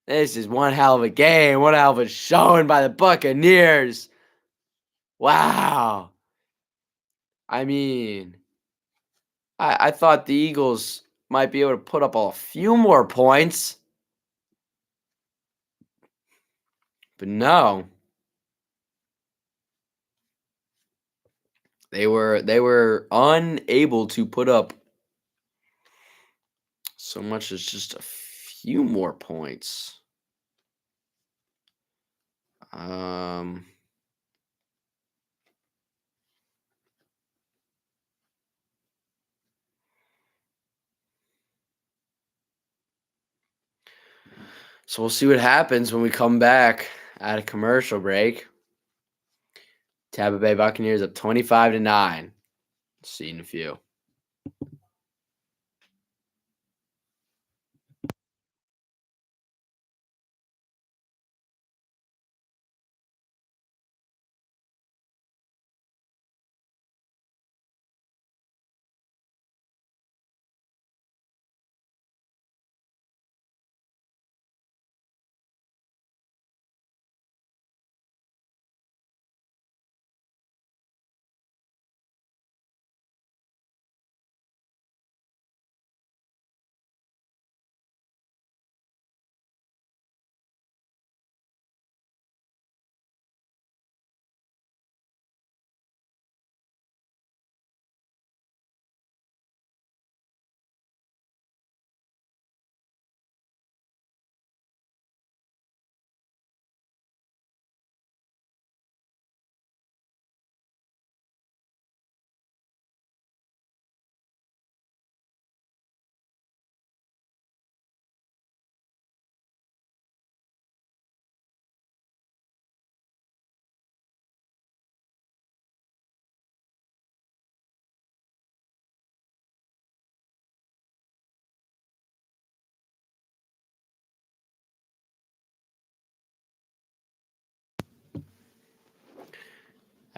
This is one hell of a game. One hell of a showing by the Buccaneers. Wow. I mean, I thought the Eagles might be able to put up a few more points. But no. They were unable to put up so much as just a few more points. So we'll see what happens when we come back at a commercial break. Tampa Bay Buccaneers up 25-9. See you in a few.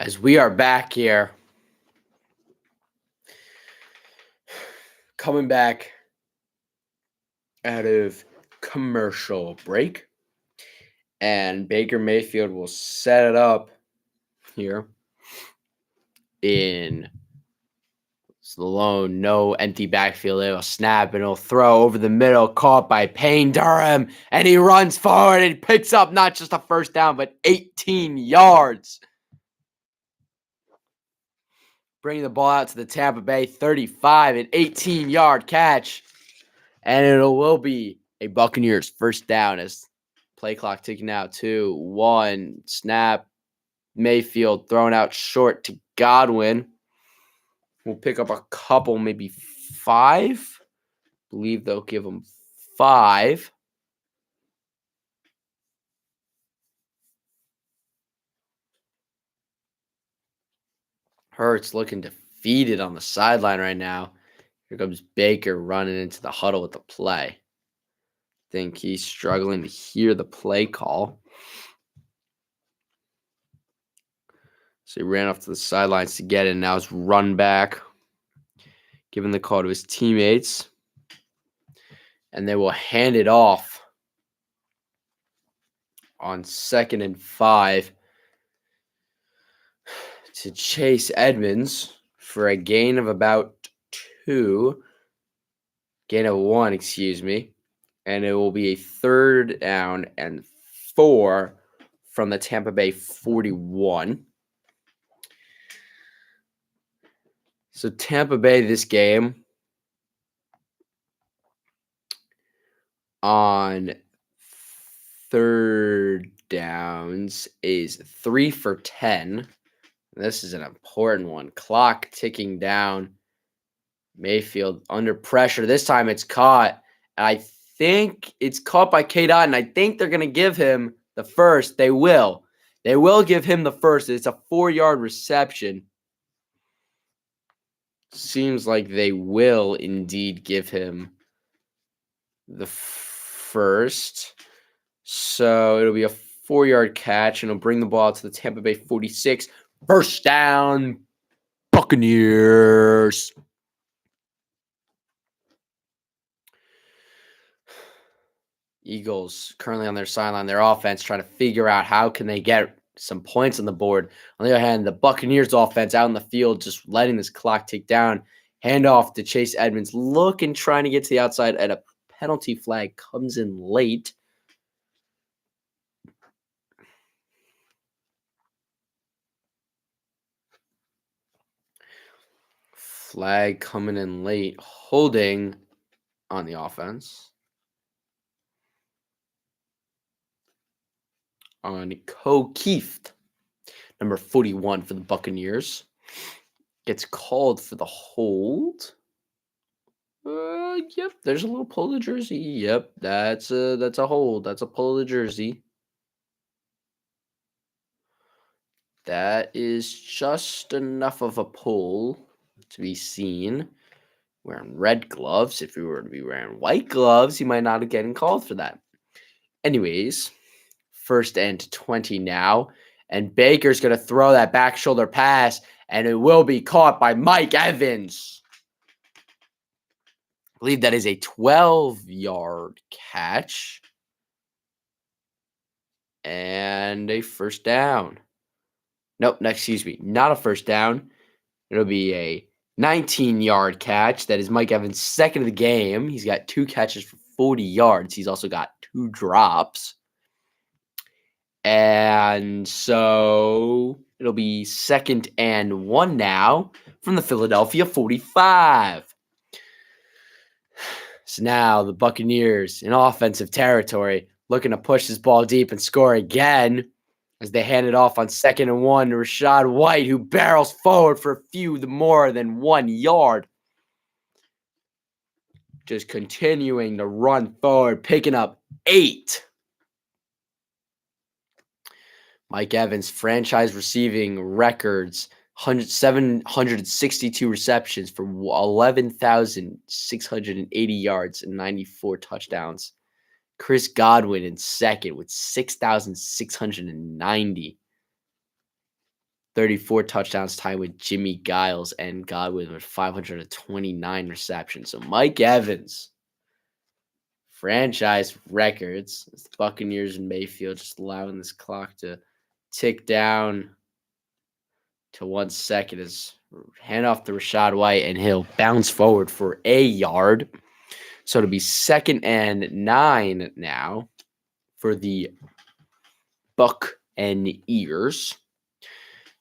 As we are back here, coming back out of commercial break, and Baker Mayfield will set it up here in the lone, no empty backfield. It'll snap and it'll throw over the middle, caught by Payne Durham, and he runs forward and picks up not just a first down, but 18 yards. Bringing the ball out to the Tampa Bay 35, an 18-yard catch. And it will be a Buccaneers first down as play clock ticking out. 2, 1, snap. Mayfield thrown out short to Godwin. We'll pick up a couple, maybe 5. Believe they'll give him 5. Hurts looking defeated on the sideline right now. Here comes Baker running into the huddle with the play. Think he's struggling to hear the play call. So he ran off to the sidelines to get it. Now it's run back, giving the call to his teammates. And they will hand it off on 2nd and 5 to Chase Edmonds for a gain of about 2. Gain of 1, excuse me. And it will be a 3rd down and 4 from the Tampa Bay 41. So Tampa Bay this game on 3rd downs is 3 for 10. This is an important one. Clock ticking down Mayfield under pressure. This time it's caught. I think it's caught by K-Dot, and I think they're going to give him the first. They will. They will give him the first. It's a 4-yard reception. Seems like they will indeed give him the first. So it'll be a 4-yard catch, and it'll bring the ball to the Tampa Bay 46. First down, Buccaneers. Eagles currently on their sideline, their offense trying to figure out how can they get some points on the board. On the other hand, the Buccaneers offense out in the field just letting this clock tick down. Handoff to Chase Edmonds, looking, trying to get to the outside, and a penalty flag comes in late. Flag coming in late, holding on the offense. On Keith, number 41 for the Buccaneers. Gets called for the hold. Yep, there's a little pull of the jersey. Yep, that's a hold. That's a pull of the jersey. That is just enough of a pull to be seen. Wearing red gloves. If you were to be wearing white gloves, you might not have gotten called for that. Anyways, first and 20 now. And Baker's going to throw that back shoulder pass, and it will be caught by Mike Evans. I believe that is a 12-yard catch. And a first down. Nope, excuse me. Not a first down. It'll be a 19-yard catch. That is Mike Evans' second of the game. He's got 2 catches for 40 yards. He's also got 2 drops. And so it'll be 2nd and 1 now from the Philadelphia 45. So now the Buccaneers in offensive territory looking to push this ball deep and score again as they hand it off on 2nd and 1 to Rachaad White, who barrels forward for a few more than 1 yard. Just continuing to run forward, picking up 8. Mike Evans, franchise receiving records, 762 receptions for 11,680 yards and 94 touchdowns. Chris Godwin in second with 6,690. 34 touchdowns tied with Jimmy Giles, and Godwin with 529 receptions. So Mike Evans, franchise records. The Buccaneers and Mayfield just allowing this clock to tick down to 1 second as hand off to Rachaad White, and he'll bounce forward for a yard. So it'll be 2nd and 9 now for the Buccaneers.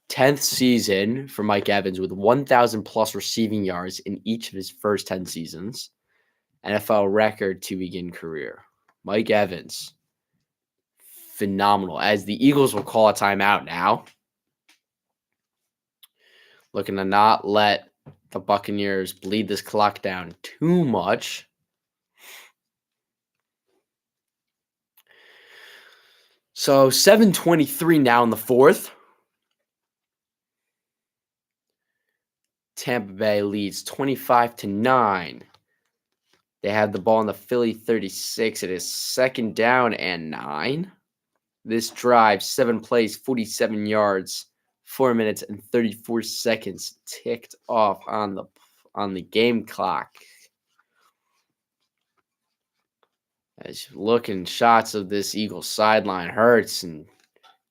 10th season for Mike Evans with 1,000 plus receiving yards in each of his first 10 seasons. NFL record to begin career. Mike Evans, phenomenal. As the Eagles will call a timeout now. Looking to not let the Buccaneers bleed this clock down too much. So 7:23 now in the 4th. Tampa Bay leads 25-9. They have the ball in the Philly 36. It is 2nd down and 9. This drive, 7 plays, 47 yards, 4 minutes and 34 seconds ticked off on the game clock. As you look in shots of this Eagles sideline, Hurts and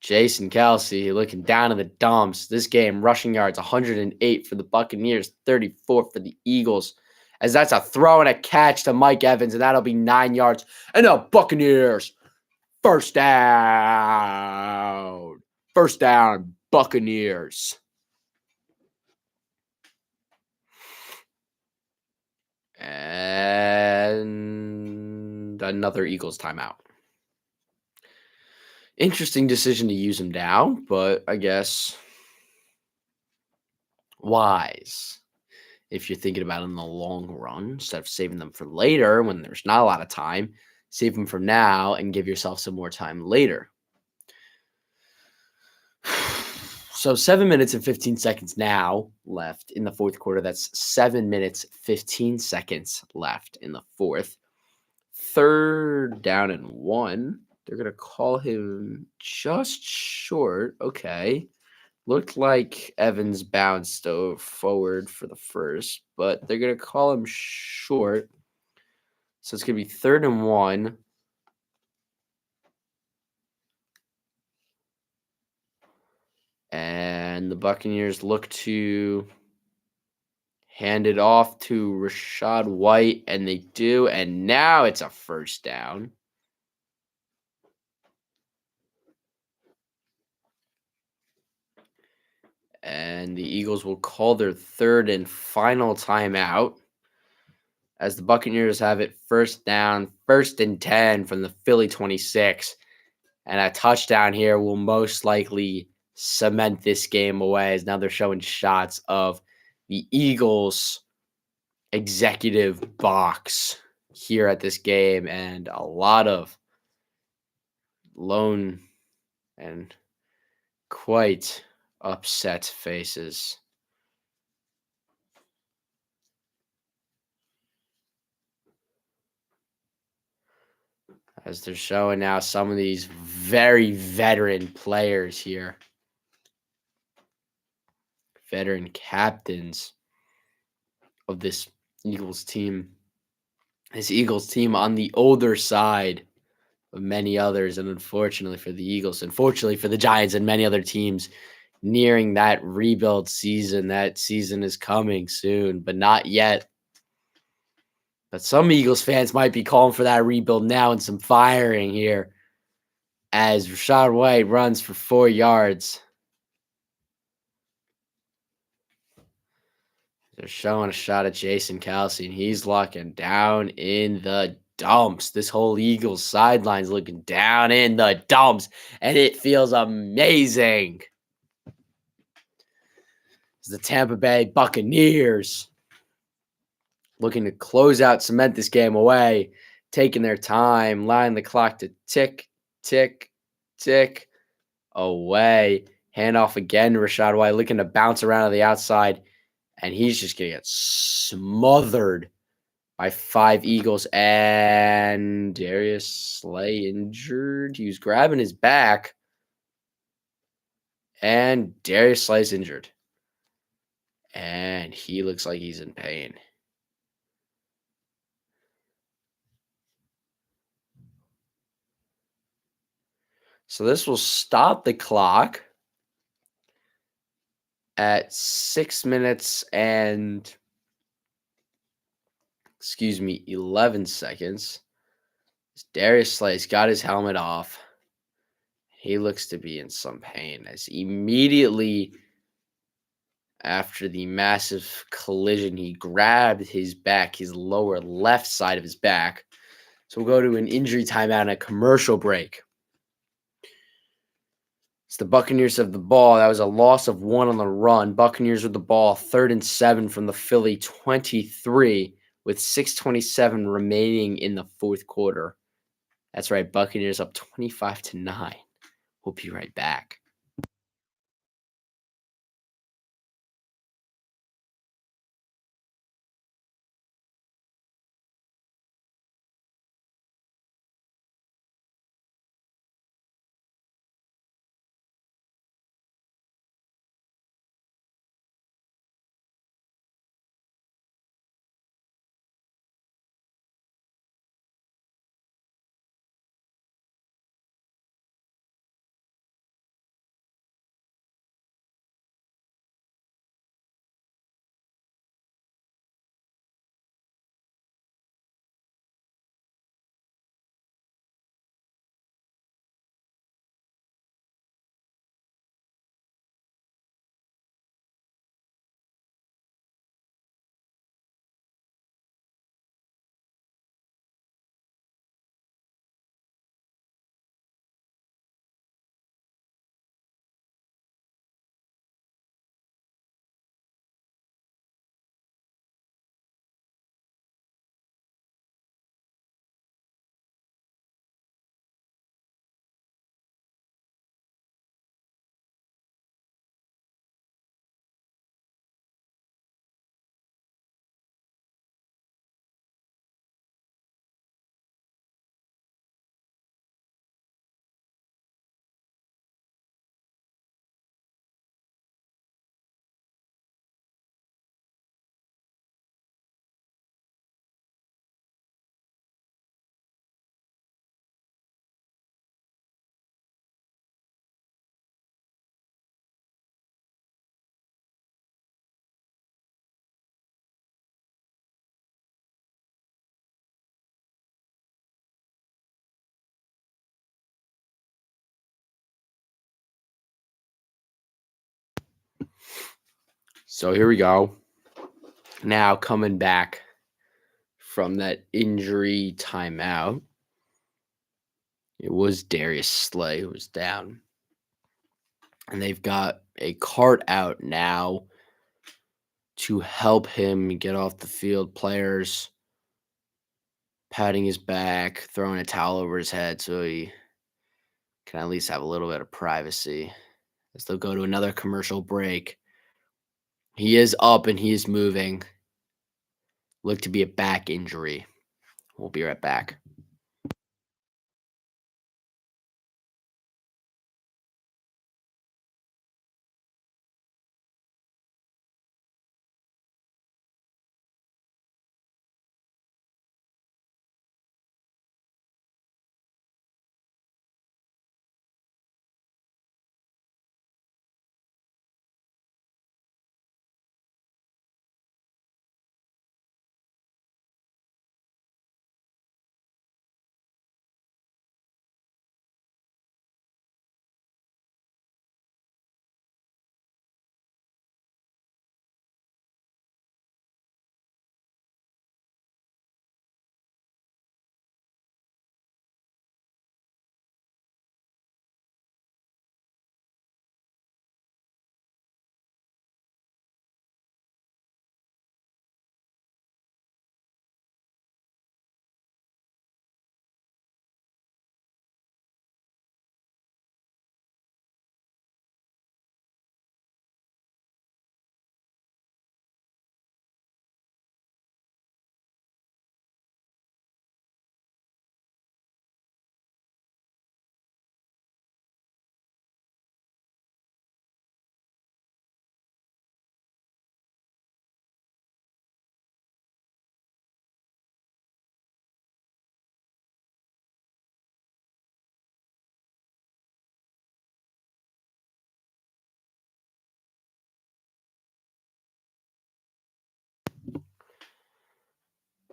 Jason Kelce looking down in the dumps. This game, rushing yards, 108 for the Buccaneers, 34 for the Eagles. As that's a throw and a catch to Mike Evans, and that'll be 9 yards. And the Buccaneers, first down. First down, Buccaneers. And another Eagles timeout. Interesting decision to use him now, but I guess wise. if you're thinking about it in the long run, instead of saving them for later when there's not a lot of time. Save them for now and give yourself some more time later. So 7 minutes and 15 seconds now left in the fourth quarter. That's 7 minutes, 15 seconds left in the fourth. Third down and 1. They're going to call him just short. Okay. Looked like Evans bounced forward for the first, but they're going to call him short. So it's going to be 3rd and 1. And the Buccaneers look to hand it off to Rachaad White, and they do. And now it's a first down. And the Eagles will call their third and final timeout as the Buccaneers have it first down, 1st and 10 from the Philly 26. And a touchdown here will most likely cement this game away, as now they're showing shots of the Eagles executive box here at this game, and a lot of lone and quite upset faces. As they're showing now some of these very veteran players here. Veteran captains of this Eagles team. This Eagles team on the older side of many others, and unfortunately for the Eagles, unfortunately for the Giants and many other teams, nearing that rebuild season. That season is coming soon, but not yet. But some Eagles fans might be calling for that rebuild now and some firing here as Rachaad White runs for 4 yards. They're showing a shot at Jason Kelce, and he's looking down in the dumps. This whole Eagles sideline's looking down in the dumps, and it feels amazing. It's the Tampa Bay Buccaneers looking to close out, cement this game away, taking their time, allowing the clock to tick, tick, tick away. Handoff again to Rachaad White, looking to bounce around on the outside, and he's just going to get smothered by 5 Eagles. And Darius Slay injured. He was grabbing his back, and Darius Slay's injured. And he looks like he's in pain. So this will stop the clock at 6 minutes and 11 seconds. Darius Slay's got his helmet off. He looks to be in some pain as immediately after the massive collision, he grabbed his back, his lower left side of his back. So we'll go to an injury timeout and a commercial break. It's the Buccaneers have the ball. That was a loss of 1 on the run. Buccaneers with the ball, 3rd and 7 from the Philly 23 with 6:27 remaining in the fourth quarter. That's right, Buccaneers up 25-9. We'll be right back. So here we go. Now coming back from that injury timeout, it was Darius Slay who was down. And they've got a cart out now to help him get off the field. Players patting his back, throwing a towel over his head so he can at least have a little bit of privacy as they'll go to another commercial break. He is up and he is moving. Looked to be a back injury. We'll be right back.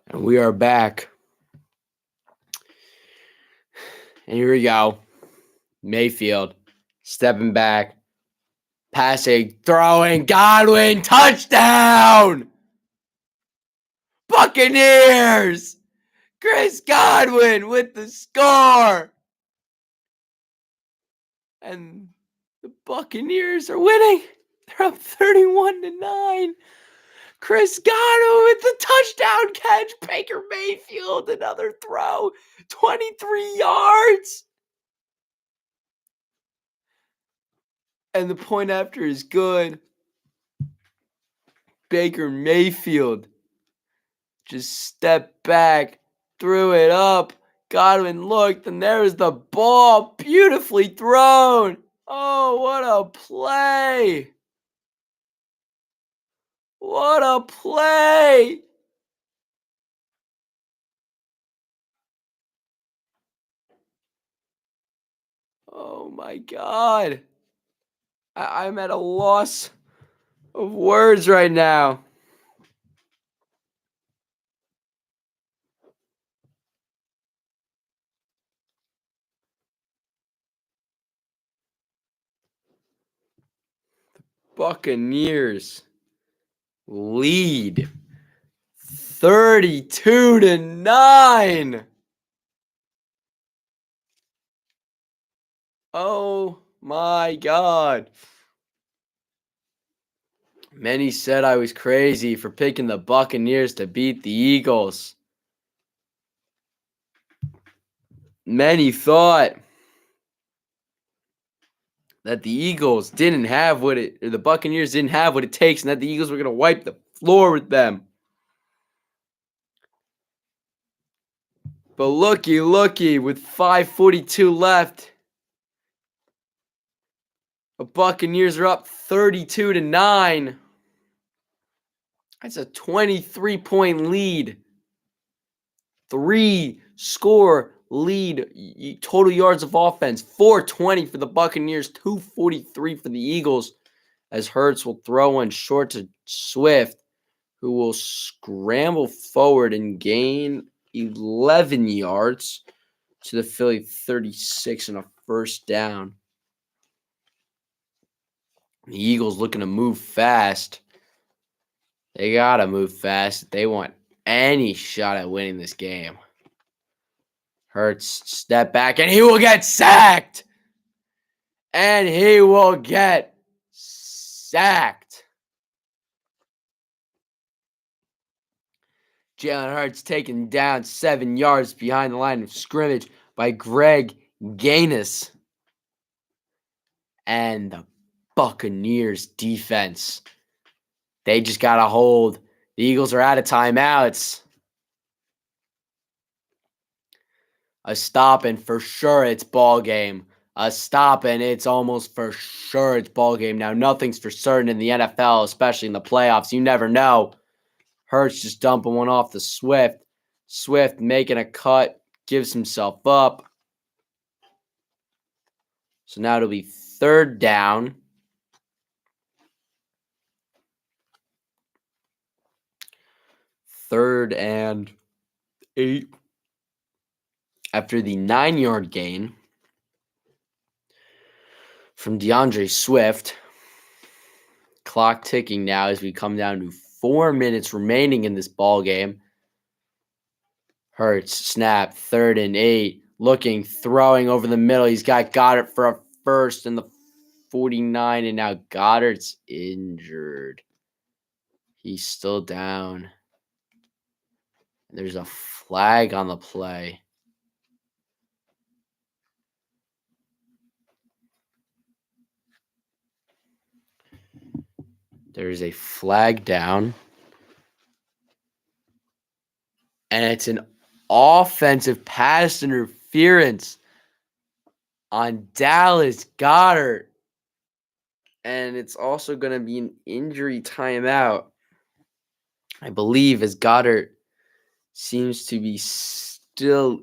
And we are back. And here we go. Mayfield stepping back, passing, throwing, Godwin, touchdown! Buccaneers! Chris Godwin with the score! And the Buccaneers are winning. They're up 31-9. Chris Godwin with the touchdown catch. Baker Mayfield, another throw. 23 yards. And the point after is good. Baker Mayfield just stepped back, threw it up. Godwin looked, and there was the ball, beautifully thrown. Oh, what a play! What a play! Oh my God. I'm at a loss of words right now. Buccaneers lead 32-9. Oh my God. Many said I was crazy for picking the Buccaneers to beat the Eagles. Many thought that the Eagles didn't have what it, or the Buccaneers didn't have what it takes, and that the Eagles were going to wipe the floor with them. But looky, with 5:42 left, the Buccaneers are up 32-9. That's a 23-point lead. 3-score lead. Total yards of offense, 420 for the Buccaneers, 243 for the Eagles, as Hurts will throw one short to Swift, who will scramble forward and gain 11 yards to the Philly 36 and a first down. The Eagles looking to move fast. They got to move fast if they want any shot at winning this game. Hurts, step back, and he will get sacked. And he will get sacked. Jalen Hurts taken down 7 yards behind the line of scrimmage by Greg Gaines. And the Buccaneers defense, they just got to hold. The Eagles are out of timeouts. A stop, and for sure it's ball game. A stop, and it's almost for sure it's ball game. Now, nothing's for certain in the NFL, especially in the playoffs. You never know. Hurts just dumping one off the Swift. Swift making a cut, gives himself up. So now it'll be third down. Third and 8. After the 9-yard gain from DeAndre Swift. Clock ticking now as we come down to 4 minutes remaining in this ball game. Hurts, snap, 3rd and 8. Looking, throwing over the middle. He's got Goddard for a first in the 49, and now Goddard's injured. He's still down. There's a flag on the play. There's a flag down. And it's an offensive pass interference on Dallas Goedert. And it's also going to be an injury timeout, I believe, as Goddard seems to be still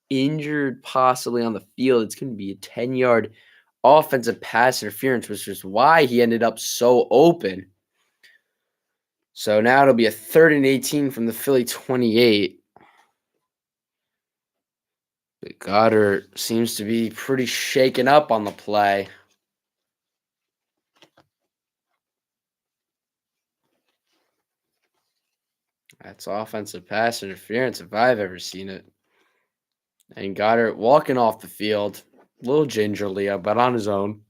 injured, possibly on the field. It's going to be a 10-yard offensive pass interference, which is why he ended up so open. So now it'll be a 3rd and 18 from the Philly 28. But Goddard seems to be pretty shaken up on the play. That's offensive pass interference if I've ever seen it. And Goddard walking off the field, a little gingerly, but on his own.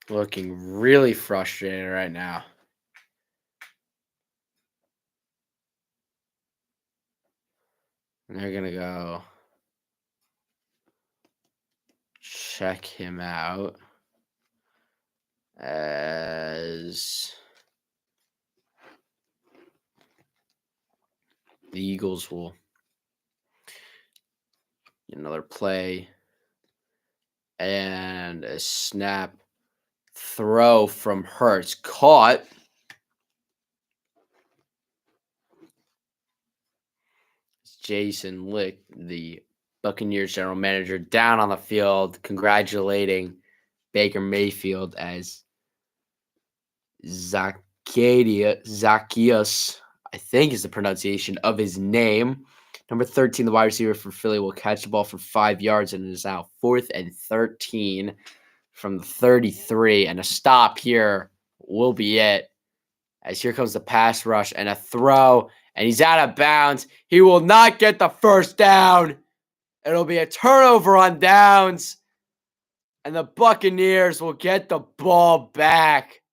Looking really frustrated right now. And they're going to go check him out as the Eagles will get another play and a snap throw from Hurts. Caught. Jason Licht, the Buccaneers general manager, down on the field congratulating Baker Mayfield as Zacchaeus, I think is the pronunciation of his name. Number 13, the wide receiver for Philly, will catch the ball for 5 yards, and it is now 4th and 13 from the 33. And a stop here will be it, as here comes the pass rush and a throw, and he's out of bounds. He will not get the first down. It'll be a turnover on downs, and the Buccaneers will get the ball back.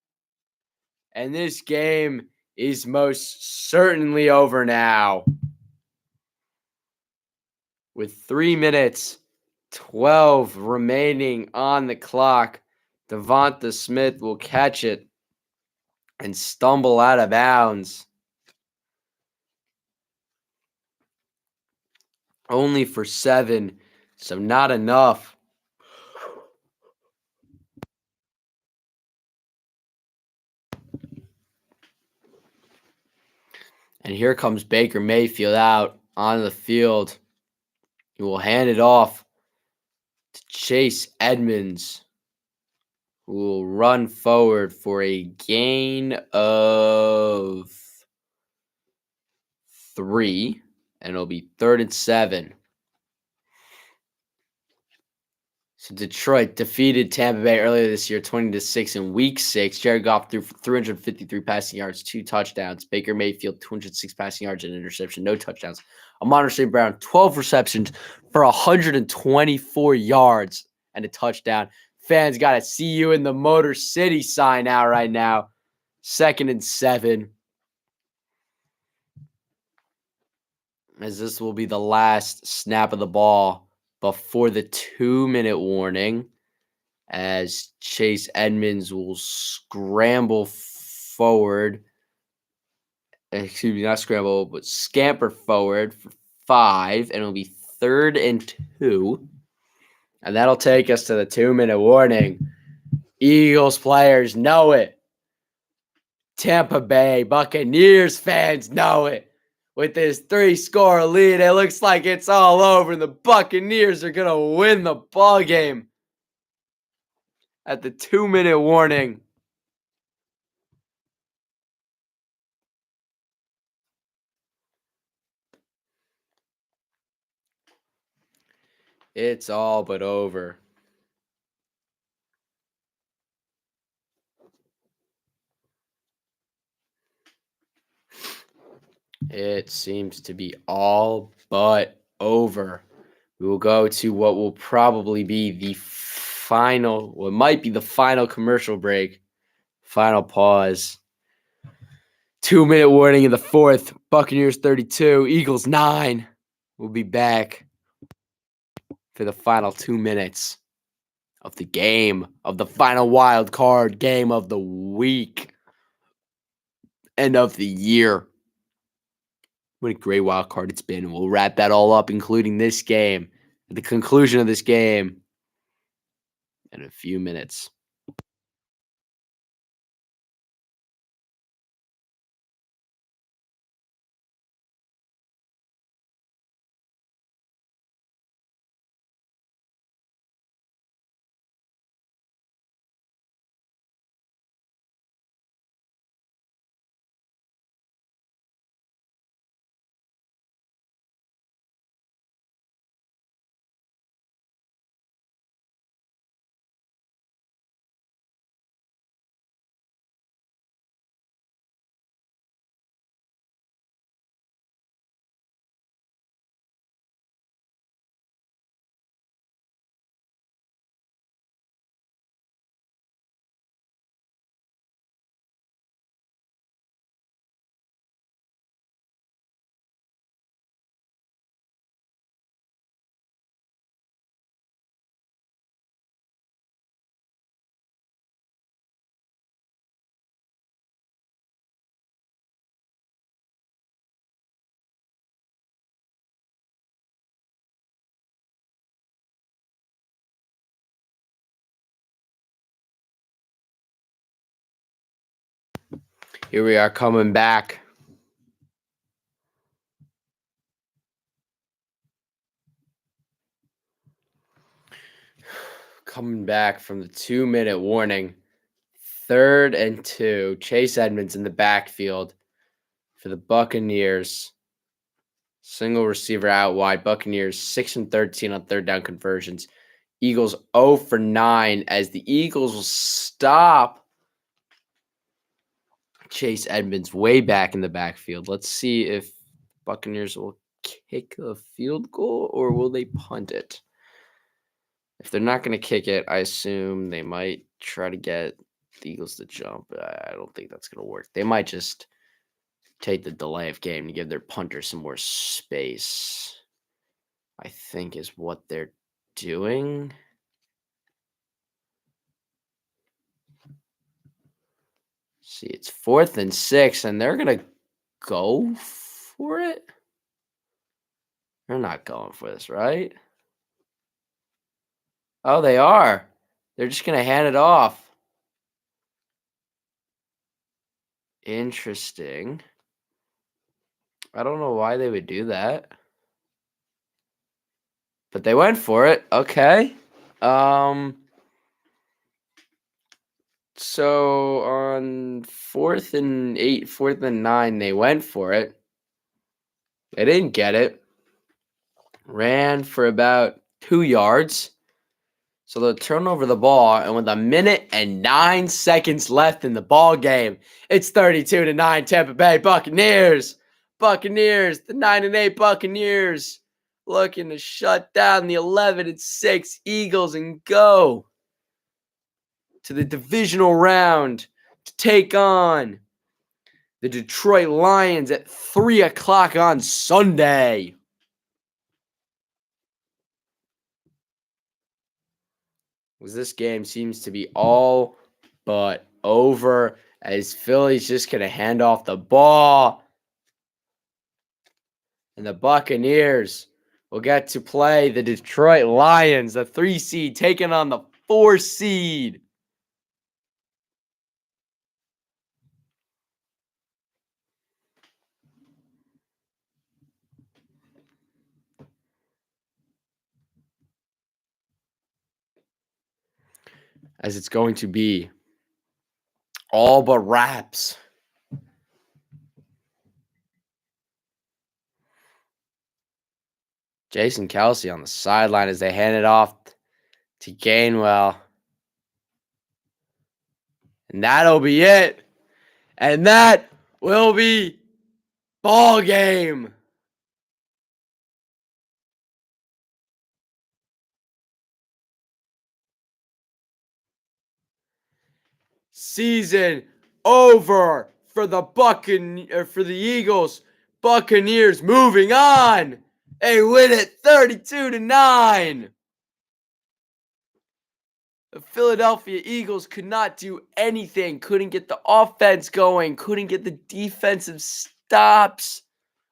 And this game is most certainly over now. With 3 minutes, 12 remaining on the clock, Devonta Smith will catch it and stumble out of bounds. Only for 7, so not enough. And here comes Baker Mayfield out on the field. He will hand it off to Chase Edmonds, who will run forward for a gain of 3, and it'll be 3rd and 7. So Detroit defeated Tampa Bay earlier this year, 20-6 in Week 6. Jared Goff threw for 353 passing yards, 2 touchdowns. Baker Mayfield, 206 passing yards and an interception, no touchdowns. Amon St. Brown, 12 receptions for 124 yards and a touchdown. Fans got to see you in the Motor City sign out right now. 2nd and 7. As this will be the last snap of the ball before the 2-minute warning, as Chase Edmonds will scramble forward. Excuse me, not scramble, but scamper forward for 5, and it'll be 3rd and 2. And that'll take us to the 2-minute warning. Eagles players know it. Tampa Bay Buccaneers fans know it. With this 3-score lead, it looks like it's all over, and the Buccaneers are going to win the ball game at the 2-minute warning. It's all but over. It seems to be all but over. We will go to what will probably be the final, what might be the final commercial break. Final pause. 2-minute warning in the 4th. Buccaneers 32, Eagles 9. We'll be back for the final 2 minutes of the game, of the final wild card game of the week and of the year. What a great wild card it's been. We'll wrap that all up, including this game, at the conclusion of this game, in a few minutes. Here we are coming back. Coming back from the 2-minute warning. 3rd and 2. Chase Edmonds in the backfield for the Buccaneers. Single receiver out wide. Buccaneers 6 and 13 on 3rd down conversions. Eagles 0 for 9 as the Eagles will stop Chase Edmonds way back in the backfield. Let's see if Buccaneers will kick a field goal or will they punt it. If they're not going to kick it, I assume they might try to get the Eagles to jump. I don't think that's going to work. They might just take the delay of game to give their punter some more space, I think is what they're doing. See, it's 4th and 6, and they're going to go for it? They're not going for this, right? Oh, they are. They're just going to hand it off. Interesting. I don't know why they would do that. But they went for it. Okay. So on 4th and 8, 4th and 9, they went for it. They didn't get it. Ran for about 2 yards. So they'll turn over the ball, and with a minute and 9 seconds left in the ball game, it's 32-9 Tampa Bay Buccaneers. Buccaneers, the 9-8 Buccaneers, looking to shut down the 11-6 Eagles and go to the divisional round to take on the Detroit Lions at 3 o'clock on Sunday. This game seems to be all but over as Philly's just going to hand off the ball. And the Buccaneers will get to play the Detroit Lions, the 3 seed, taking on the 4 seed. As it's going to be all but wraps. Jason Kelce on the sideline as they hand it off to Gainwell. And that'll be it. And that will be ball game. Season over for the Eagles. Buccaneers moving on. They win it 32-9. The Philadelphia Eagles could not do anything. Couldn't get the offense going. Couldn't get the defensive stops.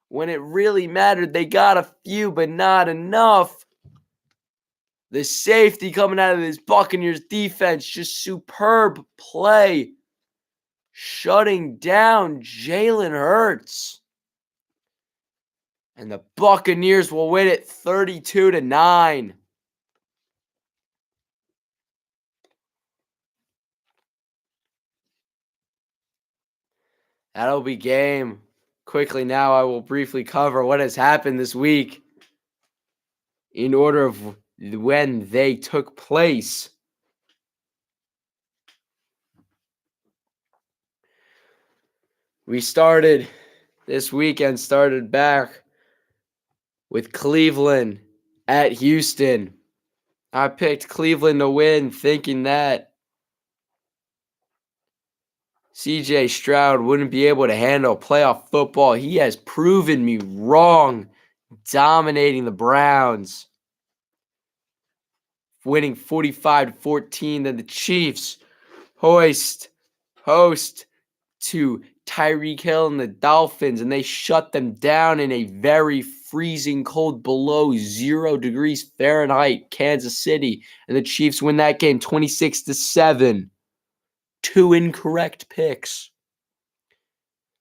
When it really mattered, they got a few, but not enough. The safety coming out of this Buccaneers defense, just superb play. Shutting down Jalen Hurts. And the Buccaneers will win it 32-9. That'll be game. Quickly now, I will briefly cover what has happened this week in order of when they took place. This weekend started back with Cleveland at Houston. I picked Cleveland to win, thinking that CJ Stroud wouldn't be able to handle playoff football. He has proven me wrong, dominating the Browns, winning 45-14. Then the Chiefs host to Tyreek Hill and the Dolphins, and they shut them down in a very freezing cold, below 0 degrees Fahrenheit, Kansas City. And the Chiefs win that game 26-7. 2 incorrect picks.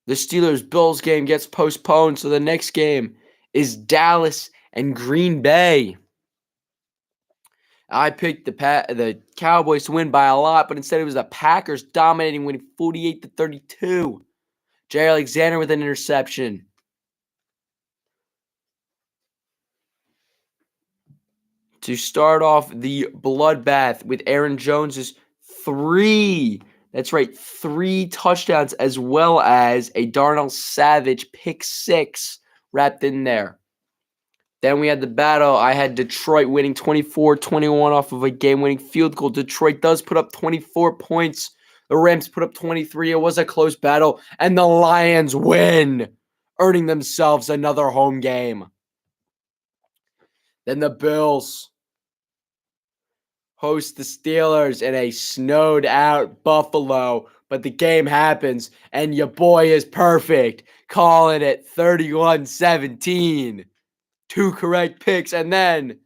The Steelers-Bills game gets postponed, so the next game is Dallas and Green Bay. I picked the Cowboys to win by a lot, but instead it was the Packers dominating, winning 48-32. Jay Alexander with an interception. To start off the bloodbath with Aaron Jones's 3 touchdowns, as well as a Darnell Savage pick 6 wrapped in there. Then we had the battle. I had Detroit winning 24-21 off of a game-winning field goal. Detroit does put up 24 points. The Rams put up 23. It was a close battle, and the Lions win, earning themselves another home game. Then the Bills host the Steelers in a snowed-out Buffalo, but the game happens, and your boy is perfect, calling it 31-17. 2 correct picks, and then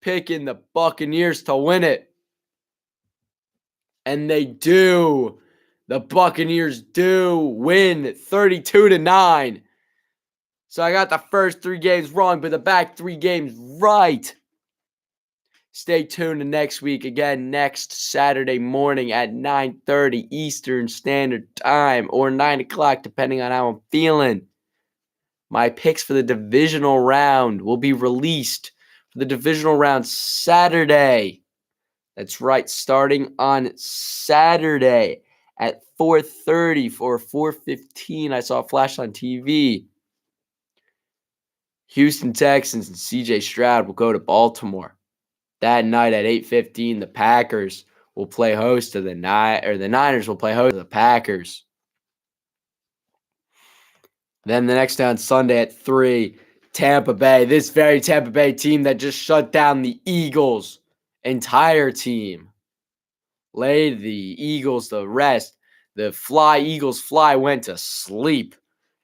picking the Buccaneers to win it. And they do. The Buccaneers do win 32-9. So I got the first 3 games wrong, but the back 3 games right. Stay tuned to next week. Again, next Saturday morning at 9:30 Eastern Standard Time, or 9 o'clock, depending on how I'm feeling. My picks for the divisional round will be released for the divisional round Saturday. That's right, starting on Saturday at 4:30 or 4:15. I saw a flash on TV. Houston Texans and CJ Stroud will go to Baltimore. That night at 8:15, the Packers will play host to the Niners will play host to the Packers. Then the next day on Sunday at 3, Tampa Bay, this very Tampa Bay team that just shut down the Eagles' entire team, laid the Eagles to rest. The Eagles fly went to sleep.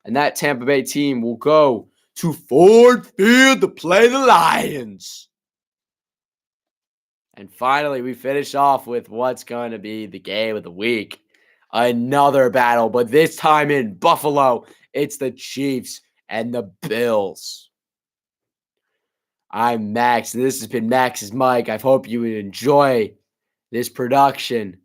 And that Tampa Bay team will go to Ford Field to play the Lions. And finally, we finish off with what's going to be the game of the week. Another battle, but this time in Buffalo, it's the Chiefs and the Bills. I'm Max, and this has been Max's Mic. I hope you would enjoy this production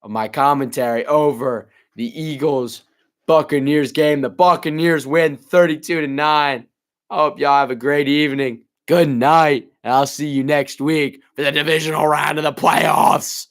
of my commentary over the Eagles Buccaneers game. The Buccaneers win 32-9. I hope y'all have a great evening. Good night, and I'll see you next week for the divisional round of the playoffs.